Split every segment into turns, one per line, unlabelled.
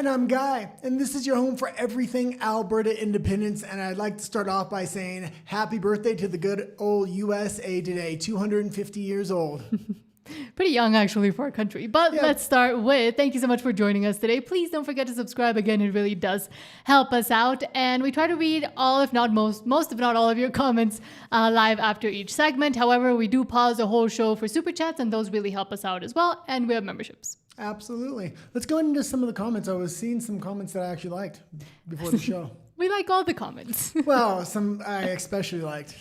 And I'm Guy, and this is your home for everything Alberta independence. And I'd like to start off by saying happy birthday to the good old USA today, 250 years old.
Pretty young, actually, for our country. But let's start with, thank you so much for joining us today. Please don't forget to subscribe. Again, it really does help us out. And we try to read all, if not most if not all of your comments live after each segment. However, we do pause the whole show for super chats, and those really help us out as well. And we have memberships.
Absolutely. Let's go into some of the comments. I was seeing some comments that I actually liked before the show.
We like all the comments.
Well, some I especially liked.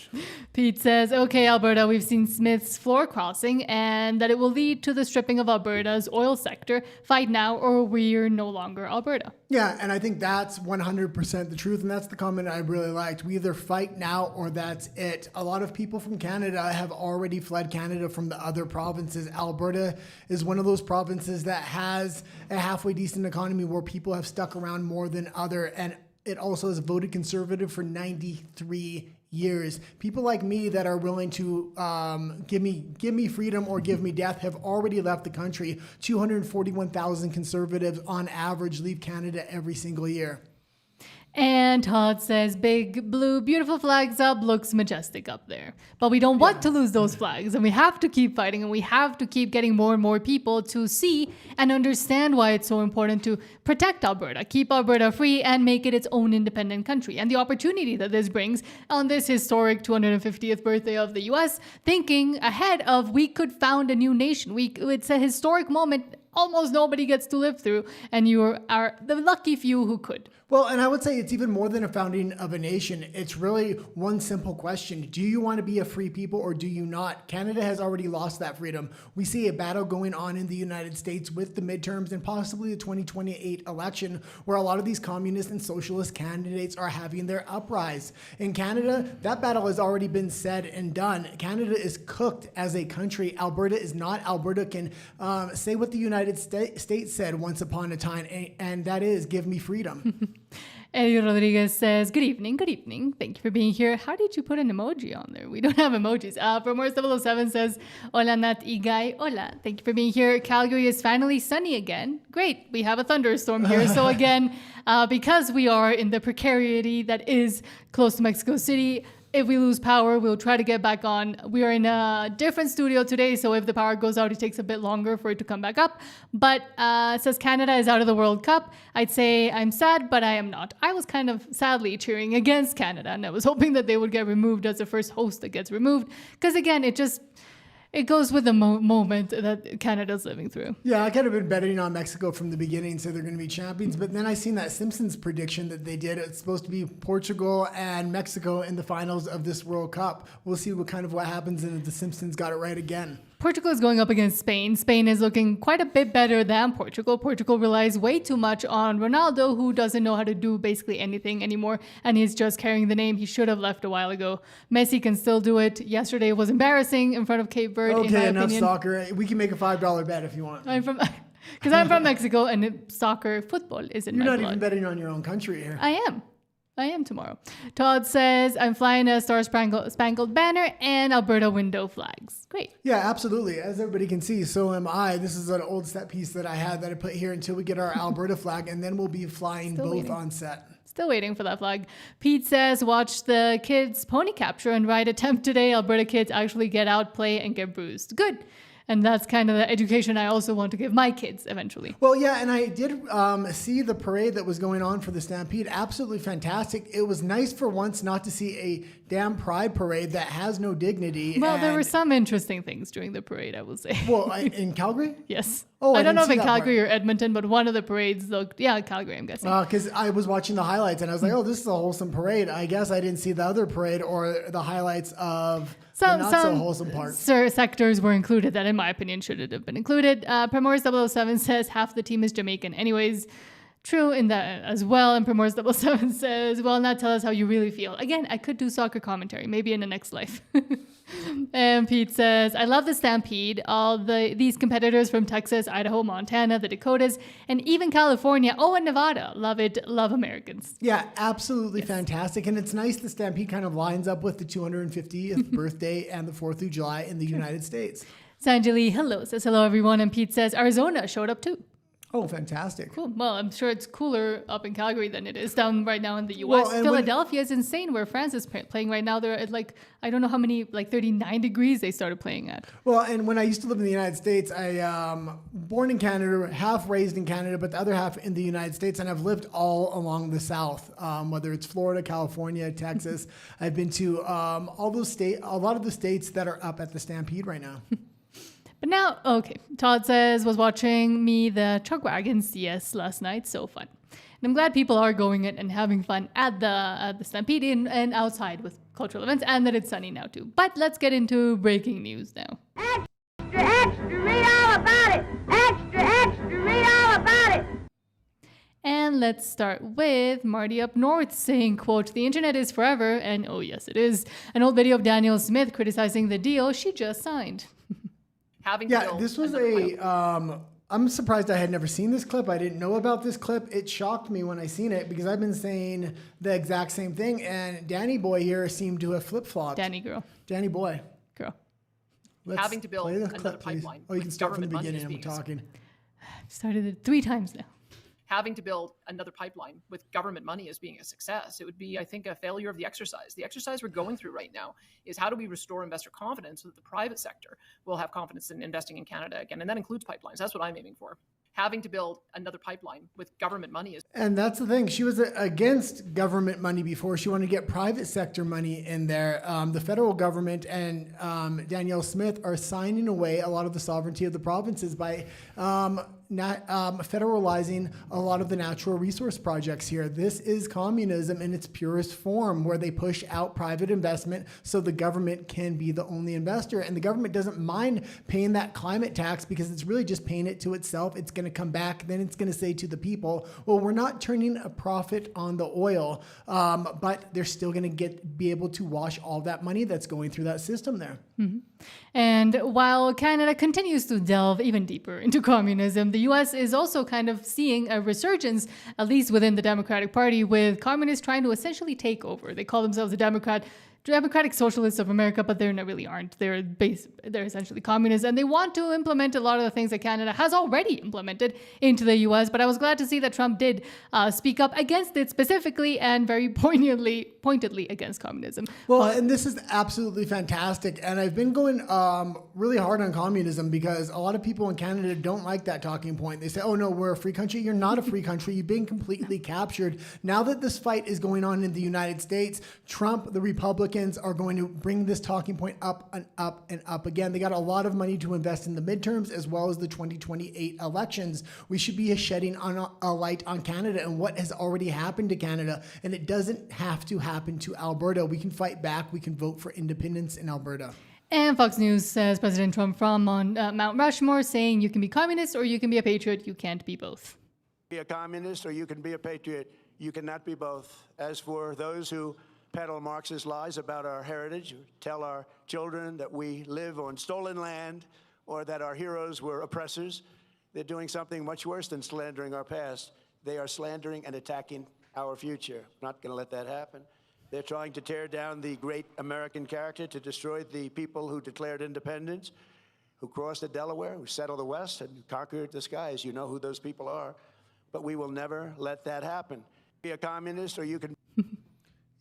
Pete says, okay, Alberta, we've seen Smith's floor crossing and that it will lead to the stripping of Alberta's oil sector. Fight now or we're no longer Alberta.
Yeah, and I think that's 100% the truth, and that's the comment I really liked. We either fight now or that's it. A lot of people from Canada have already fled Canada from the other provinces. Alberta is one of those provinces that has a halfway decent economy where people have stuck around more than other, and it also has voted conservative for 93 years. People like me that are willing to give me freedom or give me death have already left the country. 241,000 conservatives on average leave Canada every single year.
And Todd says, big blue, beautiful flags up, looks majestic up there. But we don't want to lose those flags, and we have to keep fighting, and we have to keep getting more and more people to see and understand why it's so important to protect Alberta, keep Alberta free, and make it its own independent country. And the opportunity that this brings on this historic 250th birthday of the U.S., thinking ahead of we could found a new nation. It's a historic moment almost nobody gets to live through, and you are the lucky few who could.
Well, and I would say it's even more than a founding of a nation. It's really one simple question. Do you want to be a free people or do you not? Canada has already lost that freedom. We see a battle going on in the United States with the midterms and possibly the 2028 election where a lot of these communist and socialist candidates are having their uprise. In Canada, that battle has already been said and done. Canada is cooked as a country. Alberta is not. Alberta can say what the United States said once upon a time, and that is, give me freedom.
Eddie Rodriguez says, good evening. Thank you for being here. How did you put an emoji on there? We don't have emojis. Promore 007 says, hola Nat Igay. Hola. Thank you for being here. Calgary is finally sunny again. Great. We have a thunderstorm here. So again, because we are in the precarity that is close to Mexico City, if we lose power, we'll try to get back on. We are in a different studio today, so if the power goes out, it takes a bit longer for it to come back up. But it says Canada is out of the World Cup. I'd say I'm sad, but I am not. I was kind of sadly cheering against Canada, and I was hoping that they would get removed as the first host that gets removed. Because again, it goes with the moment that Canada's living through.
Yeah, I kind of been betting on Mexico from the beginning, so they're going to be champions. But then I seen that Simpsons prediction that they did. It's supposed to be Portugal and Mexico in the finals of this World Cup. We'll see what happens, and if the Simpsons got it right again.
Portugal is going up against Spain. Spain is looking quite a bit better than Portugal. Portugal relies way too much on Ronaldo, who doesn't know how to do basically anything anymore, and he's just carrying the name. He should have left a while ago. Messi can still do it. Yesterday was embarrassing in front of Cape Verde, in my
enough
opinion.
Soccer. We can make a $5 bet if you want.
Because I'm from Mexico, and soccer, football isn't my blood.
You're not even betting on your own country here.
I am tomorrow. Todd says, I'm flying a Star-Spangled Banner and Alberta window flags. Great.
Yeah, absolutely. As everybody can see, so am I. This is an old set piece that I had that I put here until we get our Alberta flag, and then we'll be flying on set.
Still waiting for that flag. Pete says, watch the kids pony capture and ride attempt today. Alberta kids actually get out, play, and get bruised. Good. And that's kind of the education I also want to give my kids eventually.
Well, yeah, and I did see the parade that was going on for the Stampede. Absolutely fantastic. It was nice for once not to see a damn pride parade that has no dignity.
Well, there were some interesting things during the parade, I will say.
Well, in Calgary?
Yes.
Oh,
I don't know if in Calgary or Edmonton, but one of the parades looked, Calgary, I'm guessing.
Because I was watching the highlights and I was like, oh, this is a wholesome parade. I guess I didn't see the other parade or the highlights of the not so wholesome part.
Sectors were included that, in my opinion, should have been included. Primors 007 says half the team is Jamaican. Anyways, true in that as well. And Primors 007 says, well, now tell us how you really feel. Again, I could do soccer commentary, maybe in the next life. And Pete says, I love the Stampede. All these competitors from Texas, Idaho, Montana, the Dakotas, and even California. Oh, and Nevada. Love it. Love Americans.
Yeah, absolutely fantastic. And it's nice the Stampede kind of lines up with the 250th birthday and the 4th of July in the United States.
Sanjali, hello, says hello, everyone. And Pete says, Arizona showed up too.
Oh, fantastic.
Cool. Well, I'm sure it's cooler up in Calgary than it is down right now in the U.S.
Well,
Philadelphia is insane where France is playing right now. They're at like, I don't know how many, like 39 degrees they started playing at.
Well, and when I used to live in the United States, I born in Canada, half raised in Canada, but the other half in the United States, and I've lived all along the South, whether it's Florida, California, Texas. I've been to all those a lot of the states that are up at the Stampede right now.
But now, okay, Todd says, was watching me the Truck Wagon CS last night. So fun. And I'm glad people are going in and having fun at the Stampede and outside with cultural events, and that it's sunny now too. But let's get into breaking news now.
Extra, extra, read all about it. Extra, extra, read all about it.
And let's start with Marty up north saying, quote, "The internet is forever," and oh yes it is. An old video of Danielle Smith criticizing the deal she just signed.
This was I'm surprised I had never seen this clip. I didn't know about this clip. It shocked me when I seen it because I've been saying the exact same thing. And Danny Boy here seemed to have flip-flopped.
Danny
Boy.
Girl.
Let's
having to build
play the
another
clip, please.
pipeline.
Oh, you can start from the
Government money
beginning.
is
I'm
being
talking.
I've started it 3 times now.
Having to build another pipeline with government money as being a success, it would be, I think, a failure of the exercise. The exercise we're going through right now is how do we restore investor confidence so that the private sector will have confidence in investing in Canada again, and that includes pipelines. That's what I'm aiming for. Having to build another pipeline with government money is...
And that's the thing. She was against government money before. She wanted to get private sector money in there. The federal government and Danielle Smith are signing away a lot of the sovereignty of the provinces by federalizing a lot of the natural resource projects here. This is communism in its purest form, where they push out private investment so the government can be the only investor. And the government doesn't mind paying that climate tax because it's really just paying it to itself. It's going to come back. Then it's going to say to the people, well, we're not turning a profit on the oil, but they're still going to be able to wash all that money that's going through that system there.
Mm-hmm. And while Canada continues to delve even deeper into communism, the U.S. is also kind of seeing a resurgence, at least within the Democratic Party, with communists trying to essentially take over. They call themselves the Democratic Socialists of America, but they really aren't. They're essentially communists, and they want to implement a lot of the things that Canada has already implemented into the U.S. But I was glad to see that Trump did speak up against it specifically and very pointedly against communism.
Well, and this is absolutely fantastic. And I've been going really hard on communism because a lot of people in Canada don't like that talking point. They say, oh no, we're a free country. You're not a free country. You've been completely captured. Now that this fight is going on in the United States, Trump, the Republicans, are going to bring this talking point up and up and up again. They got a lot of money to invest in the midterms as well as the 2028 elections. We should be shedding a light on Canada and what has already happened to Canada. And it doesn't have to happen to Alberta. We can fight back. We can vote for independence in Alberta.
And Fox News says President Trump from on Mount Rushmore saying you can be communist or you can be a patriot. You can't be both.
Be a communist or you can be a patriot. You cannot be both. As for those who peddle Marxist lies about our heritage, tell our children that we live on stolen land or that our heroes were oppressors, they're doing something much worse than slandering our past. They are slandering and attacking our future. Not going to let that happen. They're trying to tear down the great American character, to destroy the people who declared independence, who crossed the Delaware, who settled the West, and conquered the skies. You know who those people are. But we will never let that happen. Be a communist or you can...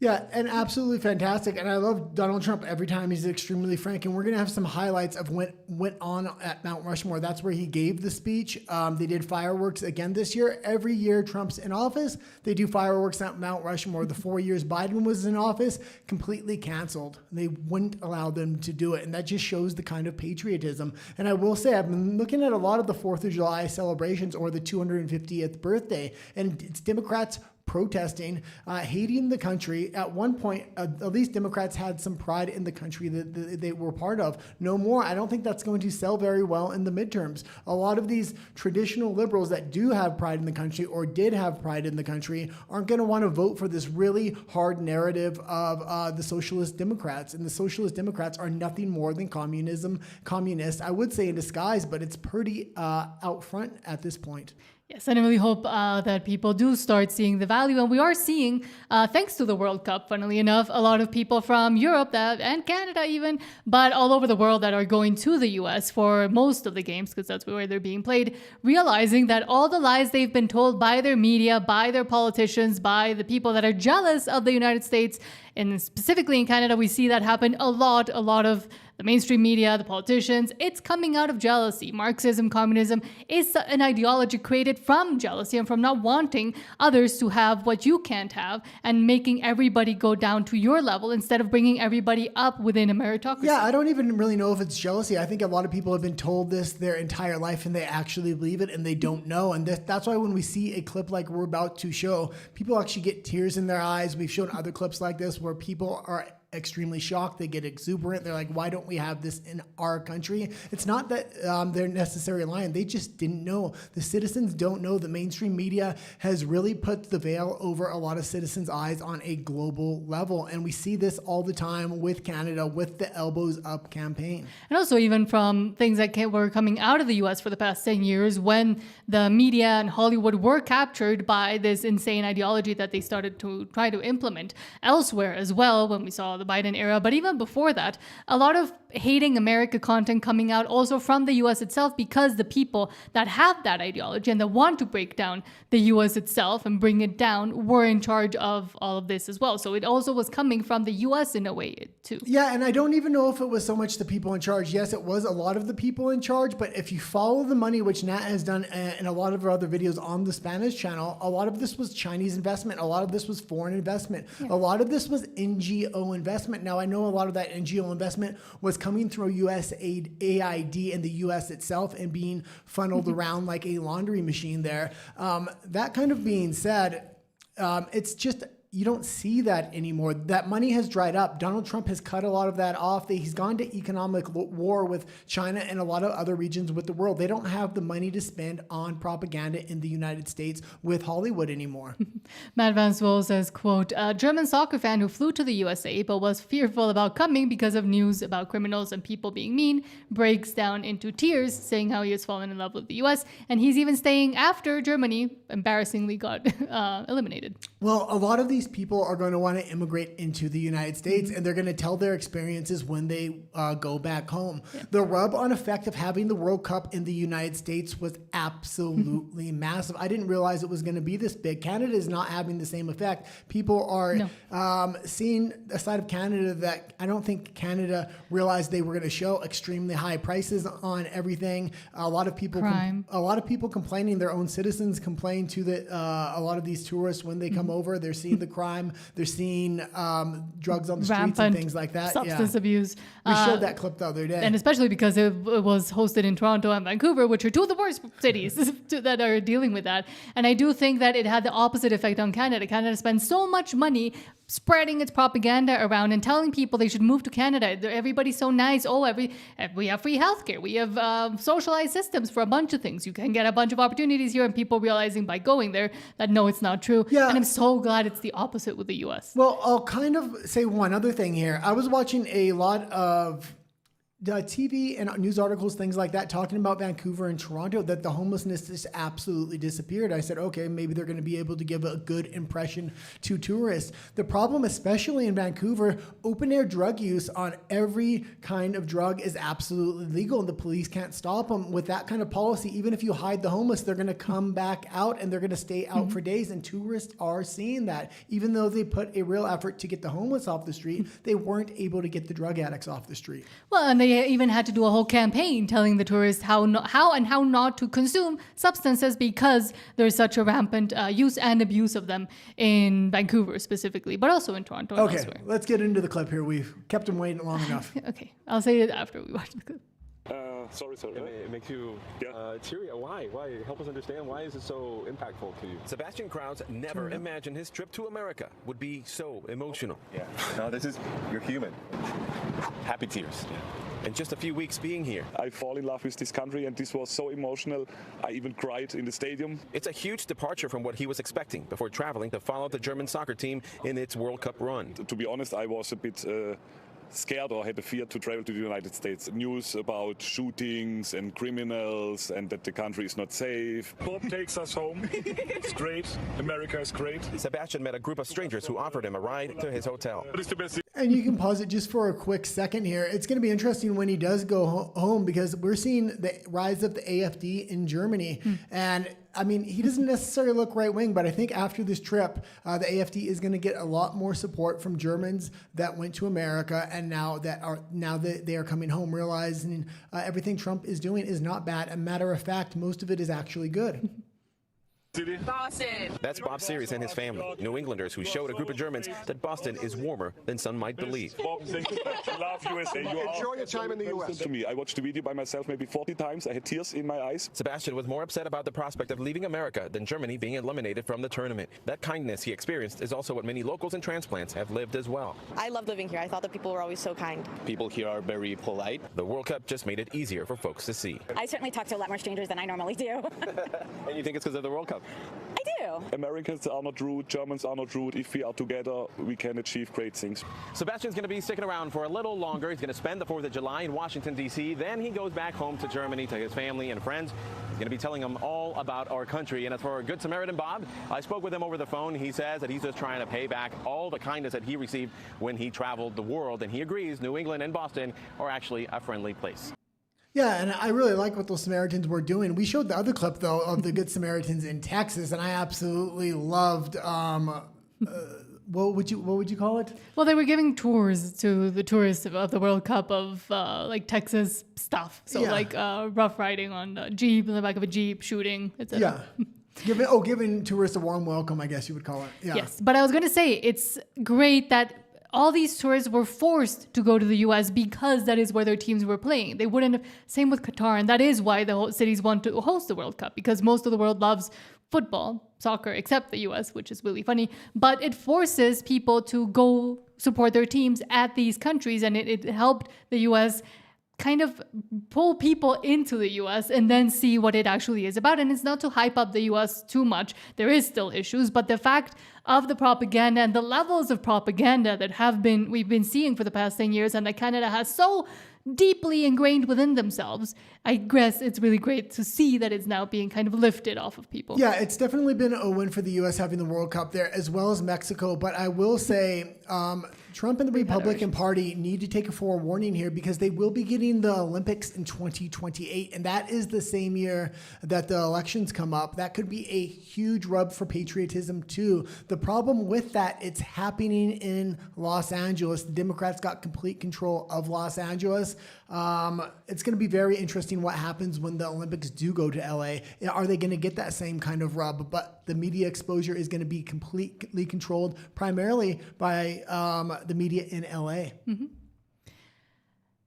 Yeah, and absolutely fantastic. And I love Donald Trump every time. He's extremely frank. And we're going to have some highlights of what went on at Mount Rushmore. That's where he gave the speech. They did fireworks again this year. Every year Trump's in office, they do fireworks at Mount Rushmore. The 4 years Biden was in office, completely canceled. They wouldn't allow them to do it. And that just shows the kind of patriotism. And I will say, I've been looking at a lot of the 4th of July celebrations or the 250th birthday, and it's Democrats protesting, hating the country. At one point, at least Democrats had some pride in the country that they were part of. No more. I don't think that's going to sell very well in the midterms. A lot of these traditional liberals that do have pride in the country or did have pride in the country aren't going to want to vote for this really hard narrative of the Socialist Democrats. And the Socialist Democrats are nothing more than communists, I would say in disguise, but it's pretty out front at this point.
Yes, and I really hope that people do start seeing the value. And we are seeing, thanks to the World Cup, funnily enough, a lot of people from Europe and Canada even, but all over the world that are going to the US for most of the games, because that's where they're being played, realizing that all the lies they've been told by their media, by their politicians, by the people that are jealous of the United States, and specifically in Canada, we see that happen a lot of the mainstream media, the politicians, it's coming out of jealousy. Marxism, communism is an ideology created from jealousy and from not wanting others to have what you can't have and making everybody go down to your level instead of bringing everybody up within a meritocracy.
Yeah, I don't even really know if it's jealousy. I think a lot of people have been told this their entire life and they actually believe it and they don't know. And that's why when we see a clip like we're about to show, people actually get tears in their eyes. We've shown other clips like this where people are extremely shocked. They get exuberant. They're like, why don't we have this in our country? It's not that they're necessarily lying. They just didn't know. The citizens don't know. The mainstream media has really put the veil over a lot of citizens' eyes on a global level. And we see this all the time with Canada, with the Elbows Up campaign.
And also even from things that were coming out of the US for the past 10 years when the media and Hollywood were captured by this insane ideology that they started to try to implement elsewhere as well when we saw the Biden era. But even before that, a lot of hating America content coming out also from the US itself because the people that have that ideology and that want to break down the US itself and bring it down were in charge of all of this as well. So it also was coming from the US in a way too.
Yeah, and I don't even know if it was so much the people in charge. Yes, it was a lot of the people in charge, but if you follow the money, which Nat has done in a lot of our other videos on the Spanish channel, a lot of this was Chinese investment. A lot of this was foreign investment. Yeah. A lot of this was NGO investment. Now, I know a lot of that NGO investment was coming through USAID in the US itself and being funneled around like a laundry machine there. That kind of being said, it's just, you don't see that anymore. That money has dried up. Donald Trump has cut a lot of that off. He's gone to economic war with China and a lot of other regions with the world. They don't have the money to spend on propaganda in the United States with Hollywood anymore.
Matt Van Swoel says, quote, a German soccer fan who flew to the USA but was fearful about coming because of news about criminals and people being mean breaks down into tears, saying how he has fallen in love with the US. And he's even staying after Germany embarrassingly got eliminated.
Well, a lot of these people are going to want to immigrate into the United States and they're going to tell their experiences when they go back home. Yeah. The rub-on effect of having the World Cup in the United States was absolutely massive. I didn't realize it was going to be this big. Canada is not having the same effect. People are seeing a side of Canada that I don't think Canada realized they were going to show. Extremely high prices on everything. A lot of people complaining. Their own citizens complain to a lot of these tourists when they come over. They're seeing the crime. They're seeing drugs on the streets and things like that.
Substance abuse.
We showed that clip the other day.
And especially because it was hosted in Toronto and Vancouver, which are two of the worst cities that are dealing with that. And I do think that it had the opposite effect on Canada. Canada spends so much money spreading its propaganda around and telling people they should move to Canada. Everybody's so nice. Oh, we have free healthcare. We have socialized systems for a bunch of things. You can get a bunch of opportunities here, and people realizing by going there that no, it's not true.
Yeah.
And I'm so glad it's the opposite with the US.
Well, I'll kind of say one other thing here. I was watching a lot of TV and news articles, things like that, talking about Vancouver and Toronto, that the homelessness just absolutely disappeared. I said, okay, maybe they're going to be able to give a good impression to tourists. The problem, especially in Vancouver, open air drug use on every kind of drug is absolutely legal, and the police can't stop them. With that kind of policy, even if you hide the homeless, they're going to come back out and they're going to stay out for days, and tourists are seeing that. Even though they put a real effort to get the homeless off the street, they weren't able to get the drug addicts off the street.
Well, and they even had to do a whole campaign telling the tourists how not to consume substances because there's such a rampant use and abuse of them in Vancouver specifically, but also in Toronto and elsewhere.
Okay, let's get into the clip here. We've kept them waiting long enough.
Okay, I'll say it after we watch the clip.
Sorry. It makes you teary. Why? Help us understand. Why is it so impactful to you?
Sebastian Krause never imagined his trip to America would be so emotional.
Yeah. No, you're human. Happy tears. Yeah.
In just a few weeks being here,
I fall in love with this country, and this was so emotional. I even cried in the stadium.
It's a huge departure from what he was expecting before traveling to follow the German soccer team in its World Cup run.
To be honest, I was a bit scared or had a fear to travel to the United States. News about shootings and criminals and that the country is not safe. Bob takes us home. It's great. America is great.
Sebastian met a group of strangers who offered him a ride to his hotel.
What is the best?
And you can pause it just for a quick second here. It's going to be interesting when he does go home because we're seeing the rise of the AfD in Germany. And I mean, he doesn't necessarily look right wing, but I think after this trip, the AfD is going to get a lot more support from Germans that went to America and now that they are coming home, realizing everything Trump is doing is not bad. A matter of fact, most of it is actually good.
Boston.
That's Bob Series and his family, New Englanders who showed a group of Germans that Boston is warmer than some might believe.
Bob, thank you. Love USA.
Enjoy your time in the U.S.
To me, I watched the video by myself maybe 40 times. I had tears in my eyes.
Sebastian was more upset about the prospect of leaving America than Germany being eliminated from the tournament. That kindness he experienced is also what many locals and transplants have lived as well.
I loved living here. I thought that people were always so kind.
People here are very polite.
The World Cup just made it easier for folks to see.
I certainly talk to a lot more strangers than I normally do.
And you think it's because of the World Cup?
I do.
Americans are not rude. Germans are not rude. If we are together, we can achieve great things.
Sebastian's going to be sticking around for a little longer. He's going to spend the 4th of July in Washington, D.C. Then he goes back home to Germany to his family and friends. He's going to be telling them all about our country. And as for Good Samaritan Bob, I spoke with him over the phone. He says that he's just trying to pay back all the kindness that he received when he traveled the world. And he agrees New England and Boston are actually a friendly place.
Yeah, and I really like what those Samaritans were doing. We showed the other clip, though, of the Good Samaritans in Texas, and I absolutely loved, what would you call it?
Well, they were giving tours to the tourists of the World Cup of like Texas stuff. So like rough riding on a Jeep, in the back of a Jeep, shooting, etc.
Yeah. Giving tourists a warm welcome, I guess you would call it. Yeah.
Yes, but I was going to say, it's great that all these tourists were forced to go to the U.S. because that is where their teams were playing. They wouldn't have, same with Qatar, and that is why the whole cities want to host the World Cup, because most of the world loves football, soccer, except the U.S., which is really funny. But it forces people to go support their teams at these countries, and it helped the U.S. kind of pull people into the U.S. and then see what it actually is about. And it's not to hype up the U.S. too much. There is still issues, but the fact of the propaganda and the levels of propaganda that we've been seeing for the past 10 years and that Canada has so deeply ingrained within themselves, I guess it's really great to see that it's now being kind of lifted off of people.
Yeah, it's definitely been a win for the U.S. having the World Cup there, as well as Mexico. But I will say, Trump and the Republican Party need to take a forewarning here because they will be getting the Olympics in 2028. And that is the same year that the elections come up. That could be a huge rub for patriotism, too. The problem with that, it's happening in Los Angeles. The Democrats got complete control of Los Angeles. It's going to be very interesting what happens when the Olympics do go to LA. Are they going to get that same kind of rub? But the media exposure is going to be completely controlled primarily by the media in LA.
Mm-hmm.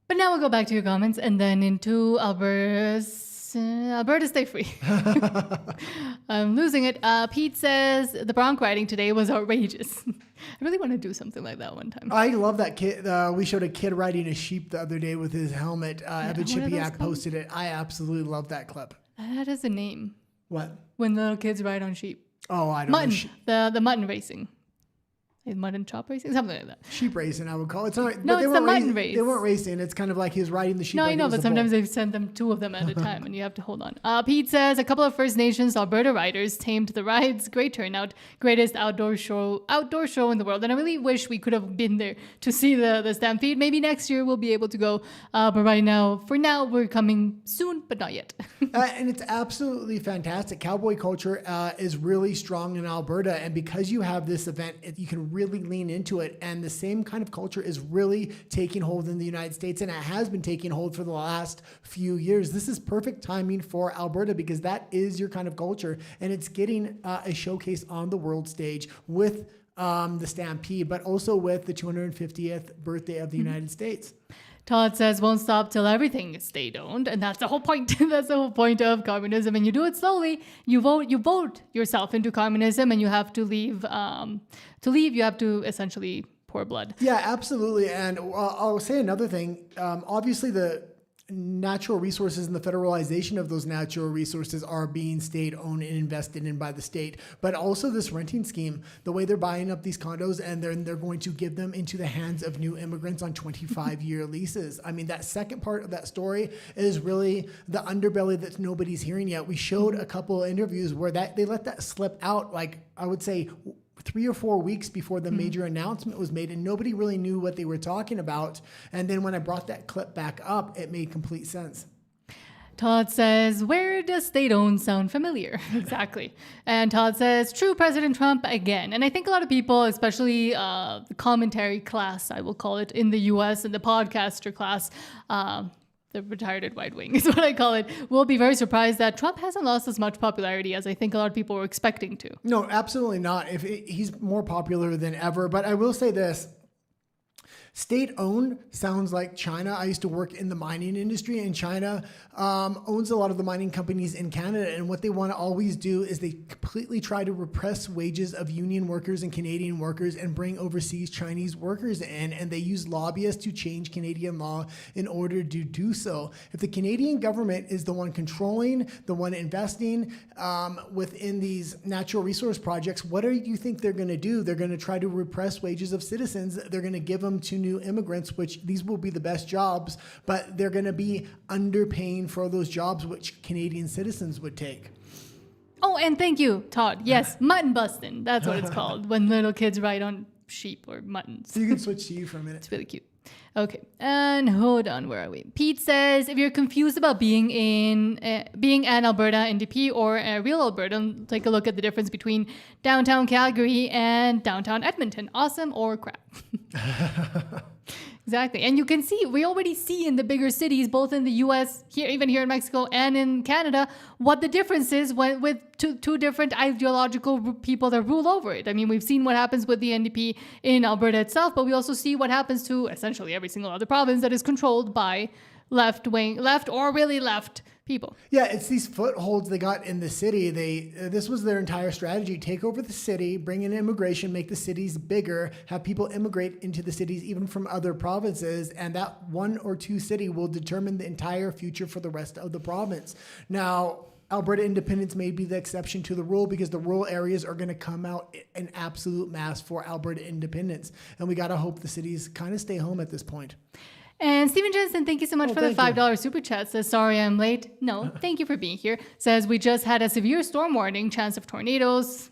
But now we'll go back to your comments and then into Alberta, stay free. I'm losing it. Pete says the bronc riding today was outrageous. I really want to do something like that one time.
I love that kid. We showed a kid riding a sheep the other day with his helmet. Evan Chipiak posted it. I absolutely love that clip.
That is a name.
What?
When little kids ride on sheep.
Oh, I don't
know. The mutton racing. Mutton chop racing, something like that.
Sheep racing, I would call it. It's not,
no, it's the mutton race.
They weren't racing. It's kind of like he was riding the sheep.
No,
like
I know, but sometimes they've sent them two of them at a time, and you have to hold on. Pete says a couple of First Nations Alberta riders tamed the rides. Great turnout, greatest outdoor show in the world. And I really wish we could have been there to see the stampede. Maybe next year we'll be able to go. But right now, for now, we're coming soon, but not yet.
And it's absolutely fantastic. Cowboy culture is really strong in Alberta, and because you have this event, you can really lean into it, and the same kind of culture is really taking hold in the United States, and it has been taking hold for the last few years. This is perfect timing for Alberta because that is your kind of culture, and it's getting a showcase on the world stage with the Stampede, but also with the 250th birthday of the United States.
Todd says, won't stop till everything is state-owned. And that's the whole point. That's the whole point of communism. And you do it slowly. You vote yourself into communism, and you have to leave. To leave, you have to essentially pour blood.
Yeah, absolutely. And I'll say another thing. Obviously, the natural resources and the federalization of those natural resources are being state-owned and invested in by the state. But also this renting scheme, the way they're buying up these condos and then they're going to give them into the hands of new immigrants on 25-year leases. I mean, that second part of that story is really the underbelly that nobody's hearing yet. We showed a couple of interviews where they let that slip out, like I would say 3 or 4 weeks before the major announcement was made, and nobody really knew what they were talking about. And then when I brought that clip back up, it made complete sense.
Todd says, where does state-owned sound familiar? Exactly. And Todd says, true President Trump again. And I think a lot of people, especially the commentary class, I will call it, in the U.S. and the podcaster class, the retired right wing is what I call it, will be very surprised that Trump hasn't lost as much popularity as I think a lot of people were expecting to.
No, absolutely not. He's more popular than ever. But I will say this. State-owned sounds like China. I used to work in the mining industry, and China owns a lot of the mining companies in Canada. And what they want to always do is they completely try to repress wages of union workers and Canadian workers and bring overseas Chinese workers in. And they use lobbyists to change Canadian law in order to do so. If the Canadian government is the one controlling, the one investing within these natural resource projects, what do you think they're going to do? They're going to try to repress wages of citizens. They're going to give them to new immigrants, which these will be the best jobs, but they're going to be underpaying for those jobs which Canadian citizens would take.
Oh, and thank you, Todd. Yes, mutton busting. That's what it's called when little kids ride on sheep or muttons.
So you can switch to you for a minute.
It's really cute. Okay, and hold on, where are we? Pete says, if you're confused about being an Alberta NDP or a real Albertan, take a look at the difference between downtown Calgary and downtown Edmonton. Awesome or crap? Exactly. And you can see, we already see in the bigger cities, both in the US, even here in Mexico and in Canada, what the difference is with two different ideological people that rule over it. I mean, we've seen what happens with the NDP in Alberta itself, but we also see what happens to essentially every single other province that is controlled by left or really left people.
Yeah, it's these footholds they got in the city. This was their entire strategy: take over the city, bring in immigration, make the cities bigger, have people immigrate into the cities even from other provinces, and that one or two city will determine the entire future for the rest of the province. Now, Alberta independence may be the exception to the rule because the rural areas are going to come out in absolute mass for Alberta independence, and we got to hope the cities kind of stay home at this point.
And Stephen Jensen, thank you so much for the $5 super chat. Says, sorry I'm late. No, thank you for being here. Says, we just had a severe storm warning, chance of tornadoes,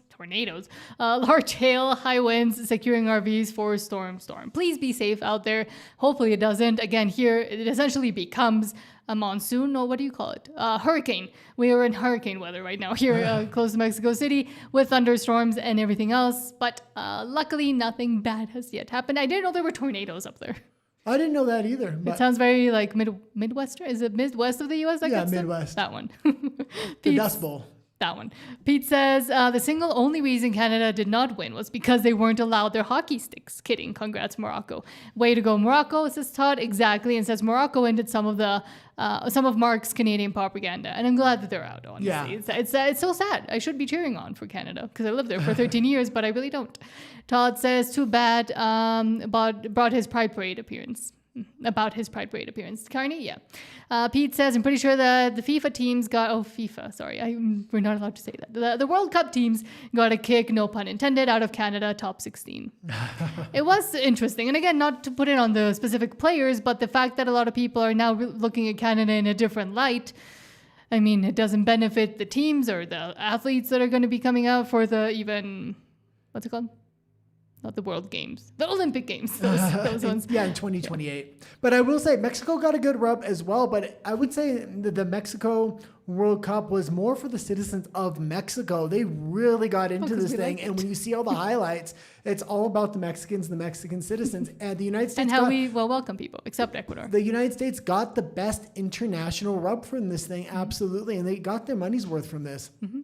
large hail, high winds, securing RVs for storm. Please be safe out there. Hopefully it doesn't. Again, here it essentially becomes a monsoon. No, what do you call it? Hurricane. We are in hurricane weather right now here close to Mexico City with thunderstorms and everything else. But luckily nothing bad has yet happened. I didn't know there were tornadoes up there.
I didn't know that either.
It sounds very like Midwestern. Is it Midwest of the U.S.?
Yeah, Midwest.
That one.
The Dust Bowl.
That one. Pete says, the single only reason Canada did not win was because they weren't allowed their hockey sticks. Kidding. Congrats, Morocco. Way to go, Morocco, says Todd. Exactly. And says Morocco ended some of Mark's Canadian propaganda. And I'm glad that they're out, honestly. Yeah. It's so sad. I should be cheering on for Canada because I lived there for 13 years, but I really don't. Todd says, too bad, about his Pride Parade appearance. Carney, yeah. Pete says, I'm pretty sure that the FIFA teams we're not allowed to say that. The World Cup teams got a kick, no pun intended, out of Canada, top 16. It was interesting. And again, not to put it on the specific players, but the fact that a lot of people are now looking at Canada in a different light. I mean, it doesn't benefit the teams or the athletes that are going to be coming out for what's it called? Not the World Games, the Olympic Games, those ones.
Yeah, in 2028. Yeah. But I will say Mexico got a good rub as well, but I would say the Mexico World Cup was more for the citizens of Mexico. They really got into this thing. And when you see all the highlights, it's all about the Mexicans, the Mexican citizens, and the United States.
And how we welcome people, except Ecuador.
The United States got the best international rub from this thing, absolutely. And they got their money's worth from this.
Mm-hmm.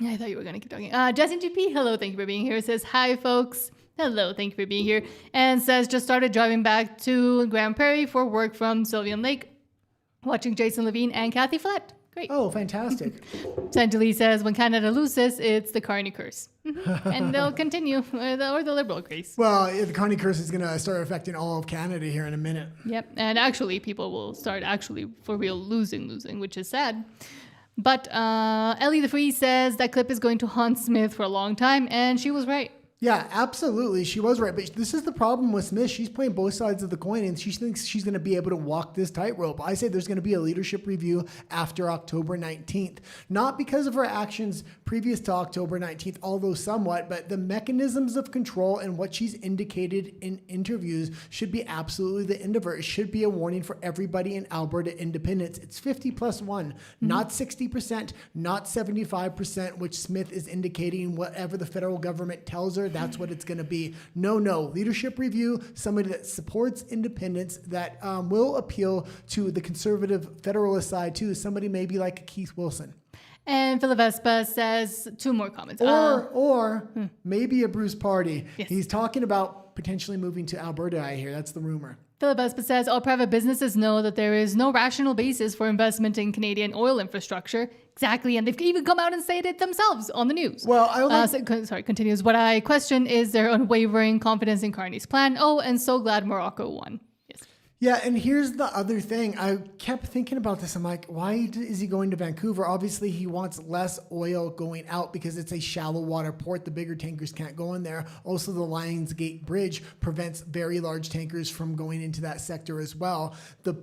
Yeah, I thought you were going to keep talking. Justin GP, hello, thank you for being here. Says, hi, folks. Hello, thank you for being here. And says, just started driving back to Grand Prairie for work from Sylvian Lake, watching Jason Levine and Kathy Flett. Great.
Oh, fantastic.
Sanjali says, when Canada loses, it's the Carney curse. And they'll continue, or the Liberal curse.
Well, the Carney curse is going to start affecting all of Canada here in a minute.
Yep. And actually, people will start actually for real losing, which is sad. But Ellie the Free says that clip is going to haunt Smith for a long time, and she was right.
Yeah, absolutely. She was right. But this is the problem with Smith. She's playing both sides of the coin, and she thinks she's going to be able to walk this tightrope. I say there's going to be a leadership review after October 19th. Not because of her actions previous to October 19th, although somewhat, but the mechanisms of control and what she's indicated in interviews should be absolutely the end of her. It should be a warning for everybody in Alberta independence. It's 50+1, not 60%, not 75%, which Smith is indicating whatever the federal government tells her. That's what it's going to be. No. Leadership review, somebody that supports independence, that will appeal to the conservative federalist side too. Somebody maybe like Keith Wilson.
And Philavespa says 2 more comments.
Or maybe a Bruce Party.
Yes.
He's talking about potentially moving to Alberta, I hear. That's the rumor.
Philavespa says all private businesses know that there is no rational basis for investment in Canadian oil infrastructure. Exactly, and they've even come out and said it themselves on the news.
Well, I would
continues. What I question is their unwavering confidence in Carney's plan. Oh, and so glad Morocco won. Yes.
Yeah, and here's the other thing. I kept thinking about this. I'm like, why is he going to Vancouver? Obviously, he wants less oil going out because it's a shallow water port. The bigger tankers can't go in there. Also, the Lions Gate Bridge prevents very large tankers from going into that sector as well. The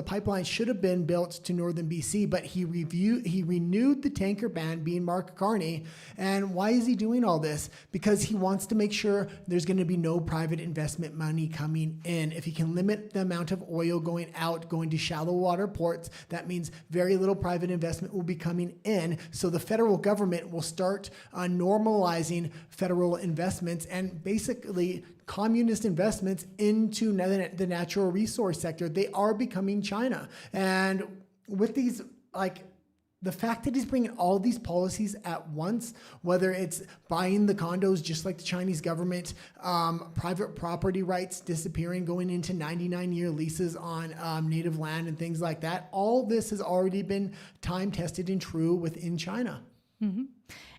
pipeline should have been built to northern BC, but he renewed the tanker ban, being Mark Carney. And why is he doing all this? Because he wants to make sure there's going to be no private investment money coming in. If he can limit the amount of oil going out, going to shallow water ports, that means very little private investment will be coming in. So the federal government will start normalizing federal investments and basically communist investments into the natural resource sector. They are becoming China. And with these, the fact that he's bringing all these policies at once, whether it's buying the condos just like the Chinese government, private property rights disappearing, going into 99-year leases on native land and things like that, all this has already been time-tested and true within China.
Mm-hmm.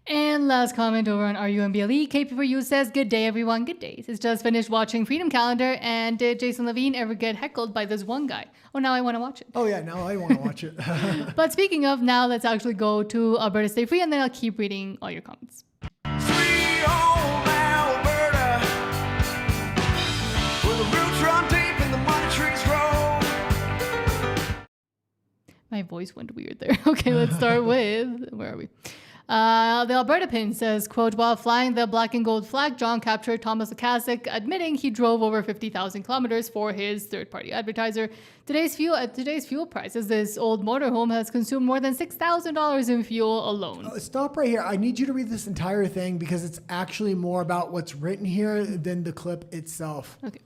And last comment over on RUMBLE. KP4U says, good day, everyone. Good day. He's just finished watching Freedom Calendar. And did Jason Levine ever get heckled by this one guy? Oh, now I want to watch it.
Oh, yeah, now I want to watch it.
But speaking of, now let's actually go to Alberta Stay Free, and then I'll keep reading all your comments.
Sweet home Alberta, where the roots run deep and the money trees grow.
My voice went weird there. Okay, let's start with, where are we? The Alberta Pin says, quote, while flying the black and gold flag, John captured Thomas Lukasik, admitting he drove over 50,000 kilometers for his third-party advertiser. Today's fuel prices, this old motorhome has consumed more than $6,000 in fuel alone.
Stop right here. I need you to read this entire thing because it's actually more about what's written here than the clip itself.
Okay.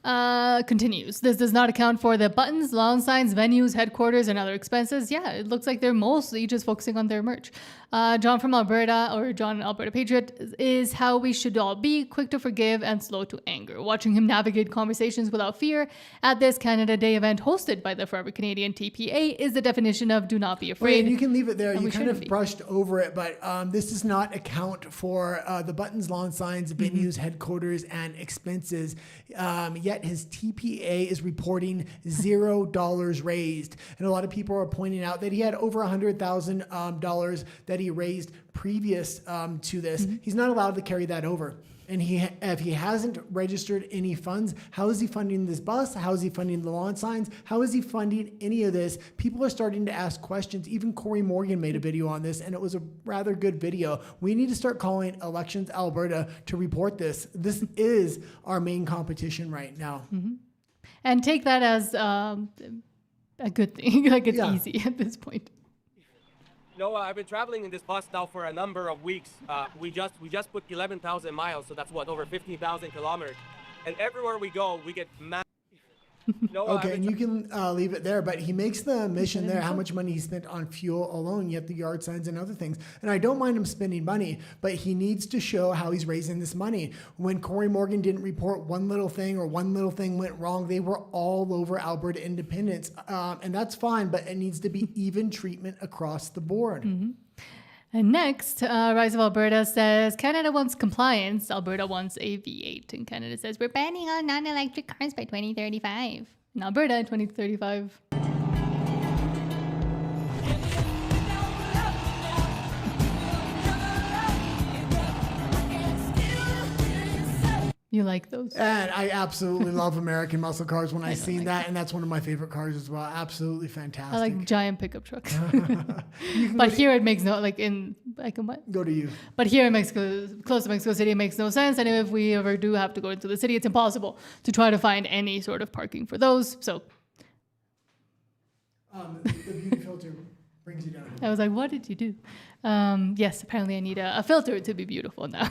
Continues. This does not account for the buttons, lawn signs, venues, headquarters, and other expenses. Yeah, it looks like they're mostly just focusing on their merch. John from Alberta, or John Alberta Patriot, is how we should all be, quick to forgive and slow to anger. Watching him navigate conversations without fear at this Canada Day event hosted by the Forever Canadian TPA is the definition of do not be afraid.
Wait, you can leave it there. You kind of brushed over it, but this does not account for the buttons, lawn signs, venues, headquarters, and expenses. Yet his TPA is reporting $0 raised. And a lot of people are pointing out that he had over $100,000 that he raised previous to this. He's not allowed to carry that over. And if he hasn't registered any funds, how is he funding this bus? How is he funding the lawn signs? How is he funding any of this? People are starting to ask questions. Even Corey Morgan made a video on this, and it was a rather good video. We need to start calling Elections Alberta to report this. This is our main competition right now.
Mm-hmm. And take that as a good thing. Like it's easy at this point.
No, I've been traveling in this bus now for a number of weeks. We just put 11,000 miles, so that's what, over 15,000 kilometers. And everywhere we go, we get No,
Okay, and you can leave it there, but he makes the mission there how much money he spent on fuel alone, yet the yard signs and other things. And I don't mind him spending money, but he needs to show how he's raising this money. When Corey Morgan didn't report one little thing or one little thing went wrong, they were all over Alberta independence. And that's fine, but it needs to be even treatment across the board.
And next, Rise of Alberta says, Canada wants compliance. Alberta wants a V8. And Canada says, we're banning all non-electric cars by 2035. In Alberta, in 2035. You like those?
And I absolutely love American muscle cars when I seen that, and that's one of my favorite cars as well. Absolutely fantastic.
I like giant pickup trucks. But here it makes no, what?
Go to you.
But here in Mexico, close to Mexico City, it makes no sense. And if we ever do have to go into the city, it's impossible to try to find any sort of parking for those. So
the beauty filter brings you down.
I was like, what did you do? Yes, apparently I need a filter to be beautiful now.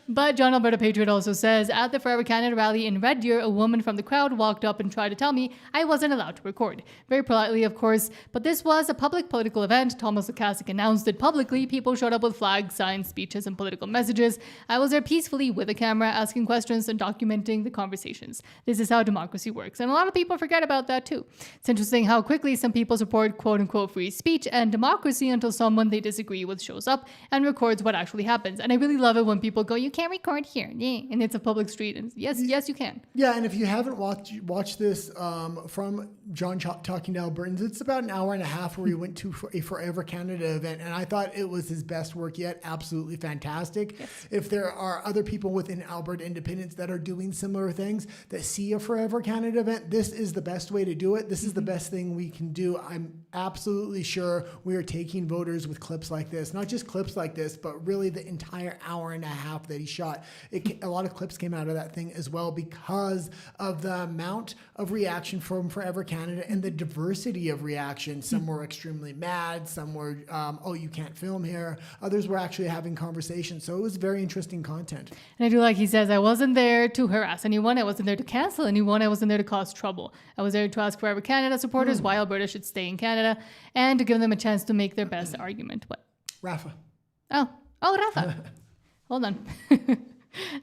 But John Alberta Patriot also says, at the Forever Canada rally in Red Deer, a woman from the crowd walked up and tried to tell me I wasn't allowed to record. Very politely, of course, but this was a public political event. Thomas Lukasik announced it publicly. People showed up with flags, signs, speeches, and political messages. I was there peacefully with a camera, asking questions and documenting the conversations. This is how democracy works. And a lot of people forget about that too. It's interesting how quickly some people support quote-unquote free speech and democracy until someone they disagree with shows up and records what actually happens. And I really love it when people go, you can't record here. And it's a public street. And yes, you can.
Yeah, and if you haven't watched this from John talking to Albertans, it's about an hour and a half where he went to a Forever Canada event. And I thought it was his best work yet. Absolutely fantastic. Yes. If there are other people within Alberta Independence that are doing similar things that see a Forever Canada event, this is the best way to do it. This is the best thing we can do. I'm absolutely sure we are taking voters with clips like this, not just clips like this, but really the entire hour and a half that he shot. A lot of clips came out of that thing as well because of the amount of reaction from Forever Canada and the diversity of reaction. Some were extremely mad, some were, oh, you can't film here. Others were actually having conversations. So it was very interesting content.
And I do like he says, I wasn't there to harass anyone. I wasn't there to cancel anyone. I wasn't there to cause trouble. I was there to ask Forever Canada supporters why Alberta should stay in Canada and to give them a chance to make their best argument. What?
Rafa.
Oh, Rafa. Hold on.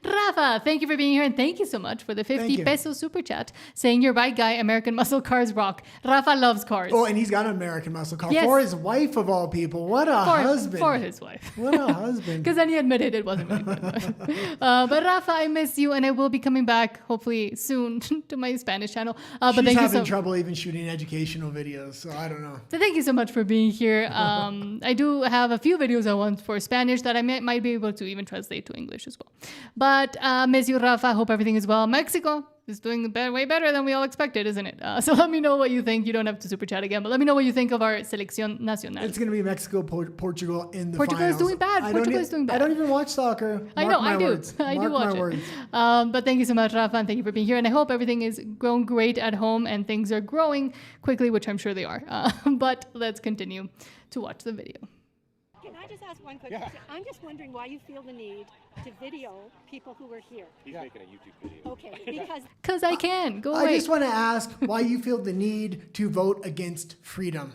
Rafa, thank you for being here, and thank you so much for the 50 peso super chat saying you're right, guy. American muscle cars rock. Rafa loves cars.
Oh, and he's got an American muscle car for his wife of all people. What a husband.
For his wife.
What a husband.
Because then he admitted it wasn't really good. But Rafa, I miss you, and I will be coming back hopefully soon to my Spanish channel. But
She's having trouble even shooting educational videos, so I don't know.
So thank you so much for being here. I do have a few videos I want for Spanish that I might be able to even translate to English as well. But miss you, Rafa. Hope everything is well. Mexico is doing way better than we all expected, isn't it? So let me know what you think. You don't have to super chat again, but let me know what you think of our Selección Nacional.
It's going to be Mexico, Portugal in the
Portugal
finals.
Is doing bad. Portugal is doing bad.
I don't even watch soccer.
I know, I do. I do watch it. But thank you so much, Rafa, and thank you for being here. And I hope everything is going great at home and things are growing quickly, which I'm sure they are. But let's continue to watch the video.
Can I just ask one quick question? I'm just wondering why you feel the need to video people who were here.
He's making a YouTube video.
Okay,
because I can. Go away.
I just want to ask why you feel the need to vote against freedom.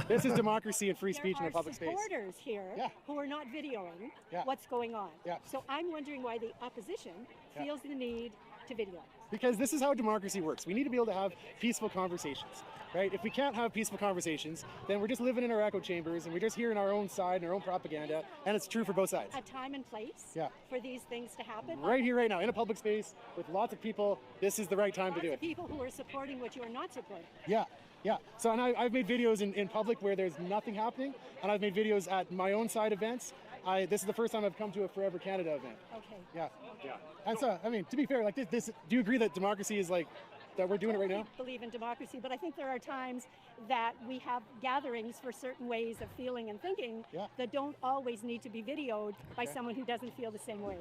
This is democracy and free speech in the public space.
There are supporters here who are not videoing what's going on. So I'm wondering why the opposition feels the need to video.
Because this is how democracy works. We need to be able to have peaceful conversations, right? If we can't have peaceful conversations, then we're just living in our echo chambers and we're just hearing our own side and our own propaganda, and it's true for both sides.
A time and place for these things to happen?
Right here, right now, in a public space with lots of people, this is the right time to do it.
People who are supporting what you are not supporting.
Yeah. So and I've made videos in public where there's nothing happening, and I've made videos at my own side events. This is the first time I've come to a Forever Canada event.
Okay.
Yeah. And so, I mean, to be fair, like this, do you agree that democracy is like, that we're doing it right now?
I believe in democracy, but I think there are times that we have gatherings for certain ways of feeling and thinking that don't always need to be videoed by someone who doesn't feel the same way.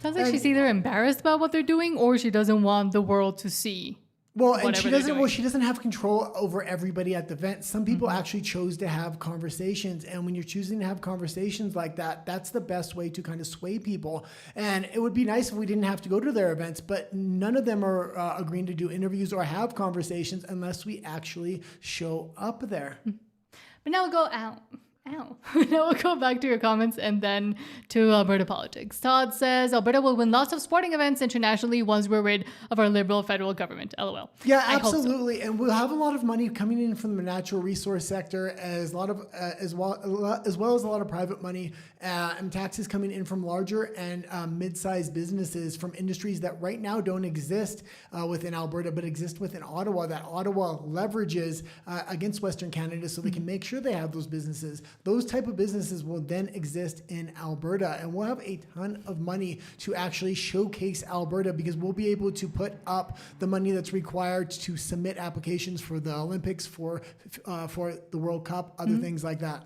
Sounds like she's either embarrassed about what they're doing or she doesn't want the world to see
Well, and
whatever they're doing.
she doesn't have control over everybody at the event. Some people actually chose to have conversations. And when you're choosing to have conversations like that, that's the best way to kind of sway people. And it would be nice if we didn't have to go to their events, but none of them are agreeing to do interviews or have conversations unless we actually show up there.
But now we'll go out. Now we'll go back to your comments and then to Alberta politics. Todd says, Alberta will win lots of sporting events internationally once we're rid of our liberal federal government. LOL.
Yeah, absolutely. And we'll have a lot of money coming in from the natural resource sector as well as a lot of private money and taxes coming in from larger and mid-sized businesses from industries that right now don't exist within Alberta, but exist within Ottawa, that Ottawa leverages against Western Canada so they can make sure they have those businesses. Those type of businesses will then exist in Alberta, and we'll have a ton of money to actually showcase Alberta because we'll be able to put up the money that's required to submit applications for the Olympics, for the World Cup, other things like that.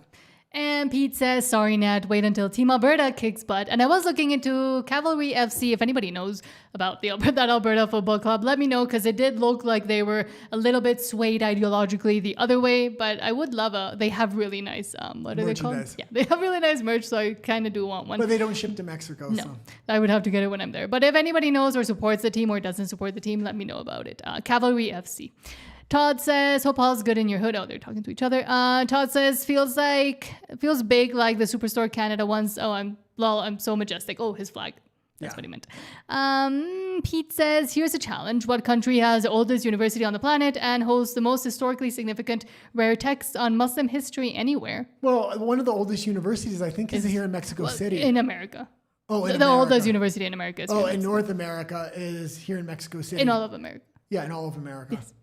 And Pete says, sorry, Nat, wait until Team Alberta kicks butt. And I was looking into Cavalry FC. If anybody knows about that Alberta football club, let me know, because it did look like they were a little bit swayed ideologically the other way. But I would love they have really nice, what are they called? Yeah, they have really nice merch, so I kind of do want one.
But they don't ship to Mexico.
No,
so
I would have to get it when I'm there. But if anybody knows or supports the team or doesn't support the team, let me know about it. Cavalry FC. Todd says, hope all's good in your hood. Oh, they're talking to each other. Todd says, feels big like the Superstore Canada ones. Oh, I'm so majestic. Oh, his flag. That's what he meant. Pete says, here's a challenge. What country has the oldest university on the planet and hosts the most historically significant rare texts on Muslim history anywhere?
Well, one of the oldest universities, I think, is here in Mexico City.
In America.
Oh, in
the
America.
oldest university in America is here
in North America is here in Mexico City.
In all of America.
Yeah, in all of America.
Yes.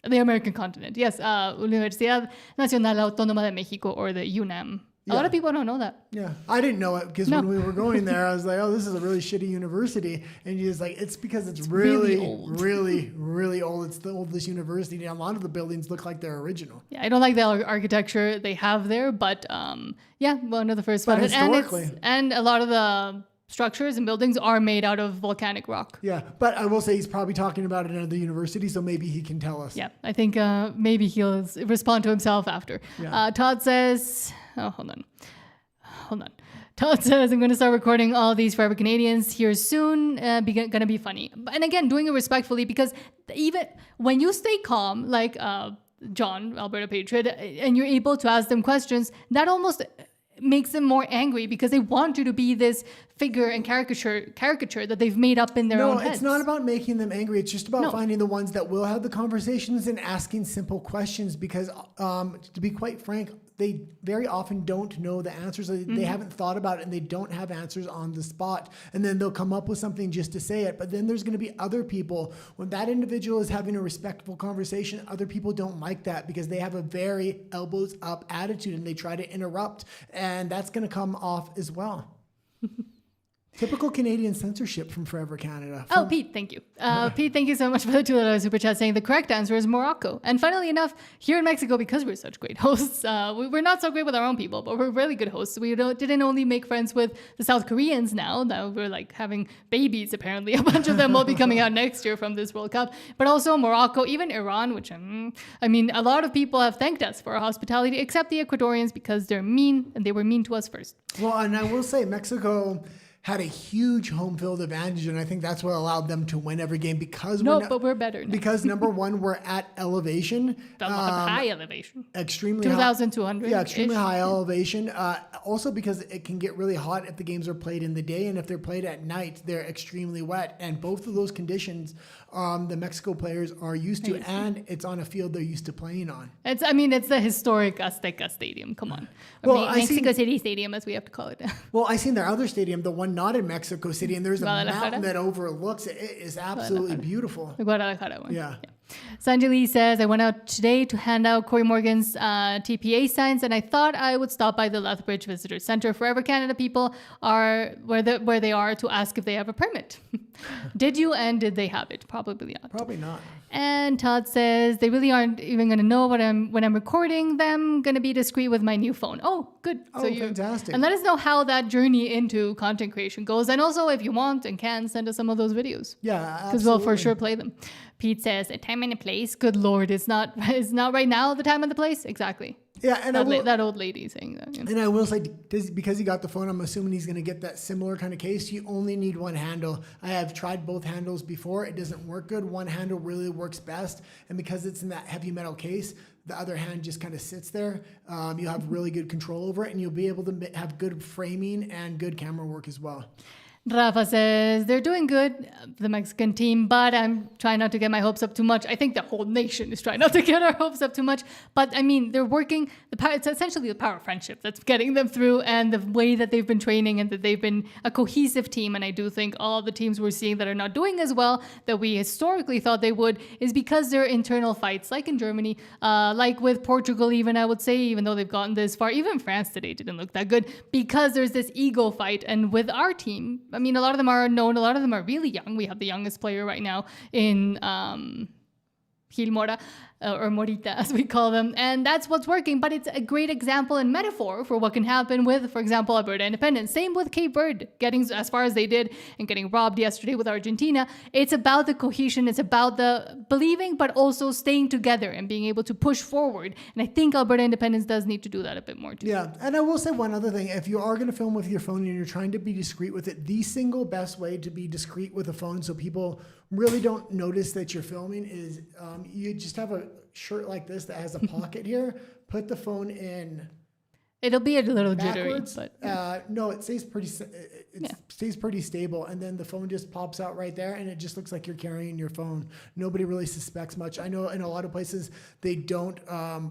The American continent. Yes. Universidad Nacional Autónoma de Mexico, or the UNAM. A lot of people don't know that.
Yeah. I didn't know it because when we were going there, I was like, oh, this is a really shitty university. And you're just like, it's because it's really old. Really, really old. It's the oldest university. And a lot of the buildings look like they're original.
Yeah, I don't like the architecture they have there, but one of the first
founded. Historically.
And a lot of the structures and buildings are made out of volcanic rock.
Yeah, but I will say he's probably talking about it at the university, so maybe he can tell us.
Yeah, I think maybe he'll respond to himself after. Yeah. Todd says, hold on. Todd says, I'm going to start recording all these Forever Canadians here soon. Going to be funny. And again, doing it respectfully, because even when you stay calm, like John, Alberta Patriot, and you're able to ask them questions, that almost makes them more angry because they want you to be this figure and caricature that they've made up in their own heads.
No, it's not about making them angry. It's just about finding the ones that will have the conversations and asking simple questions because, to be quite frank, they very often don't know the answers. They haven't thought about it and they don't have answers on the spot. And then they'll come up with something just to say it. But then there's going to be other people. When that individual is having a respectful conversation, other people don't like that because they have a very elbows up attitude and they try to interrupt. And that's going to come off as well. Typical Canadian censorship from Forever Canada.
Pete, thank you. Pete, thank you so much for the $2 super chat saying the correct answer is Morocco. And funnily enough, here in Mexico, because we're such great hosts, we're not so great with our own people, but we're really good hosts. We didn't only make friends with the South Koreans now, that we're like having babies, apparently. A bunch of them will be coming out next year from this World Cup. But also Morocco, even Iran, which, a lot of people have thanked us for our hospitality, except the Ecuadorians, because they're mean, and they were mean to us first.
Well, and I will say Mexico had a huge home field advantage, and I think that's what allowed them to win every game because
but we're better now.
Because number one, we're at elevation,
high elevation,
extremely
2,200.
Yeah, extremely high elevation. Also because it can get really hot if the games are played in the day, and if they're played at night, they're extremely wet. And both of those conditions, the Mexico players are used to, and it's on a field they're used to playing on.
It's the historic Azteca Stadium. Come on, Mexico City Stadium, as we have to call it.
Well, I seen their other stadium, the one not in Mexico City, and there's a mountain that overlooks it. It is absolutely beautiful.
The Guadalajara one.
Yeah.
Sanjali says, I went out today to hand out Cory Morgan's TPA signs, and I thought I would stop by the Lethbridge Visitor Center. Forever Canada people are where they are to ask if they have a permit. Did you and did they have it? Probably not.
Probably not.
And Todd says they really aren't even going to know when I'm recording them. Going to be discreet with my new phone. Oh, good.
Oh, fantastic.
And let us know how that journey into content creation goes. And also, if you want and can, send us some of those videos.
Yeah, absolutely.
Because we'll for sure play them. Pete says, a time and a place. Good Lord, it's not right now the time and the place. Exactly.
Yeah, and
that old lady saying that. Yeah.
And I will say, because he got the phone, I'm assuming he's going to get that similar kind of case. You only need one handle. I have tried both handles before. It doesn't work good. One handle really works best. And because it's in that heavy metal case, the other hand just kind of sits there. You'll have really good control over it, and you'll be able to have good framing and good camera work as well.
Rafa says, they're doing good, the Mexican team, but I'm trying not to get my hopes up too much. I think the whole nation is trying not to get our hopes up too much. But I mean, they're working, it's essentially the power of friendship that's getting them through, and the way that they've been training and that they've been a cohesive team. And I do think all the teams we're seeing that are not doing as well that we historically thought they would is because there are internal fights, like in Germany, like with Portugal even, I would say, even though they've gotten this far. Even France today didn't look that good because there's this ego fight. And with our team, I mean, a lot of them are unknown. A lot of them are really young. We have the youngest player right now in Gil Mora, or Morita, as we call them. And that's what's working. But it's a great example and metaphor for what can happen with, for example, Alberta Independence. Same with Cape Verde, getting as far as they did and getting robbed yesterday with Argentina. It's about the cohesion. It's about the believing, but also staying together and being able to push forward. And I think Alberta Independence does need to do that a bit more too.
Yeah, and I will say one other thing. If you are going to film with your phone and you're trying to be discreet with it, the single best way to be discreet with a phone so people really don't notice that you're filming is you just have a shirt like this that has a pocket here. Put the phone in.
It'll be a little
backwards.
Jittery, but
no, it stays pretty. Stays pretty stable, and then the phone just pops out right there, and it just looks like you're carrying your phone. Nobody really suspects much. I know in a lot of places they don't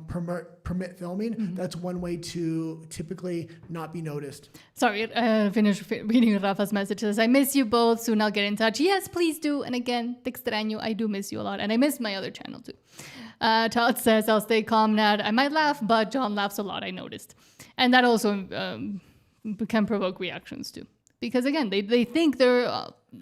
permit filming. Mm-hmm. That's one way to typically not be noticed.
Sorry, finished reading Rafa's messages. I miss you both. Soon I'll get in touch. Yes, please do. And again, te extraño. I do miss you a lot, and I miss my other channel too. Todd says, I'll stay calm, Nad. I might laugh, but John laughs a lot, I noticed. And that also can provoke reactions too. Because again, they think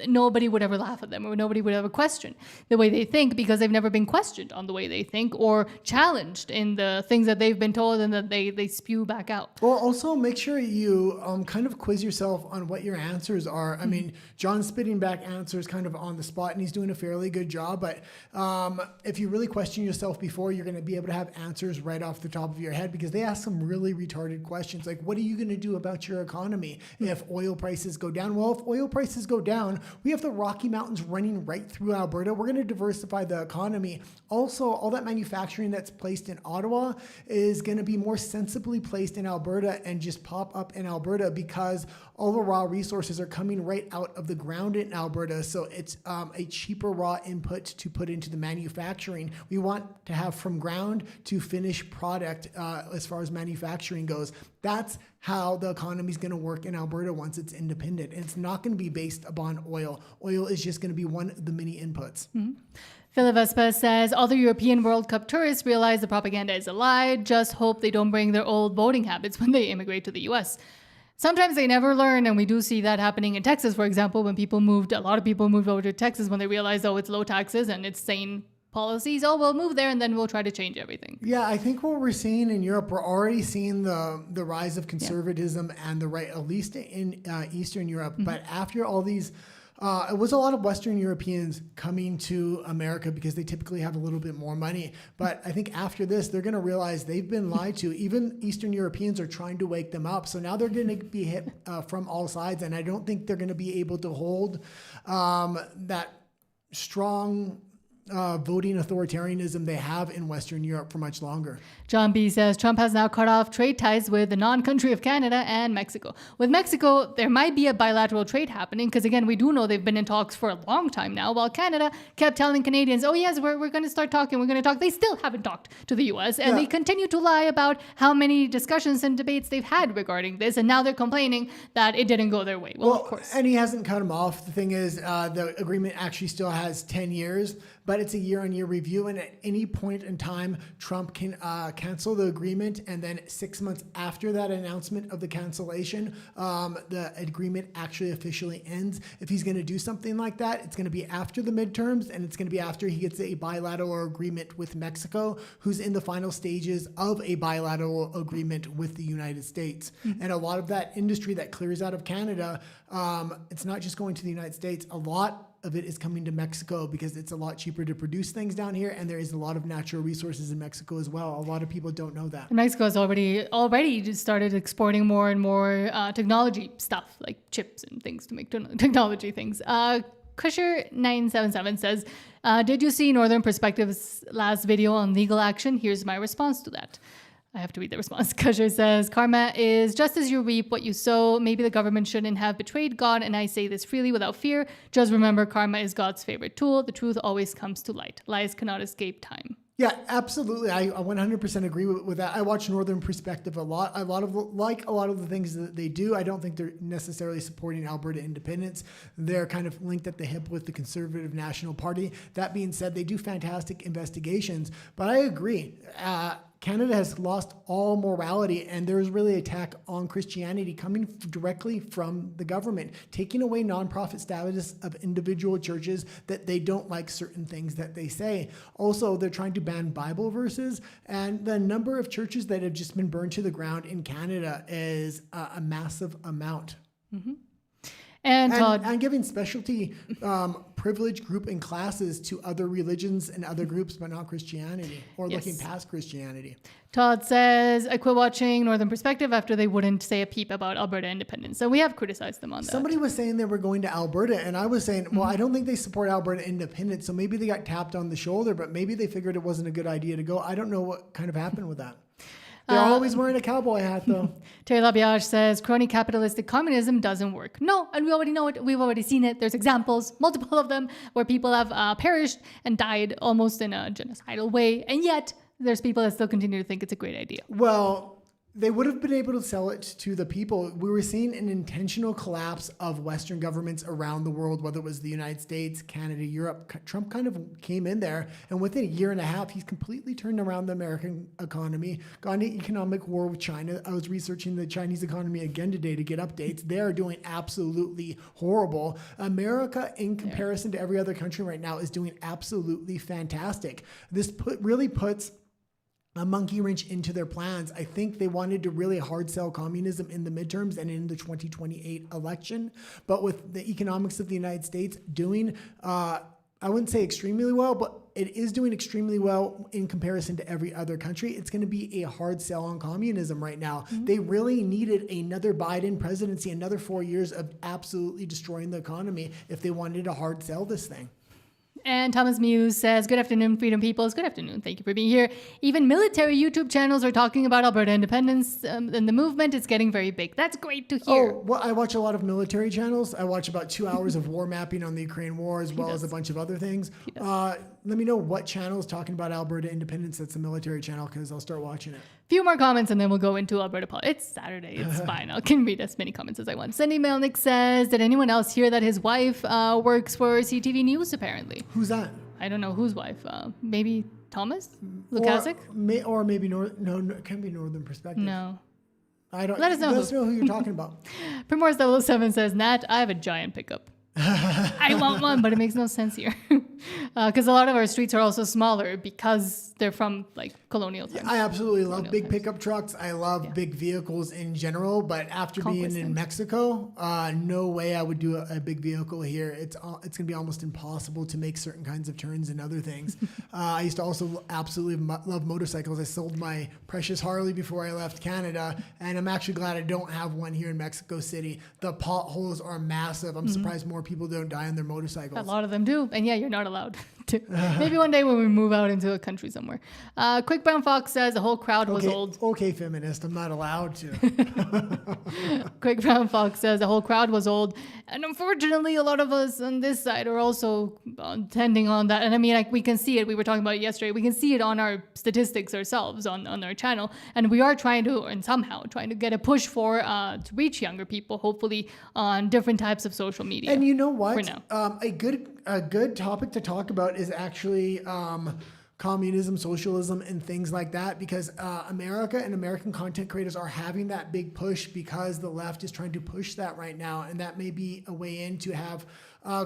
nobody would ever laugh at them or nobody would ever question the way they think because they've never been questioned on the way they think or challenged in the things that they've been told and that they spew back out.
Well, also make sure you kind of quiz yourself on what your answers are. I mean, John's spitting back answers kind of on the spot and he's doing a fairly good job. But if you really question yourself before, you're going to be able to have answers right off the top of your head because they ask some really retarded questions. Like, what are you going to do about your economy if oil prices go down? Well, if oil prices go down, we have the Rocky Mountains running right through Alberta. We're going to diversify the economy. Also, all that manufacturing that's placed in Ottawa is going to be more sensibly placed in Alberta and just pop up in Alberta because all the raw resources are coming right out of the ground in Alberta. So it's a cheaper raw input to put into the manufacturing. We want to have from ground to finished product as far as manufacturing goes. That's how the economy is going to work in Alberta once it's independent. And it's not going to be based upon oil. Oil is just going to be one of the many inputs.
Mm-hmm. Philip Vespa says, all the European World Cup tourists realize the propaganda is a lie. Just hope they don't bring their old voting habits when they immigrate to the U.S. Sometimes they never learn, and we do see that happening in Texas, for example, when a lot of people moved over to Texas when they realized, it's low taxes and it's sane policies. We'll move there and then we'll try to change everything.
Yeah, I think what we're seeing in Europe, we're already seeing the rise of conservatism and the right, at least in Eastern Europe. Mm-hmm. But after all these, it was a lot of Western Europeans coming to America because they typically have a little bit more money. But I think after this, they're going to realize they've been lied to. Even Eastern Europeans are trying to wake them up. So now they're going to be hit from all sides. And I don't think they're going to be able to hold that strong voting authoritarianism they have in Western Europe for much longer.
John B. says Trump has now cut off trade ties with the non-country of Canada and Mexico. With Mexico, there might be a bilateral trade happening because, again, we do know they've been in talks for a long time now, while Canada kept telling Canadians, yes, we're going to start talking, we're going to talk. They still haven't talked to the U.S., and they continue to lie about how many discussions and debates they've had regarding this, and now they're complaining that it didn't go their way. Well, of course.
And he hasn't cut them off. The thing is, the agreement actually still has 10 years, but it's a year-on-year review, and at any point in time, Trump can cancel the agreement, and then 6 months after that announcement of the cancellation, the agreement actually officially ends. If he's going to do something like that, it's going to be after the midterms, and it's going to be after he gets a bilateral agreement with Mexico, who's in the final stages of a bilateral agreement with the United States. And a lot of that industry that clears out of Canada, it's not just going to the United States. A lot of it is coming to Mexico because it's a lot cheaper to produce things down here, and there is a lot of natural resources in Mexico as well. A lot of people don't know that.
Mexico has already just started exporting more and more technology stuff, like chips and things to make technology things. Kusher977 says, did you see Northern Perspective's last video on legal action? Here's my response to that. I have to read the response. Kusher says, karma is just as you reap what you sow. Maybe the government shouldn't have betrayed God, and I say this freely without fear. Just remember, karma is God's favorite tool. The truth always comes to light. Lies cannot escape time.
Yeah, absolutely. I 100% agree with that. I watch Northern Perspective a lot. A lot of the things that they do. I don't think they're necessarily supporting Alberta independence. They're kind of linked at the hip with the Conservative National Party. That being said, they do fantastic investigations. But I agree. Canada has lost all morality, and there's really an attack on Christianity coming directly from the government, taking away nonprofit status of individual churches that they don't like certain things that they say. Also, they're trying to ban Bible verses, and the number of churches that have just been burned to the ground in Canada is a massive amount.
Mm-hmm.
And giving specialty privilege group and classes to other religions and other groups, but not Christianity, or looking past Christianity.
Todd says, I quit watching Northern Perspective after they wouldn't say a peep about Alberta independence. So we have criticized them on that.
Somebody was saying they were going to Alberta, and I was saying, well, I don't think they support Alberta independence, so maybe they got tapped on the shoulder, but maybe they figured it wasn't a good idea to go. I don't know what kind of happened with that. They're always wearing a cowboy hat, though.
Terry Labiage says, crony capitalistic communism doesn't work. No, and we already know it. We've already seen it. There's examples, multiple of them, where people have perished and died almost in a genocidal way. And yet, there's people that still continue to think it's a great idea.
Well, they would have been able to sell it to the people. We were seeing an intentional collapse of Western governments around the world, whether it was the United States, Canada, Europe. Trump kind of came in there, and within a year and a half, he's completely turned around the American economy, got into economic war with China. I was researching the Chinese economy again today to get updates. They're doing absolutely horrible. America, in comparison to every other country right now, is doing absolutely fantastic. This really puts a monkey wrench into their plans. I think they wanted to really hard sell communism in the midterms and in the 2028 election. But with the economics of the United States doing, I wouldn't say extremely well, but it is doing extremely well in comparison to every other country. It's going to be a hard sell on communism right now. Mm-hmm. They really needed another Biden presidency, another 4 years of absolutely destroying the economy if they wanted to hard sell this thing.
And Thomas Muse says, good afternoon, Freedom Peoples. Good afternoon. Thank you for being here. Even military YouTube channels are talking about Alberta independence, and the movement is getting very big. That's great to hear.
Oh, well, I watch a lot of military channels. I watch about 2 hours of war mapping on the Ukraine war, as well as a bunch of other things. Let me know what channel is talking about Alberta independence. That's a military channel, because I'll start watching it.
Few more comments and then we'll go into Alberta Politics. It's Saturday. It's fine. I can read as many comments as I want. Cindy Melnick says, did anyone else hear that his wife works for CTV News, apparently?
Who's that?
I don't know whose wife. Maybe Thomas Lukasik?
Or maybe no, it can't be Northern Perspective.
No.
I don't.
Let us know
who you're talking about.
Primorse 007 says, Nat, I have a giant pickup. I want one, but it makes no sense here. Because a lot of our streets are also smaller because they're from like colonial times.
I absolutely love big pickup trucks. I love big vehicles in general, but after being in Mexico, no way I would do a big vehicle here. It's going to be almost impossible to make certain kinds of turns and other things. I used to also absolutely love motorcycles. I sold my precious Harley before I left Canada, and I'm actually glad I don't have one here in Mexico City. The potholes are massive. I'm surprised more people don't die on their motorcycles.
A lot of them do. And yeah, you're not allowed to. Maybe one day when we move out into a country somewhere. Quick Brown Fox says the whole crowd was old.
Okay, feminist. I'm not allowed to.
Quick Brown Fox says the whole crowd was old. And unfortunately, a lot of us on this side are also tending on that. And I mean, like, we can see it. We were talking about it yesterday. We can see it on our statistics ourselves on our channel. And we are trying to get a push for to reach younger people, hopefully on different types of social media.
And you know what?
For now.
A good a good topic to talk about is actually communism, socialism, and things like that, because America and American content creators are having that big push because the left is trying to push that right now. And that may be a way in to have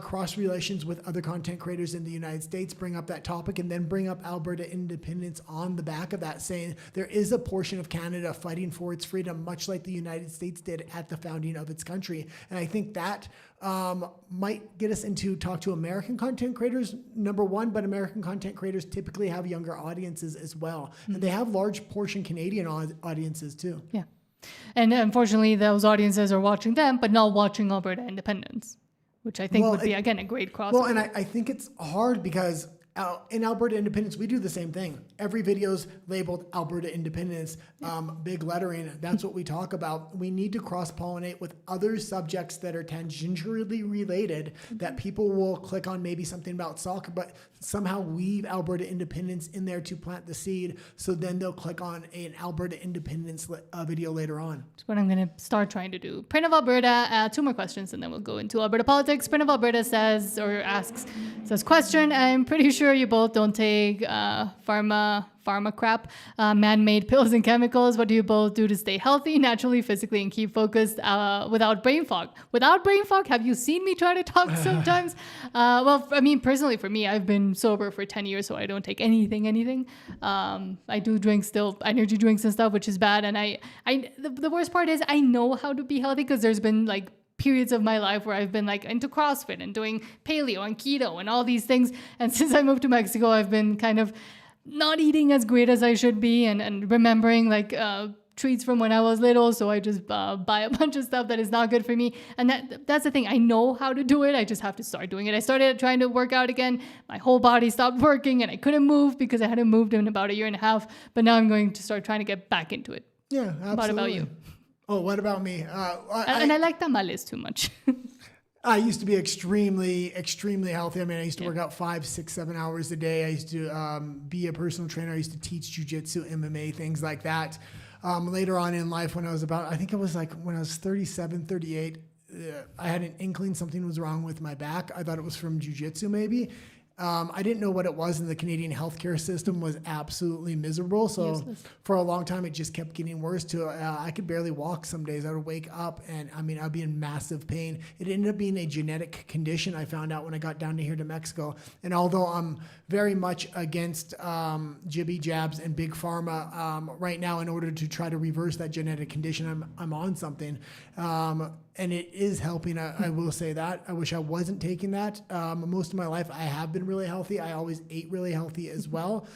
cross relations with other content creators in the United States, bring up that topic, and then bring up Alberta independence on the back of that, saying there is a portion of Canada fighting for its freedom, much like the United States did at the founding of its country. And I think that might get us into talk to American content creators, number one, but American content creators typically have younger audiences as well. Mm-hmm. And they have large portion Canadian audiences too.
Yeah. And unfortunately, those audiences are watching them, but not watching Alberta independence, which I think would be, again, a great crossover.
Well, and I think it's hard because in Alberta Independence, we do the same thing. Every video's labeled Alberta Independence, big lettering. That's what we talk about. We need to cross-pollinate with other subjects that are tangentially related, that people will click on maybe something about soccer, but somehow weave Alberta Independence in there to plant the seed. So then they'll click on an Alberta Independence video later on.
That's what I'm going to start trying to do. Print of Alberta, 2 more questions, and then we'll go into Alberta politics. Print of Alberta says question, I'm pretty sure you both don't take pharma crap, man-made pills and chemicals. What do you both do to stay healthy, naturally, physically, and keep focused without brain fog? Without brain fog, have you seen me try to talk sometimes? Well, I mean, personally, for me, I've been sober for 10 years, so I don't take anything. I do drink still energy drinks and stuff, which is bad. And the worst part is I know how to be healthy because there's been like periods of my life where I've been like into CrossFit and doing paleo and keto and all these things. And since I moved to Mexico, I've been kind of not eating as great as I should be and remembering like treats from when I was little. So I just buy a bunch of stuff that is not good for me. And that's the thing. I know how to do it. I just have to start doing it. I started trying to work out again. My whole body stopped working and I couldn't move because I hadn't moved in about a year and a half. But now I'm going to start trying to get back into it.
Yeah, absolutely.
What about you?
Oh, what about me?
I like tamales too much.
I used to be extremely healthy. I mean, I used to work out 5, 6, 7 hours a day. I used to be a personal trainer. I used to teach jiu-jitsu, MMA, things like that. Later on in life, when I was I think it was like when I was 37, 38, I had an inkling something was wrong with my back. I thought it was from jiu-jitsu maybe. I didn't know what it was, and the Canadian healthcare system was absolutely miserable. So useless. For a long time, it just kept getting worse. I could barely walk some days. I would wake up, and I'd be in massive pain. It ended up being a genetic condition I found out when I got down to Mexico. And although I'm very much against jibby jabs and big pharma right now, in order to try to reverse that genetic condition, I'm on something. And it is helping. I will say that. I wish I wasn't taking that. Most of my life, I have been really healthy. I always ate really healthy as well.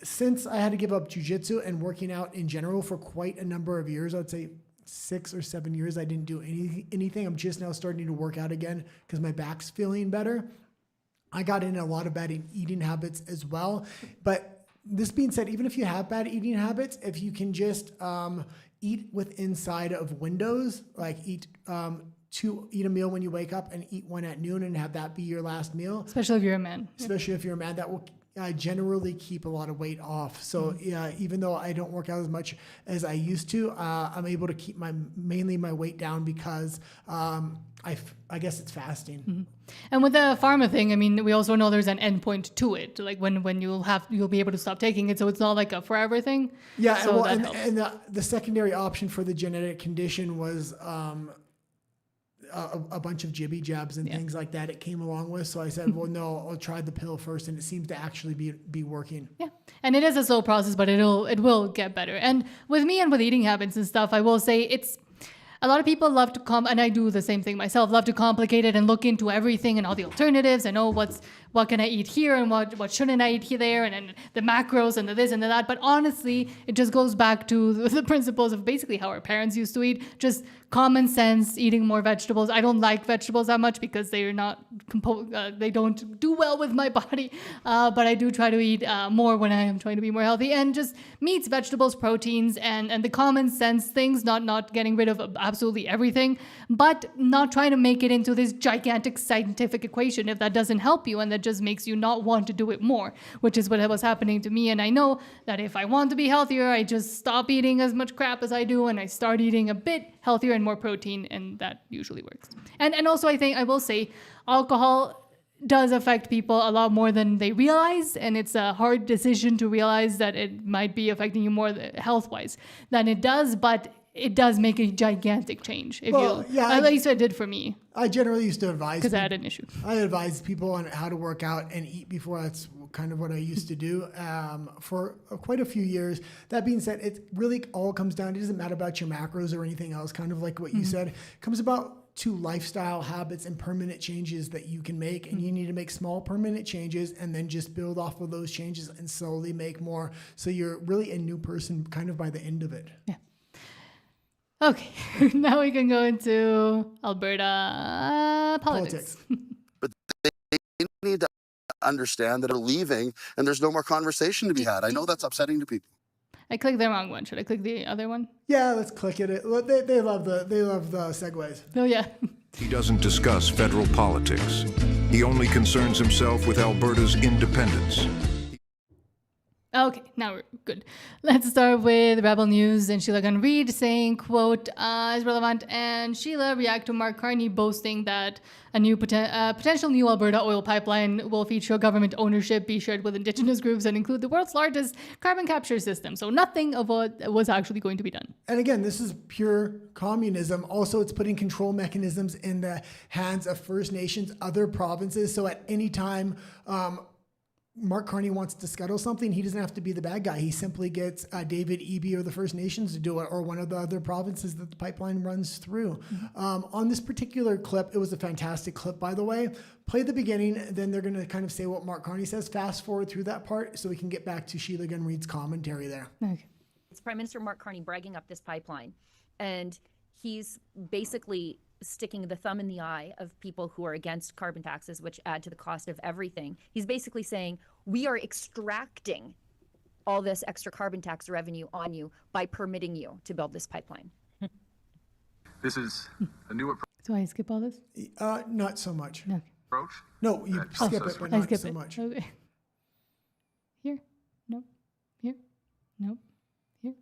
Since I had to give up jiu-jitsu and working out in general for quite a number of years, I'd say 6 or 7 years, I didn't do anything. I'm just now starting to work out again because my back's feeling better. I got in a lot of bad eating habits as well. But this being said, even if you have bad eating habits, if you can just eat inside of windows, like eat a meal when you wake up and eat one at noon and have that be your last meal.
Especially if you're a man.
Especially if you're a man, that will generally keep a lot of weight off. So even though I don't work out as much as I used to, I'm able to keep mainly my weight down because I guess it's fasting.
Mm-hmm. And with the pharma thing, I mean, we also know there's an endpoint to it. Like when you'll be able to stop taking it, so it's not like a forever thing.
Yeah,
so
and the secondary option for the genetic condition was a bunch of jibby jabs and things like that it came along with. So I said, well, no, I'll try the pill first, and it seems to actually be working.
Yeah, and it is a slow process, but it will get better. And with me and with eating habits and stuff, I will say it's. A lot of people love to and I do the same thing myself, love to complicate it and look into everything and all the alternatives and what can I eat here and what shouldn't I eat here there and the macros and the this and the that. But honestly, it just goes back to the principles of basically how our parents used to eat, just common sense, eating more vegetables. I don't like vegetables that much because they're not they don't do well with my body. But I do try to eat more when I am trying to be more healthy, and just meats, vegetables, proteins, and the common sense things, not getting rid of absolutely everything, but not trying to make it into this gigantic scientific equation if that doesn't help you and that just makes you not want to do it more, which is what was happening to me. And I know that if I want to be healthier, I just stop eating as much crap as I do and I start eating a bit healthier and more protein, and that usually works. And also I will say alcohol does affect people a lot more than they realize, and it's a hard decision to realize that it might be affecting you more health-wise than it does, but it does make a gigantic change. At least it did for me.
I generally used to advise
because I had an issue.
I advise people on how to work out and eat before. That's kind of what I used to do for quite a few years. That being said, it really all comes down. It doesn't matter about your macros or anything else. Kind of like what you said, it comes about to lifestyle habits and permanent changes that you can make, and you need to make small permanent changes and then just build off of those changes and slowly make more, so you're really a new person kind of by the end of it.
Okay, now we can go into Alberta politics.
But they need to understand that they're leaving and there's no more conversation to be had. I know that's upsetting to people.
I clicked the wrong one. Should I click the other one?
Yeah, let's click it. They love the segues.
Oh yeah.
He doesn't discuss federal politics. He only concerns himself with Alberta's independence.
Okay, now we're good. Let's start with Rebel News and Sheila Gunn Reid saying, quote, is relevant, and Sheila react to Mark Carney boasting that a new potential new Alberta oil pipeline will feature government ownership, be shared with Indigenous groups, and include the world's largest carbon capture system. So nothing of what was actually going to be done.
And again, this is pure communism. Also, it's putting control mechanisms in the hands of First Nations, other provinces. So at any time, Mark Carney wants to scuttle something, he doesn't have to be the bad guy. He simply gets David Eby or the First Nations to do it, or one of the other provinces that the pipeline runs through. On this particular clip, it was a fantastic clip, by the way. Play the beginning, then they're going to kind of say what Mark Carney says. Fast forward through that part so we can get back to Sheila Gunn Reid's commentary there.
Okay.
It's Prime Minister Mark Carney bragging up this pipeline, and he's basically sticking the thumb in the eye of people who are against carbon taxes, which add to the cost of everything. He's basically saying, we are extracting all this extra carbon tax revenue on you by permitting you to build this pipeline.
This is a new approach.
So I skip all this?
Not so much.
No.
No, you skip it, but not so much.
Okay. Here. Nope. Here. Nope. Here.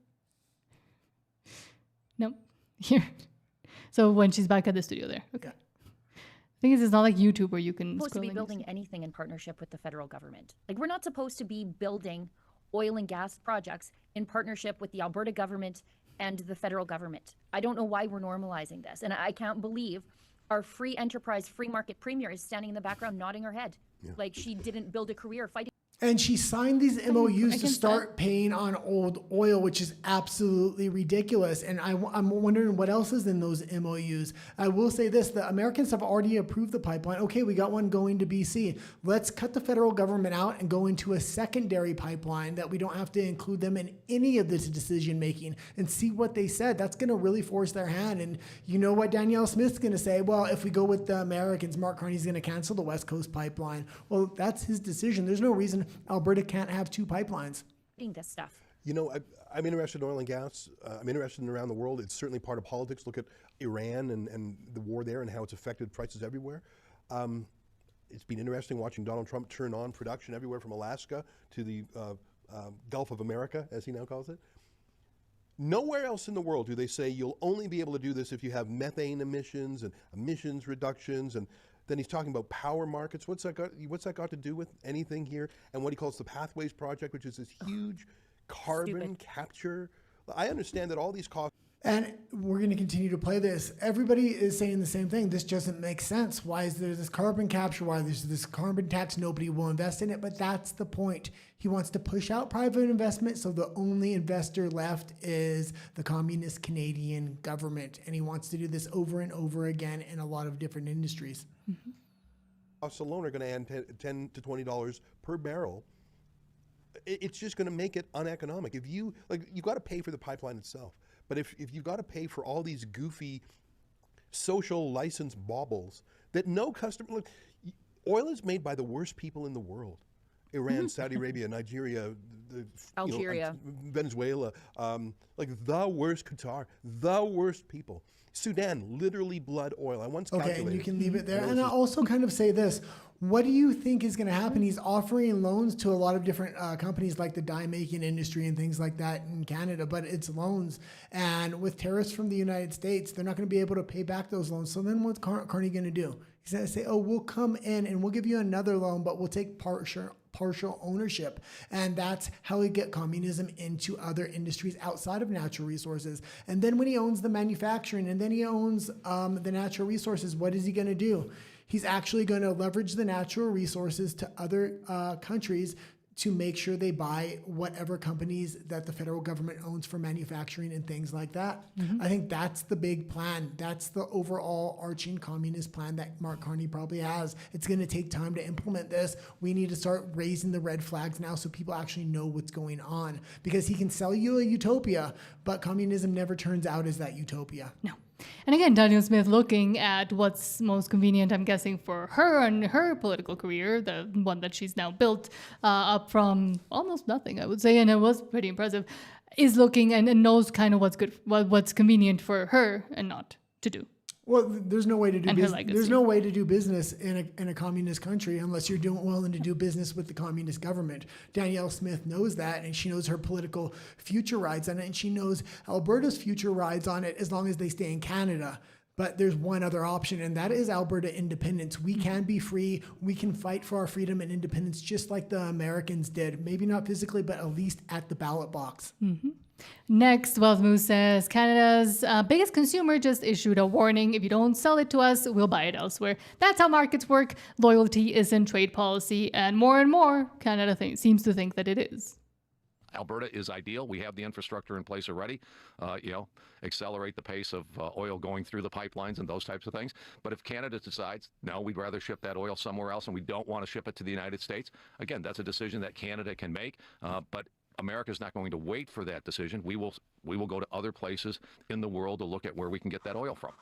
Nope. Here. So when she's back at the studio there. Okay. The thing is, it's not like YouTube where you can
We're supposed to be building anything in partnership with the federal government. Like, we're not supposed to be building oil and gas projects in partnership with the Alberta government and the federal government. I don't know why we're normalizing this. And I can't believe our free enterprise, free market premier is standing in the background nodding her head. Yeah. Like she didn't build a career fighting.
And she signed these MOUs to start paying on old oil, which is absolutely ridiculous. And I'm wondering what else is in those MOUs. I will say this, the Americans have already approved the pipeline. Okay, we got one going to BC. Let's cut the federal government out and go into a secondary pipeline that we don't have to include them in any of this decision making and see what they said. That's going to really force their hand. And you know what Danielle Smith's going to say? Well, if we go with the Americans, Mark Carney's going to cancel the West Coast pipeline. Well, that's his decision. There's no reason Alberta can't have two pipelines.
This stuff.
You know, I'm interested in oil and gas. I'm interested in around the world. It's certainly part of politics. Look at Iran and the war there and how it's affected prices everywhere. It's been interesting watching Donald Trump turn on production everywhere from Alaska to the Gulf of America, as he now calls it. Nowhere else in the world do they say you'll only be able to do this if you have methane emissions and emissions reductions, and then he's talking about power markets. What's that got to do with anything here? And what he calls the Pathways Project, which is this huge carbon capture. I understand that all these costs.
And we're going to continue to play this. Everybody is saying the same thing. This doesn't make sense. Why is there this carbon capture? Why there's this carbon tax? Nobody will invest in it. But that's the point. He wants to push out private investment, so the only investor left is the communist Canadian government. And he wants to do this over and over again in a lot of different industries.
Mm-hmm. Costs alone are going to add $10 to $20 per barrel. It's just going to make it uneconomic. If you got to pay for the pipeline itself. But if you've got to pay for all these goofy social license baubles that no customer, look, oil is made by the worst people in the world. Iran, Saudi Arabia, Nigeria,
Algeria,
Venezuela, like the worst, Qatar, the worst people. Sudan, literally blood oil. I once calculated.
Okay, and you can leave it there. And I'll also kind of say this. What do you think is going to happen? He's offering loans to a lot of different companies like the dye-making industry and things like that in Canada, but it's loans. And with tariffs from the United States, they're not going to be able to pay back those loans. So then what's Carney going to do? He's going to say, oh, we'll come in and we'll give you another loan, but we'll take partial ownership. And that's how we get communism into other industries outside of natural resources. And then when he owns the manufacturing and then he owns the natural resources, what is he going to do? He's actually going to leverage the natural resources to other countries to make sure they buy whatever companies that the federal government owns for manufacturing and things like that. I think that's the big plan. That's the overall arching communist plan that Mark Carney probably has. It's going to take time to implement this. We need to start raising the red flags now so people actually know what's going on, because he can sell you a utopia, but communism never turns out as that utopia.
No. And again, Daniel Smith looking at what's most convenient, I'm guessing, for her and her political career, the one that she's now built up from almost nothing, I would say, and it was pretty impressive, is looking and knows kind of what's convenient for her and not to do.
Well, there's no way to do
And her
business.
legacy.
There's no way to do business in a communist country unless you're willing to do business with the communist government. Danielle Smith knows that, and she knows her political future rides on it, and she knows Alberta's future rides on it as long as they stay in Canada. But there's one other option, and that is Alberta independence. We can be free. We can fight for our freedom and independence just like the Americans did. Maybe not physically, but at least at the ballot box.
Mm-hmm. Next, Wealth Move says, Canada's biggest consumer just issued a warning. If you don't sell it to us, we'll buy it elsewhere. That's how markets work. Loyalty isn't trade policy. And more, Canada seems to think that it is.
Alberta is ideal. We have the infrastructure in place already, accelerate the pace of oil going through the pipelines and those types of things. But if Canada decides, no, we'd rather ship that oil somewhere else and we don't want to ship it to the United States, again, that's a decision that Canada can make. But America's not going to wait for that decision. We will go to other places in the world to look at where we can get that oil from.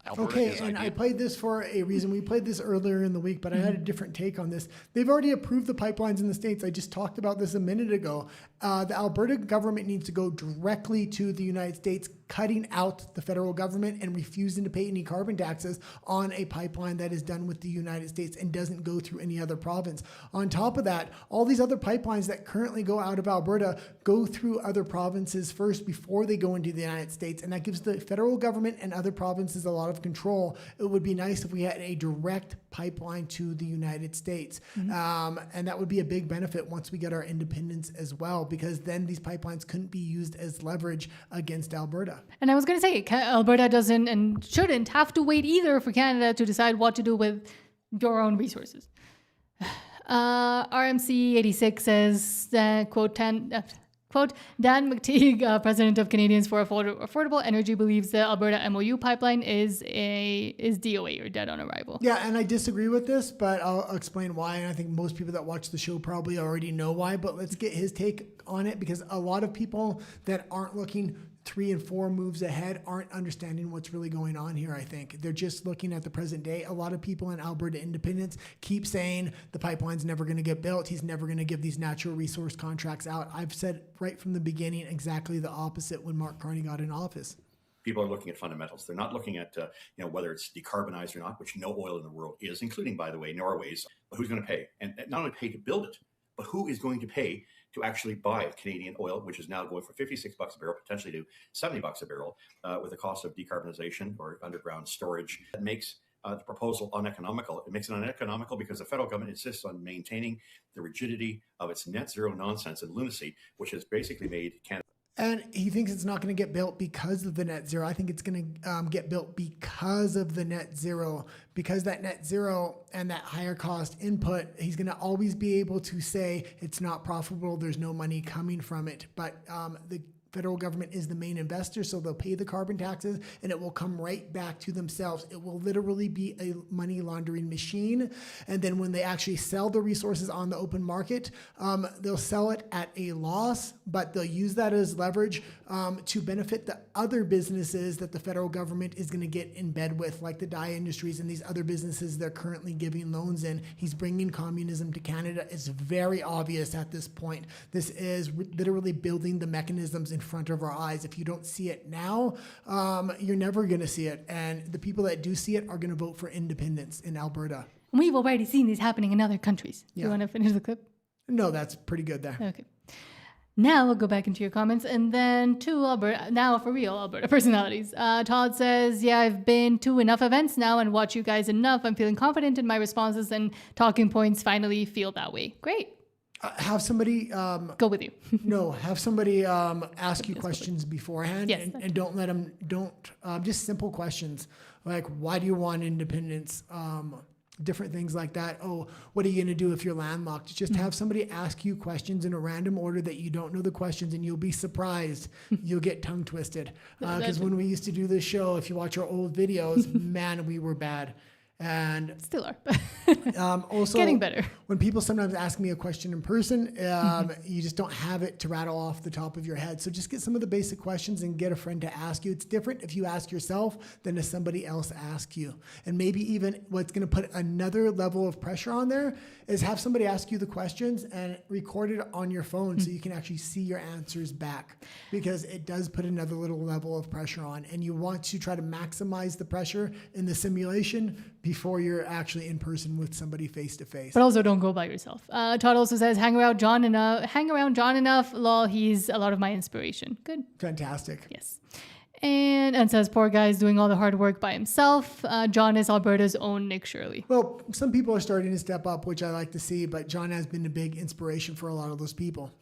Alberta
okay,
is
and
ideal.
I played this for a reason. We played this earlier in the week, but I had a different take on this. They've already approved the pipelines in the States. I just talked about this a minute ago. The Alberta government needs to go directly to the United States, cutting out the federal government and refusing to pay any carbon taxes on a pipeline that is done with the United States and doesn't go through any other province. On top of that, all these other pipelines that currently go out of Alberta go through other provinces first before they go into the United States, and that gives the federal government and other provinces a lot of control. It would be nice if we had a direct pipeline to the United States, and that would be a big benefit once we get our independence as well, because then these pipelines couldn't be used as leverage against Alberta.
And I was going to say, Alberta doesn't and shouldn't have to wait either for Canada to decide what to do with your own resources. RMC 86 says, quote, Dan McTeague, president of Canadians for Affordable Energy, believes the Alberta MOU pipeline is DOA, or dead on arrival.
Yeah, and I disagree with this, but I'll explain why. And I think most people that watch the show probably already know why, but let's get his take on it, because a lot of people that aren't looking 3 and 4 moves ahead aren't understanding what's really going on here, I think. They're just looking at the present day. A lot of people in Alberta independence keep saying the pipeline's never going to get built. He's never going to give these natural resource contracts out. I've said right from the beginning exactly the opposite when Mark Carney got in office.
People are looking at fundamentals. They're not looking at whether it's decarbonized or not, which no oil in the world is, including, by the way, Norway's. But who's going to pay? And not only pay to build it, but who is going to pay to actually buy Canadian oil, which is now going for $56 a barrel, potentially to $70 a barrel, with the cost of decarbonization or underground storage. That makes the proposal uneconomical. It makes it uneconomical because the federal government insists on maintaining the rigidity of its net zero nonsense and lunacy, which has basically made Canada.
And he thinks it's not going to get built because of the net zero. I think it's going to get built because of the net zero, because that net zero and that higher cost input, he's going to always be able to say it's not profitable. There's no money coming from it. But the federal government is the main investor, so they'll pay the carbon taxes and it will come right back to themselves. It will literally be a money laundering machine. And then when they actually sell the resources on the open market, they'll sell it at a loss, but they'll use that as leverage to benefit the other businesses that the federal government is going to get in bed with, like the dye industries and these other businesses they're currently giving loans in. He's bringing communism to Canada. It's very obvious at this point. This is literally building the mechanisms in front of our eyes. If you don't see it now, you're never going to see it. And the people that do see it are going to vote for independence in Alberta.
We've already seen this happening in other countries. Yeah. You want to finish the clip?
No, that's pretty good there.
Okay. Now we'll go back into your comments, and then to Alberta, now for real, Alberta Personalities. Todd says, yeah, I've been to enough events now and watch you guys enough. I'm feeling confident in my responses, and talking points finally feel that way. Great.
Have somebody
go with you.
No, have somebody ask you questions beforehand, and don't let them. Just simple questions like, why do you want independence? Different things like that. Oh, what are you going to do if you're landlocked? Just have somebody ask you questions in a random order that you don't know the questions, and you'll be surprised. You'll get tongue twisted. Because when we used to do this show, if you watch our old videos, man, we were bad. And
still are.
Also,
getting better.
When people sometimes ask me a question in person, you just don't have it to rattle off the top of your head. So just get some of the basic questions and get a friend to ask you. It's different if you ask yourself than if somebody else asks you. And maybe even what's going to put another level of pressure on there is have somebody ask you the questions and record it on your phone so you can actually see your answers back, because it does put another little level of pressure on. And you want to try to maximize the pressure in the simulation before you're actually in person with somebody face to face.
But also don't go by yourself. Todd also says, hang around John enough. Lol, he's a lot of my inspiration. Good.
Fantastic.
Yes. And says, poor guy's doing all the hard work by himself. John is Alberta's own Nick Shirley.
Well, some people are starting to step up, which I like to see, but John has been a big inspiration for a lot of those people.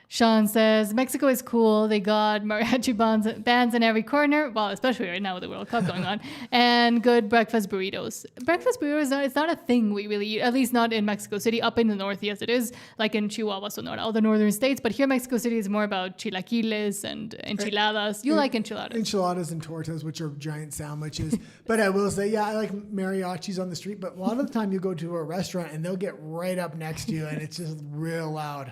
Sean says, Mexico is cool. They got mariachi bands in every corner. Well, especially right now with the World Cup going on. And good breakfast burritos. Breakfast burritos, it's not a thing we really eat, at least not in Mexico City. Up in the north, yes, it is. Like in Chihuahua, Sonora, all the northern states. But here, Mexico City is more about chilaquiles and enchiladas. You like enchiladas.
Enchiladas and tortas, which are giant sandwiches. But I will say, yeah, I like mariachis on the street. But a lot of the time you go to a restaurant and they'll get right up next to you and it's just real loud.